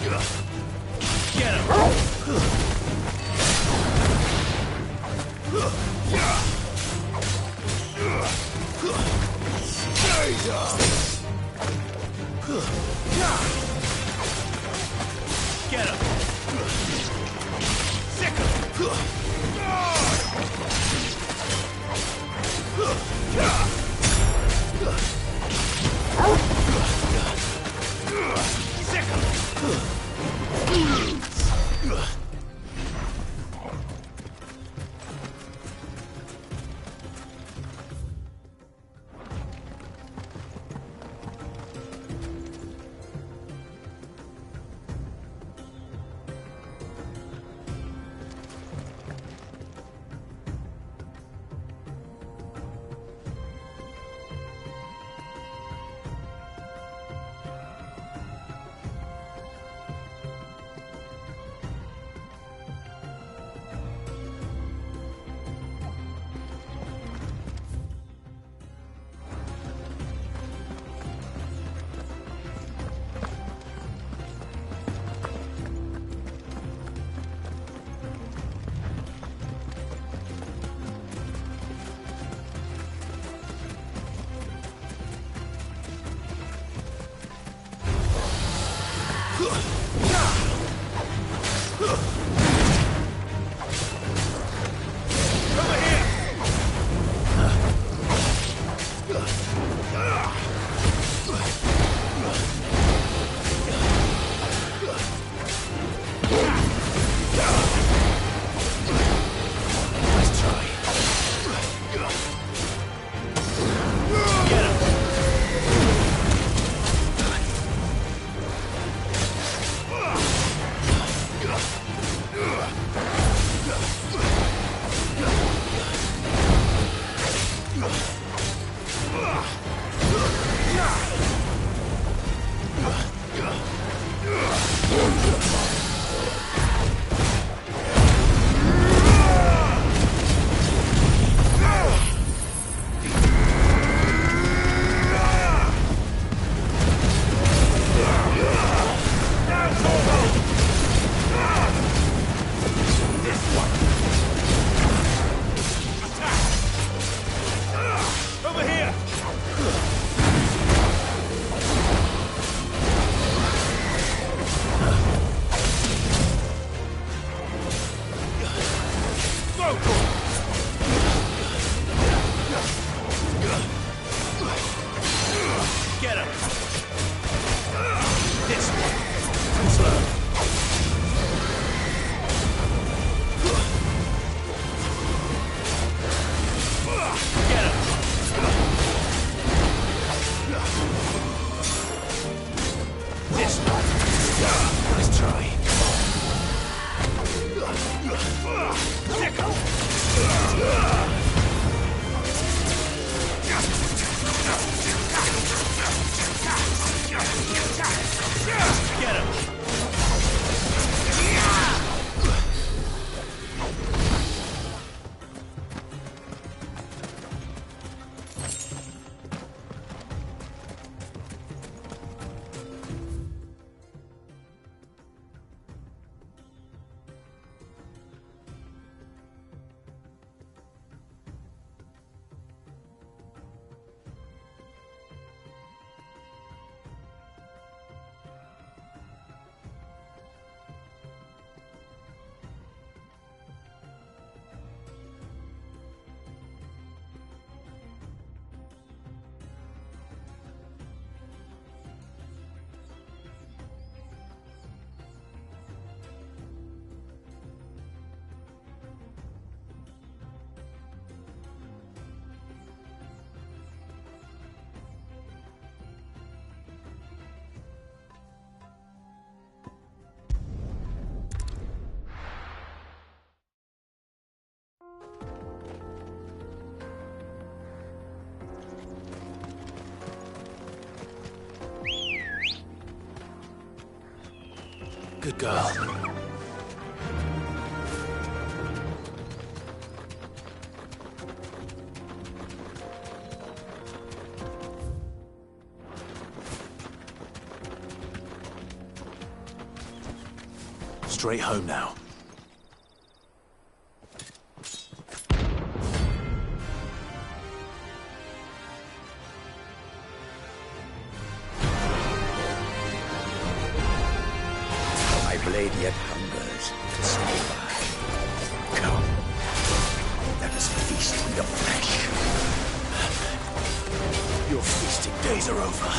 Get him! Get him! Sick him! Sick him!
Good girl. straight home now.
My blade yet hungers to stay by. Come, let us feast in the flesh.
Your feasting days are over.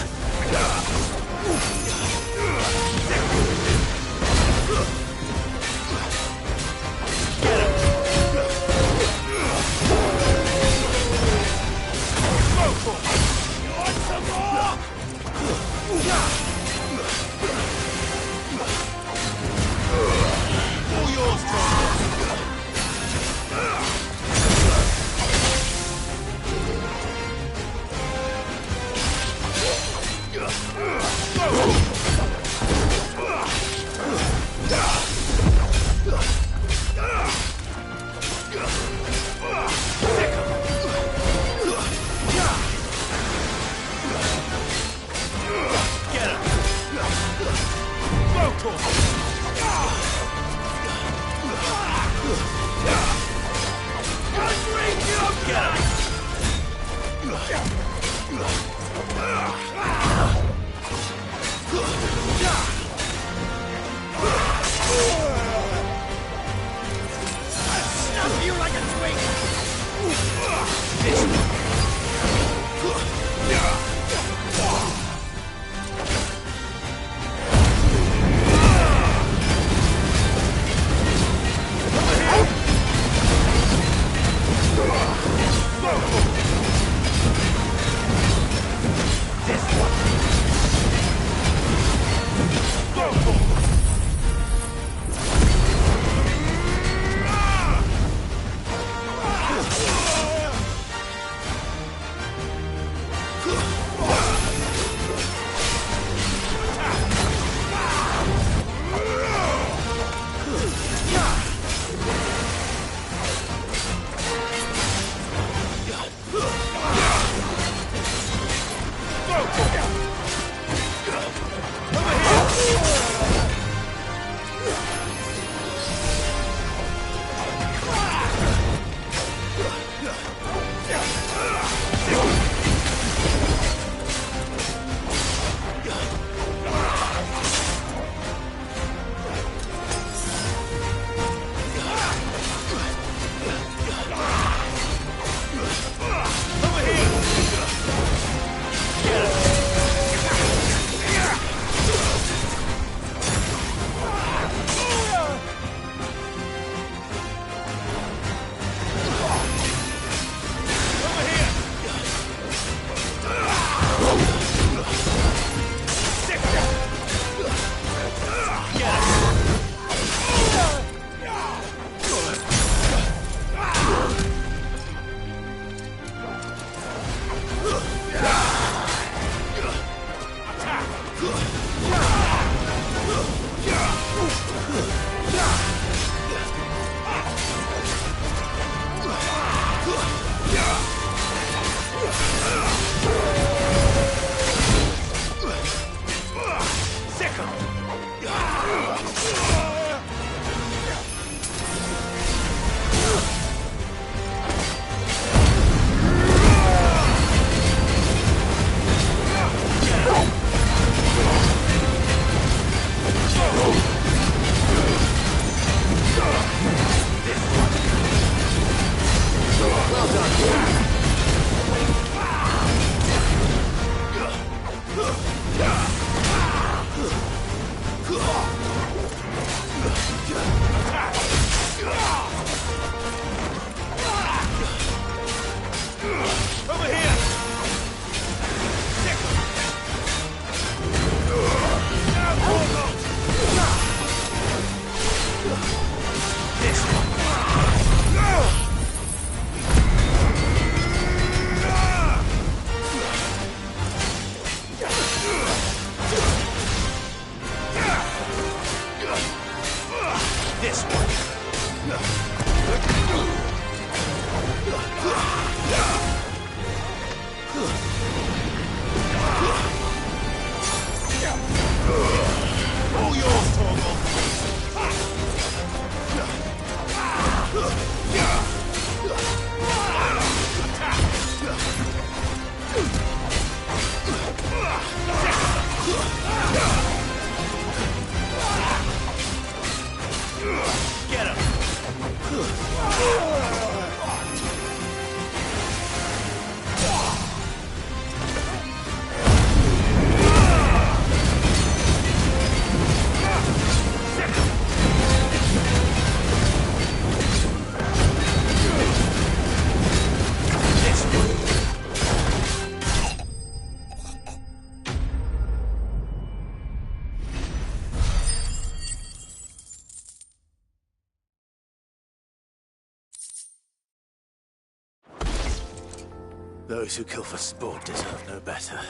Those who kill for sport deserve no better.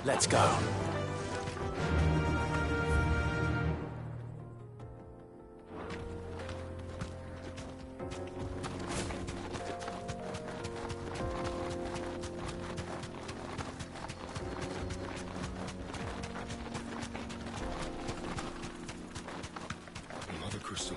Let's go.
Another crystal.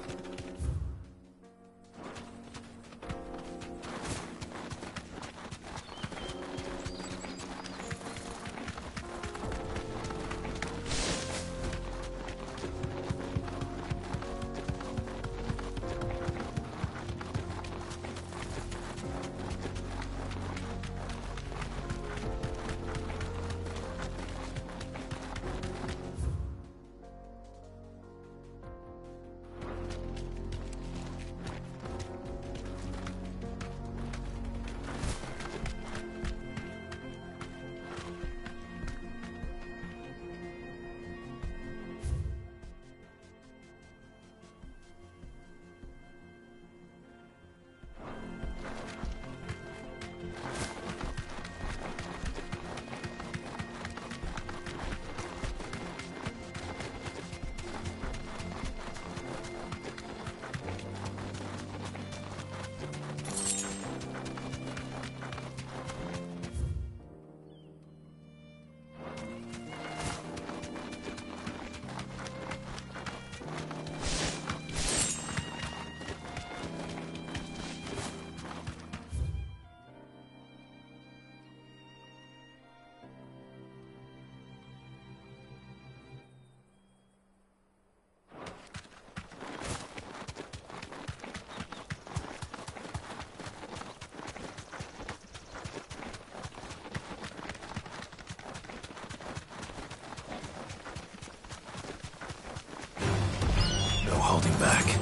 No holding back.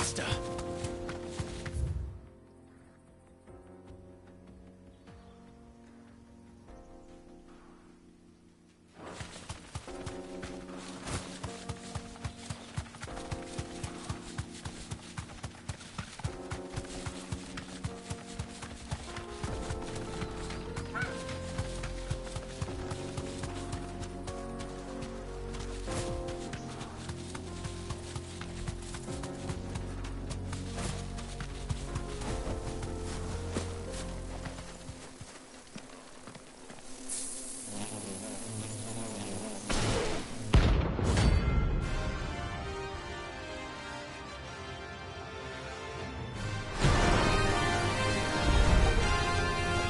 Faster!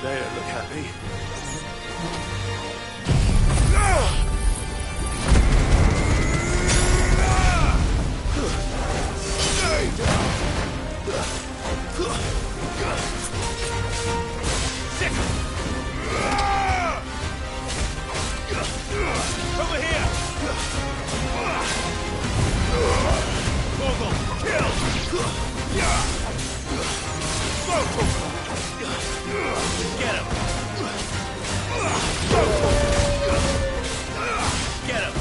They don't look happy.
Over here! Mogul, kill! Get him! Get him!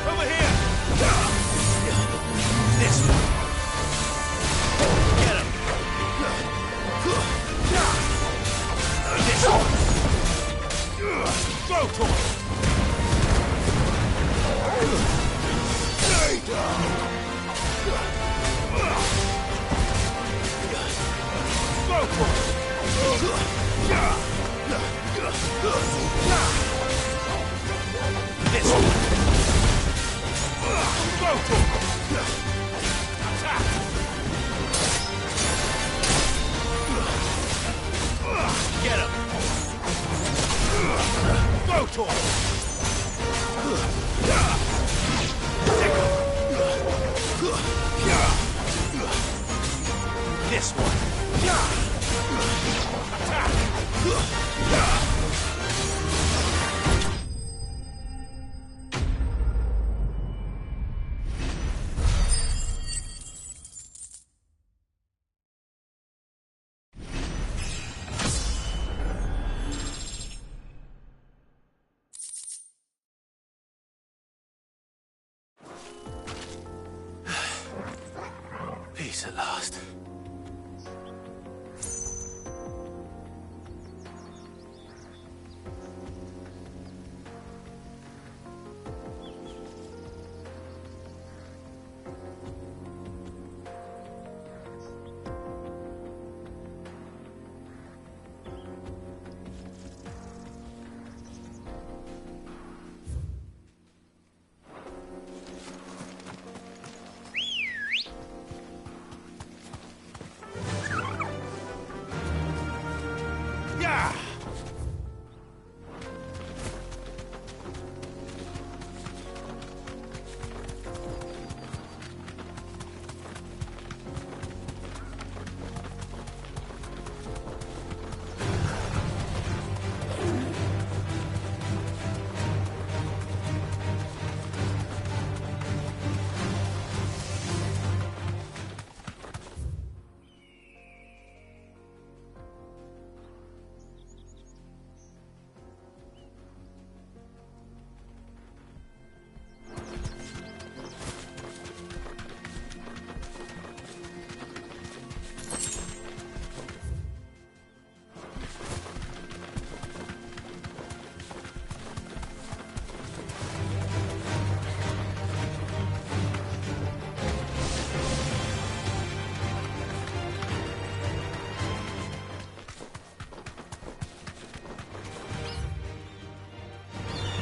Over here! This one! Get him! This one! Go to him! Stay down! Go to him! This one! Go to him! Attack! Get him! Go to him! Sick him! This one! Attack!
Peace at last.
Yeah!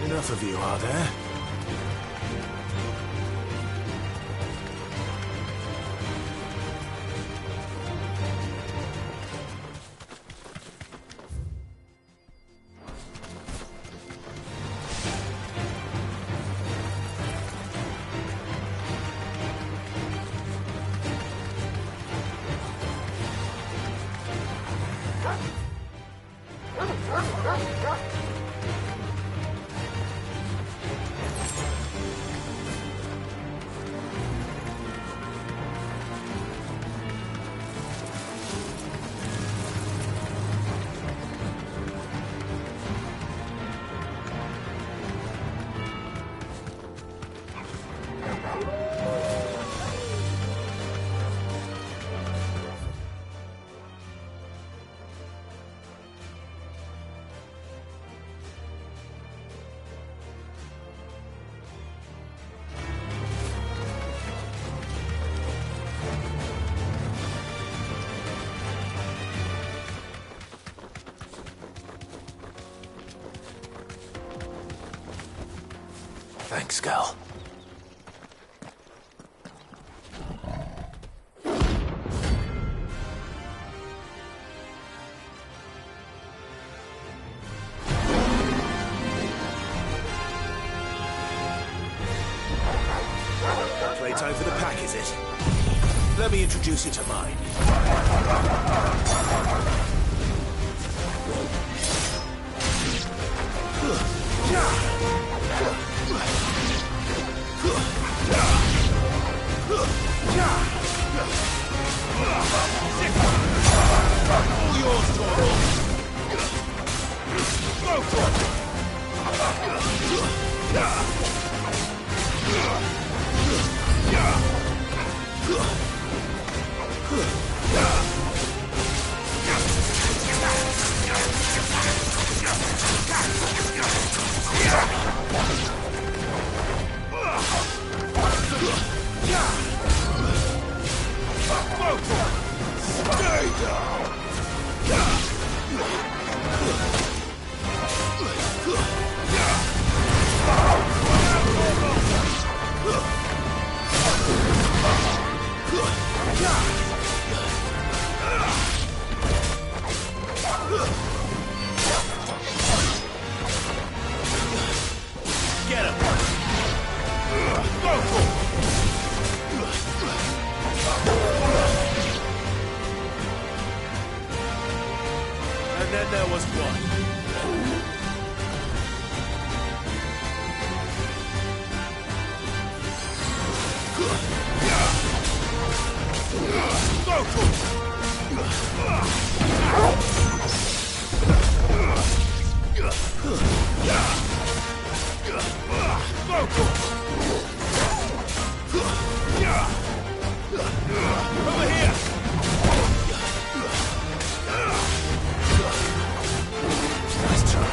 Enough of you, are there? Thanks, girl.
Playtime for the pack, is it? Let me introduce you to mine. All yours, Toro. Go for it. Get him! Go for it! And then there was one. Go for it! Over here! Nice try.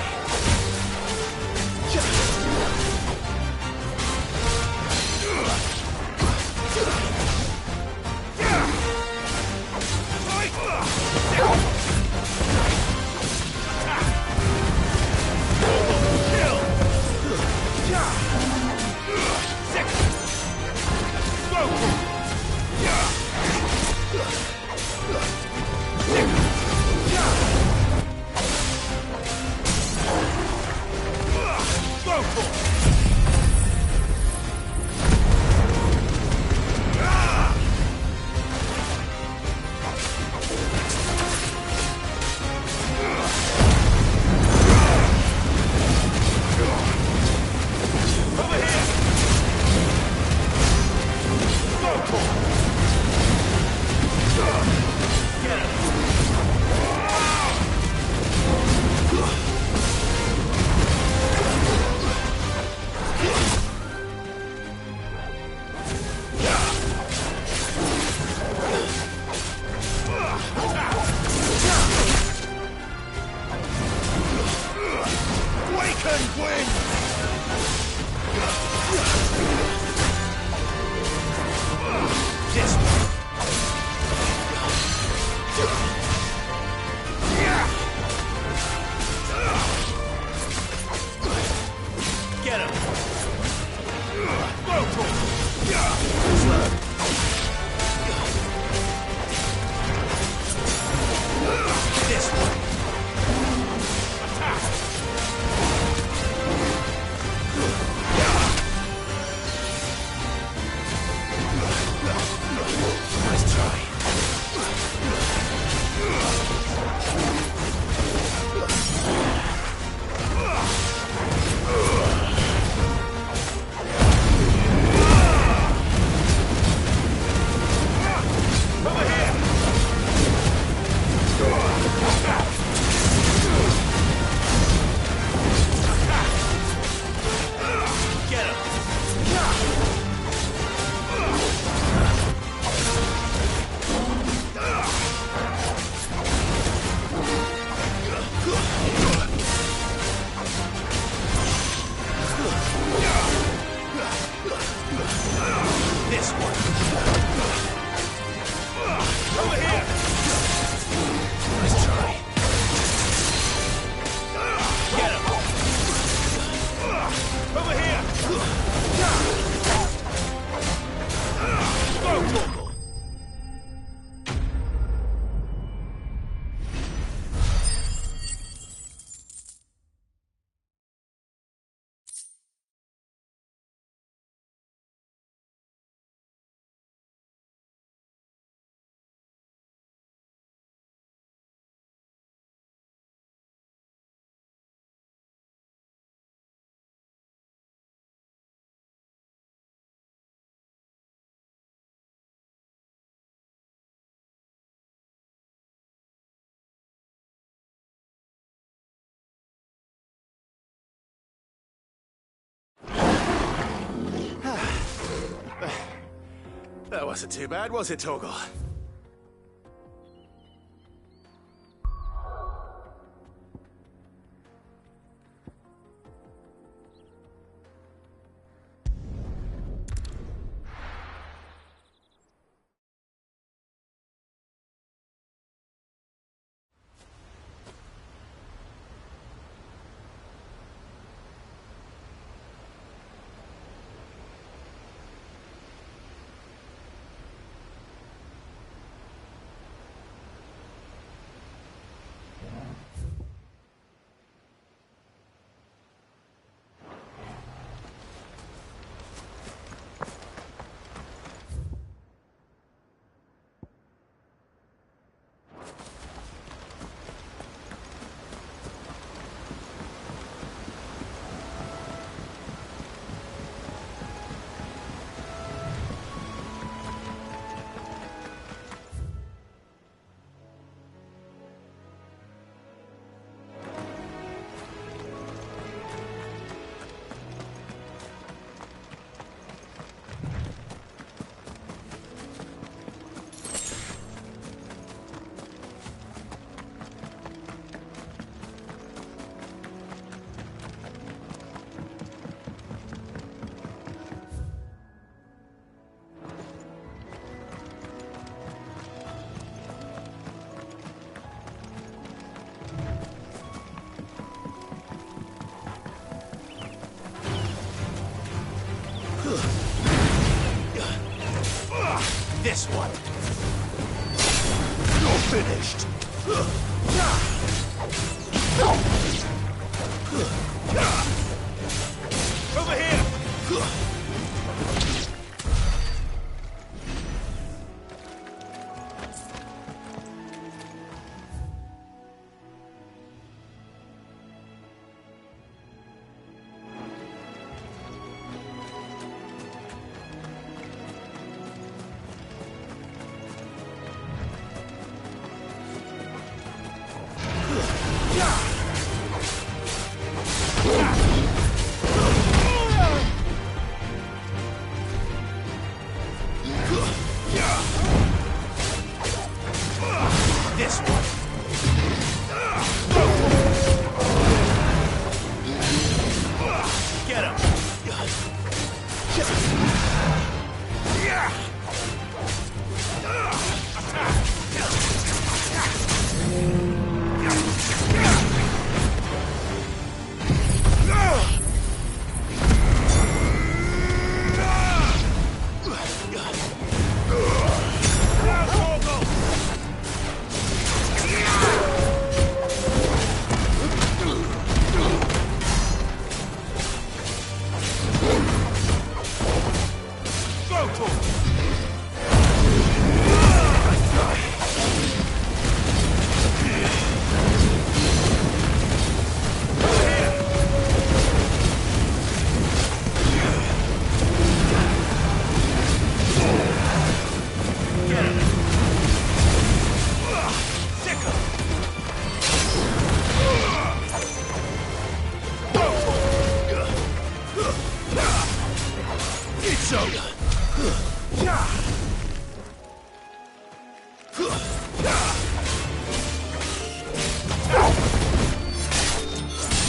Get him! Go for it! This one! Attack! Nice try. This one. Over here. Nice try. Get him. Over here.
That wasn't too bad, was it, Torgal?
This one. You're finished. Over here. This one. Get him.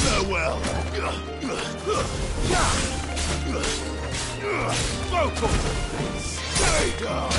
Farewell. Vocal. Stay down.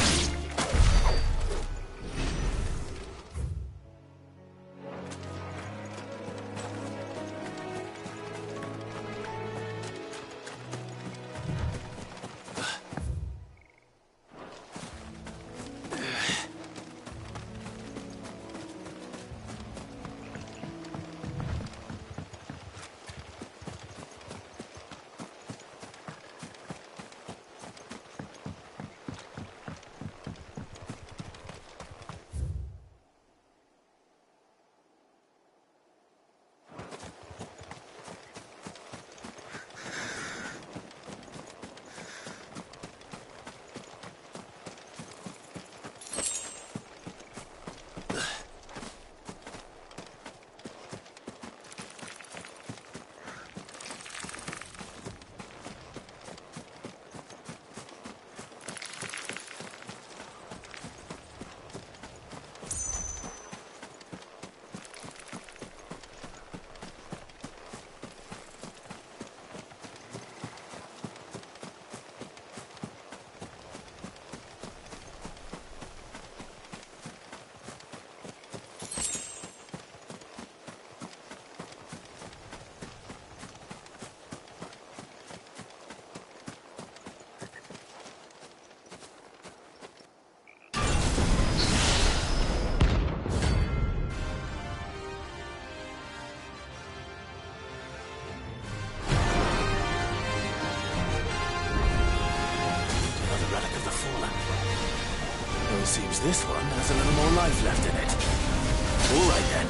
Seems this one has a little more life left in it. All right then.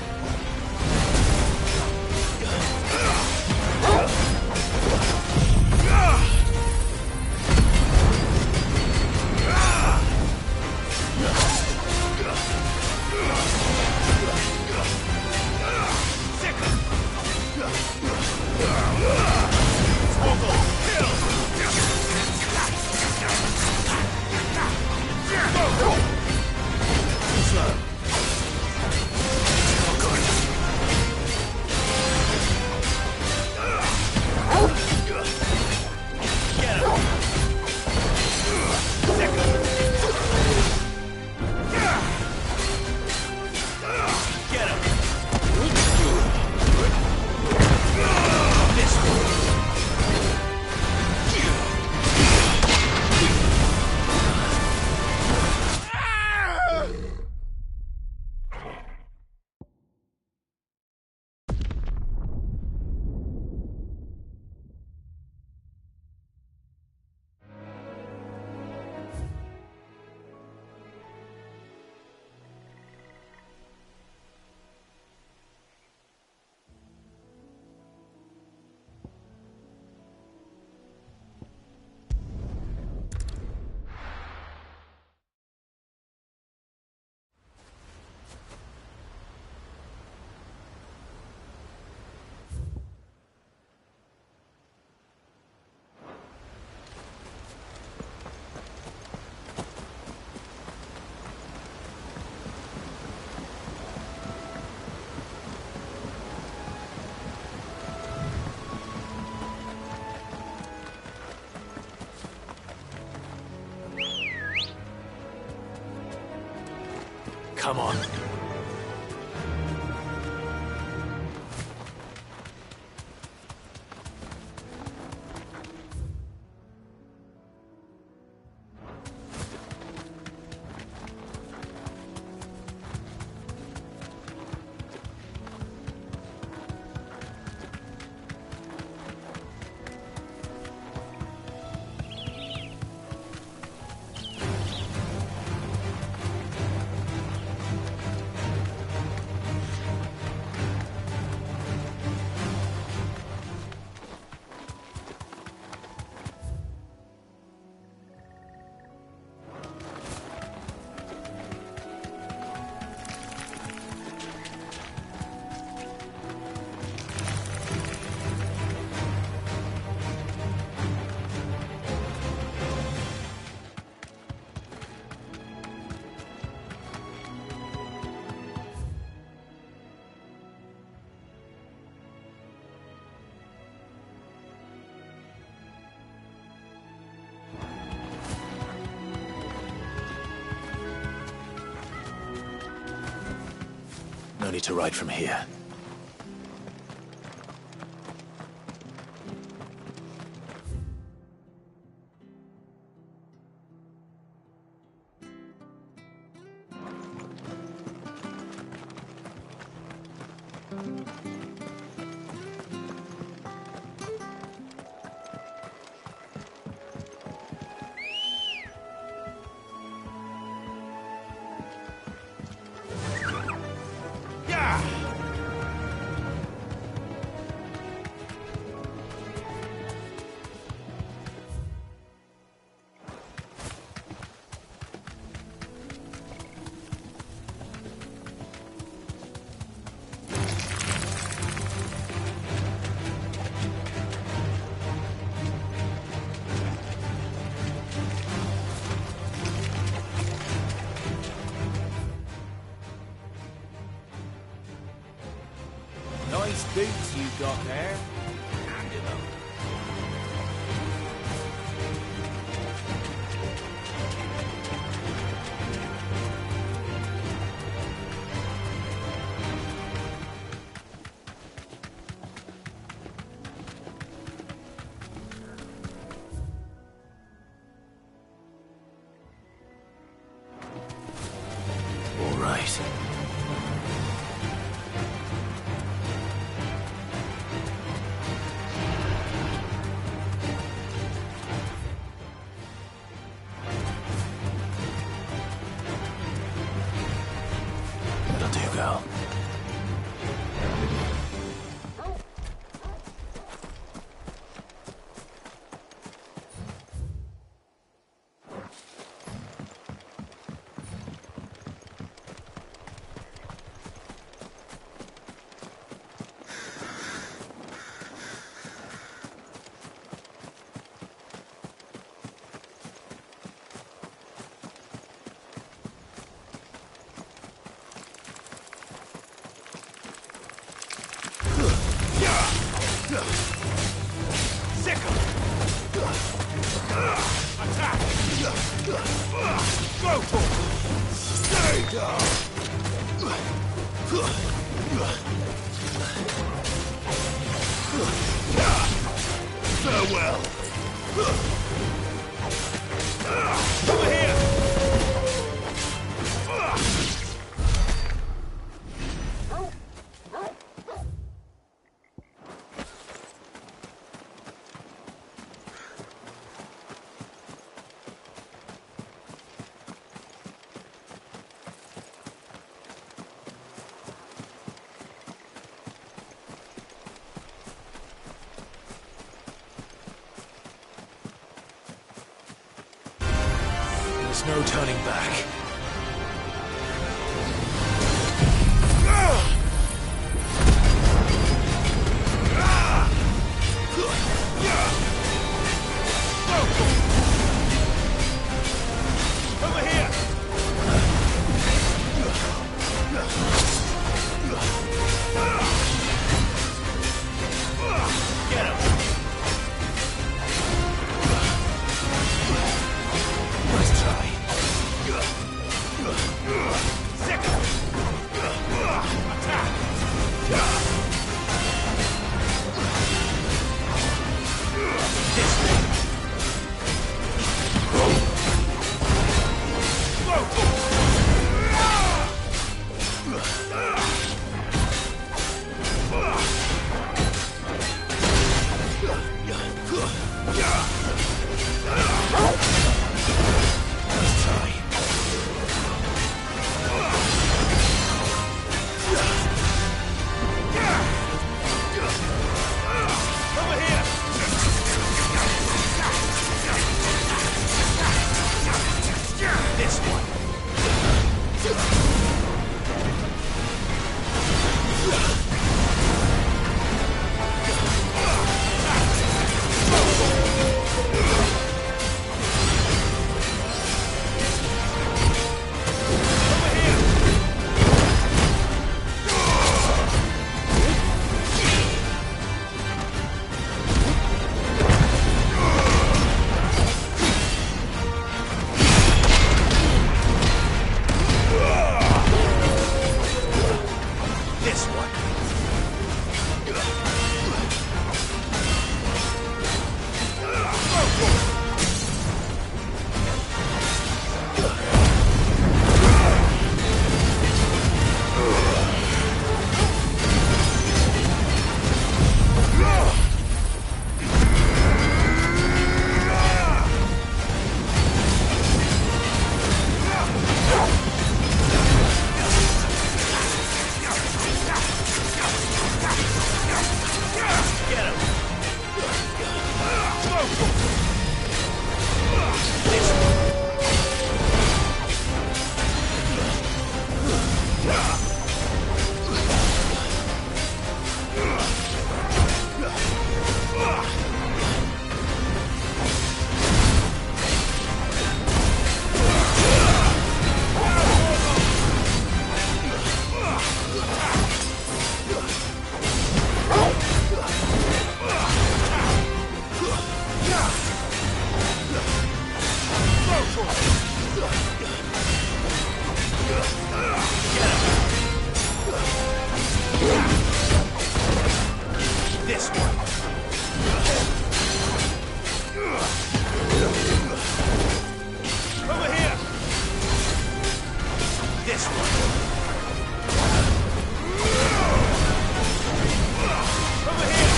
Come on. No need to ride from here.
Nice boots you got there. Hand it up.
All right.
Sickle! Attack! Go for it! Stay down! Farewell! Over here!
There's no turning back.
Over here! Get him! Nice try. Sickle! Attack! This way! Go for it! Nice try. Over here! This one! This one. Get him! Go for it! This one. Go for it! Get him! This one. Over here! This one. Over here!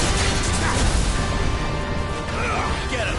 Get him!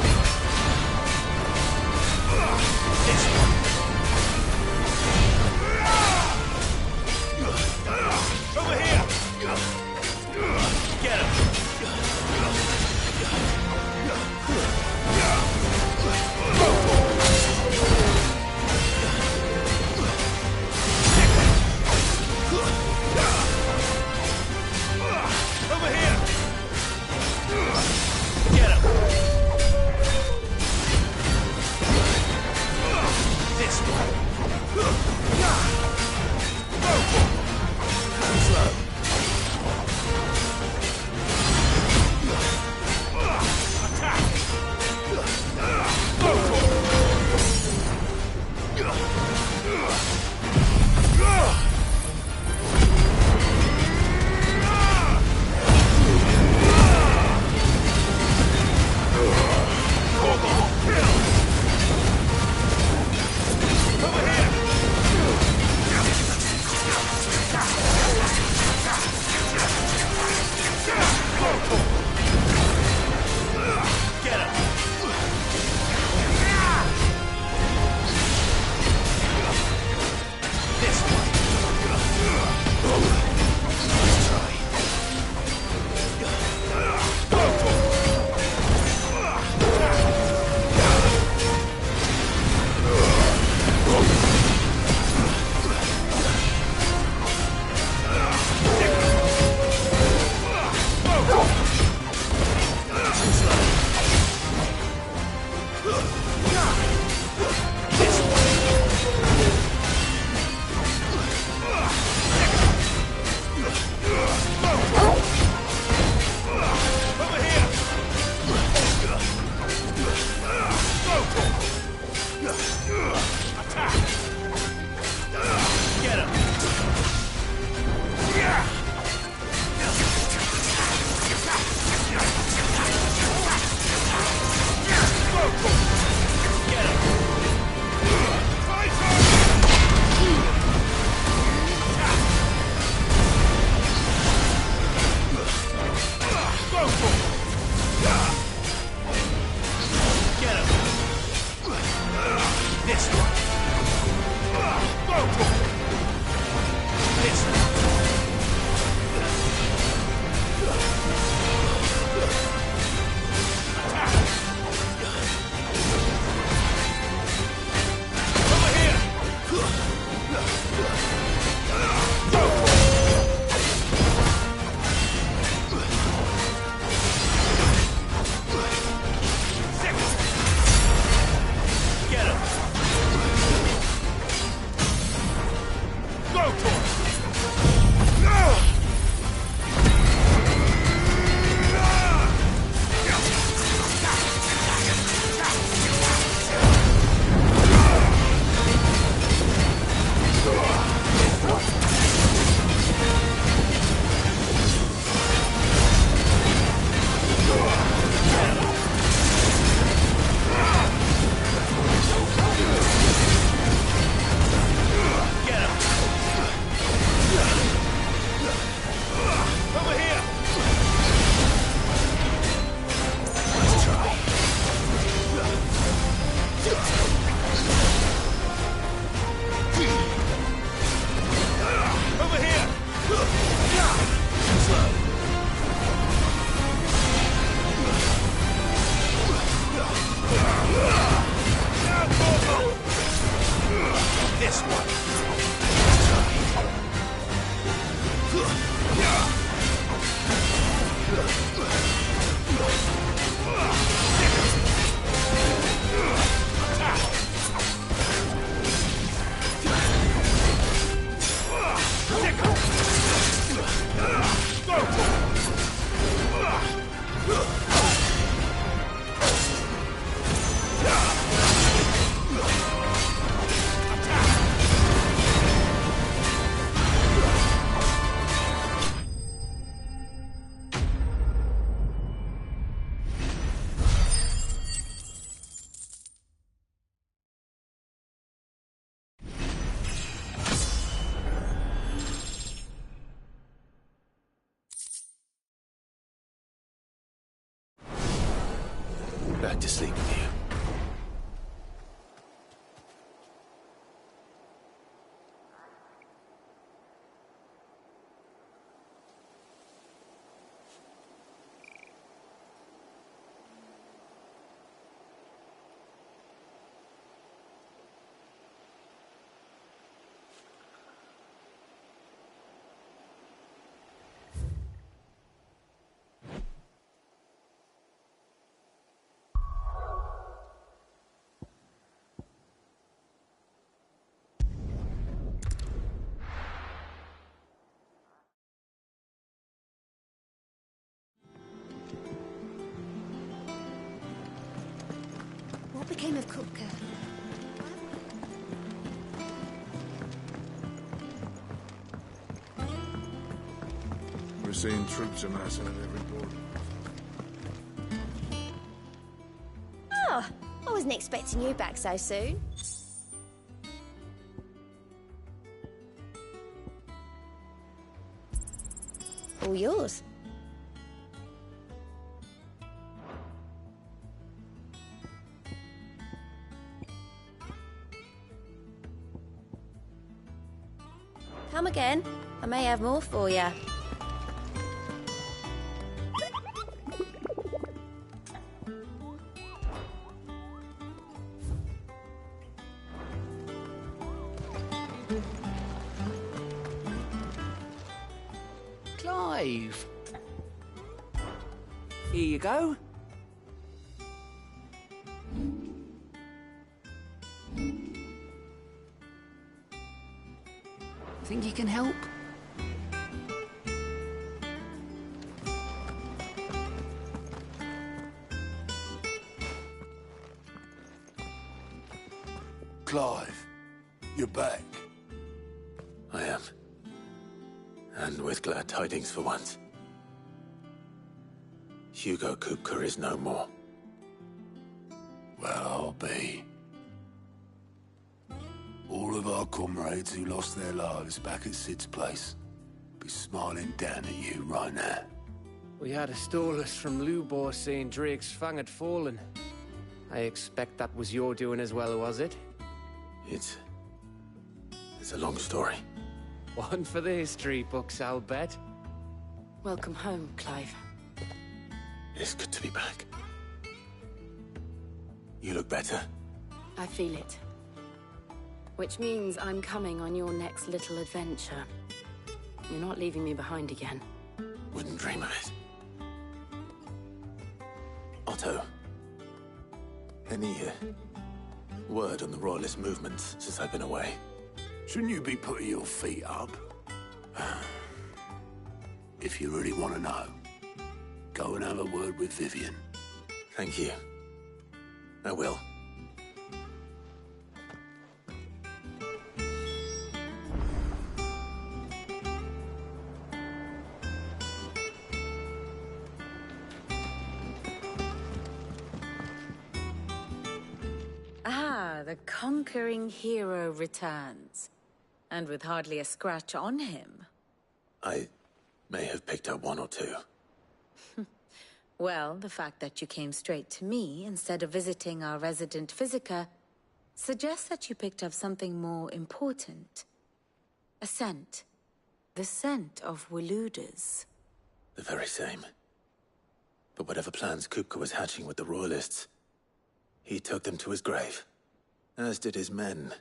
to sleep with you.
What became of Kupka?
We're seeing troops amassing at every border.
Oh, I wasn't expecting you back so soon. All yours. Come again. I may have more for you.
Clive. Here you go. Think you can help?
Clive, you're back.
I am. And with glad tidings for once. Hugo Kupka is no more.
Well, I'll be. All of our comrades who lost their lives back at Sid's place be smiling down at you right now.
We had a stolus from Lubor saying Drake's fang had fallen. I expect that was your doing as well, was it?
It's a long story.
One for the history books, I'll bet.
Welcome home, Clive.
It's good to be back. You look better.
I feel it. Which means I'm coming on your next little adventure. You're not leaving me behind again.
Wouldn't dream of it. Otto, any word on the Royalist movements since I've been away?
Shouldn't you be putting your feet up? If you really want to know, go and have a word with Vivian.
Thank you. I will.
Ah, the conquering hero returns. And with hardly a scratch on him.
I may have picked up one or two.
Well, the fact that you came straight to me instead of visiting our resident Physica suggests that you picked up something more important. A scent. The scent of Waludas.
The very same. But whatever plans Kupka was hatching with the Royalists, he took them to his grave. As did his men.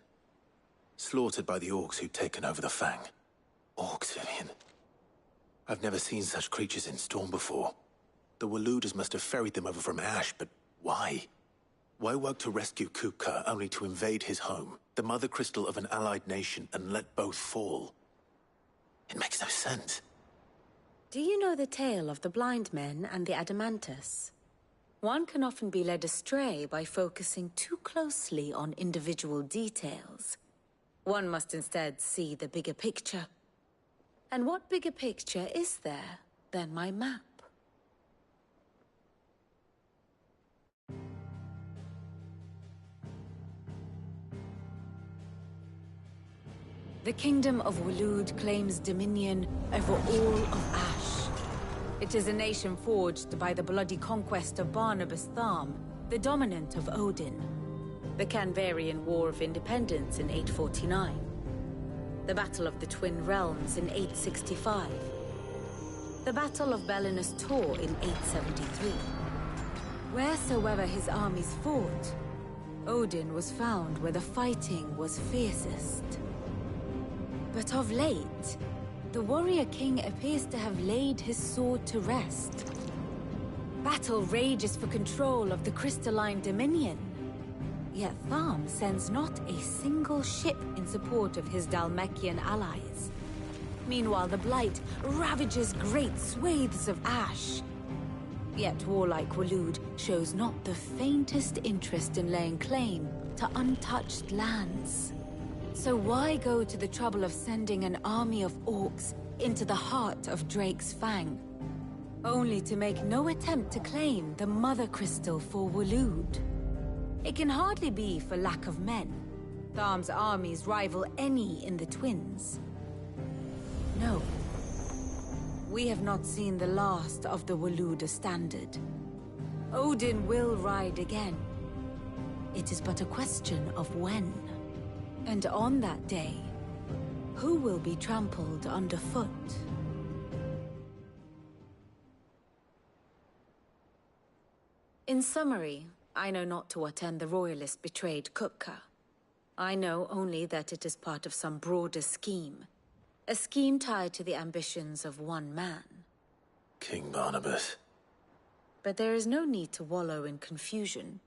Slaughtered by the orcs who'd taken over the Fang. Orcs, Vivian. I've never seen such creatures in Storm before. The Waludas must have ferried them over from Ash, but why? Why work to rescue Kupka only to invade his home, the mother crystal of an allied nation, and let both fall? It makes no sense.
Do you know the tale of the blind men and the Adamantus? One can often be led astray by focusing too closely on individual details. One must instead see the bigger picture. And what bigger picture is there than my map? The Kingdom of Walud claims dominion over all of Ash. It is a nation forged by the bloody conquest of Barnabas Tharm, the dominant of Odin. The Canvarian War of Independence in 849. The Battle of the Twin Realms in 865. The Battle of Belinus Tor in 873. Wheresoever his armies fought, Odin was found where the fighting was fiercest. But of late, the warrior king appears to have laid his sword to rest. Battle rages for control of the crystalline dominion. Yet Tharm sends not a single ship in support of his Dhalmekian allies. Meanwhile, the Blight ravages great swathes of ash. Yet warlike Waloed shows not the faintest interest in laying claim to untouched lands. So why go to the trouble of sending an army of orcs into the heart of Drake's Fang, only to make no attempt to claim the Mother Crystal for Waloed? It can hardly be for lack of men. Tharm's armies rival any in the Twins. No. We have not seen the last of the Waloed standard. Odin will ride again. It is but a question of when. And on that day, who will be trampled underfoot? In summary, I know not to what end the Royalist betrayed Kupka. I know only that it is part of some broader scheme. A scheme tied to the ambitions of one man.
King Barnabas.
But there is no need to wallow in confusion.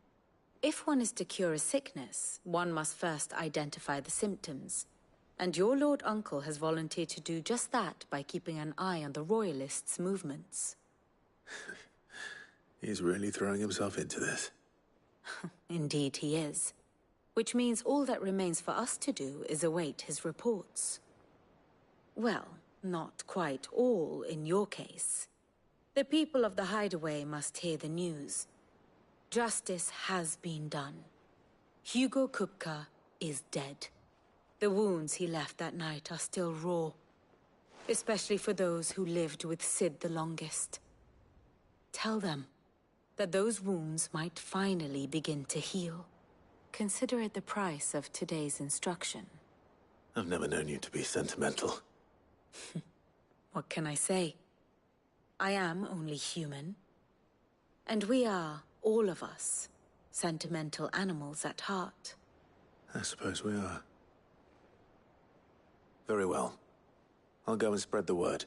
If one is to cure a sickness, one must first identify the symptoms. And your Lord Uncle has volunteered to do just that by keeping an eye on the Royalists' movements.
He's really throwing himself into this.
Indeed he is. Which means all that remains for us to do is await his reports. Well, not quite all in your case. The people of the Hideaway must hear the news. Justice has been done. Hugo Kupka is dead. The wounds he left that night are still raw. Especially for those who lived with Sid the longest. Tell them that those wounds might finally begin to heal. Consider it the price of today's instruction.
I've never known you to be sentimental.
What can I say? I am only human. And we are, all of us, sentimental animals at heart.
I suppose we are. Very well. I'll go and spread the word.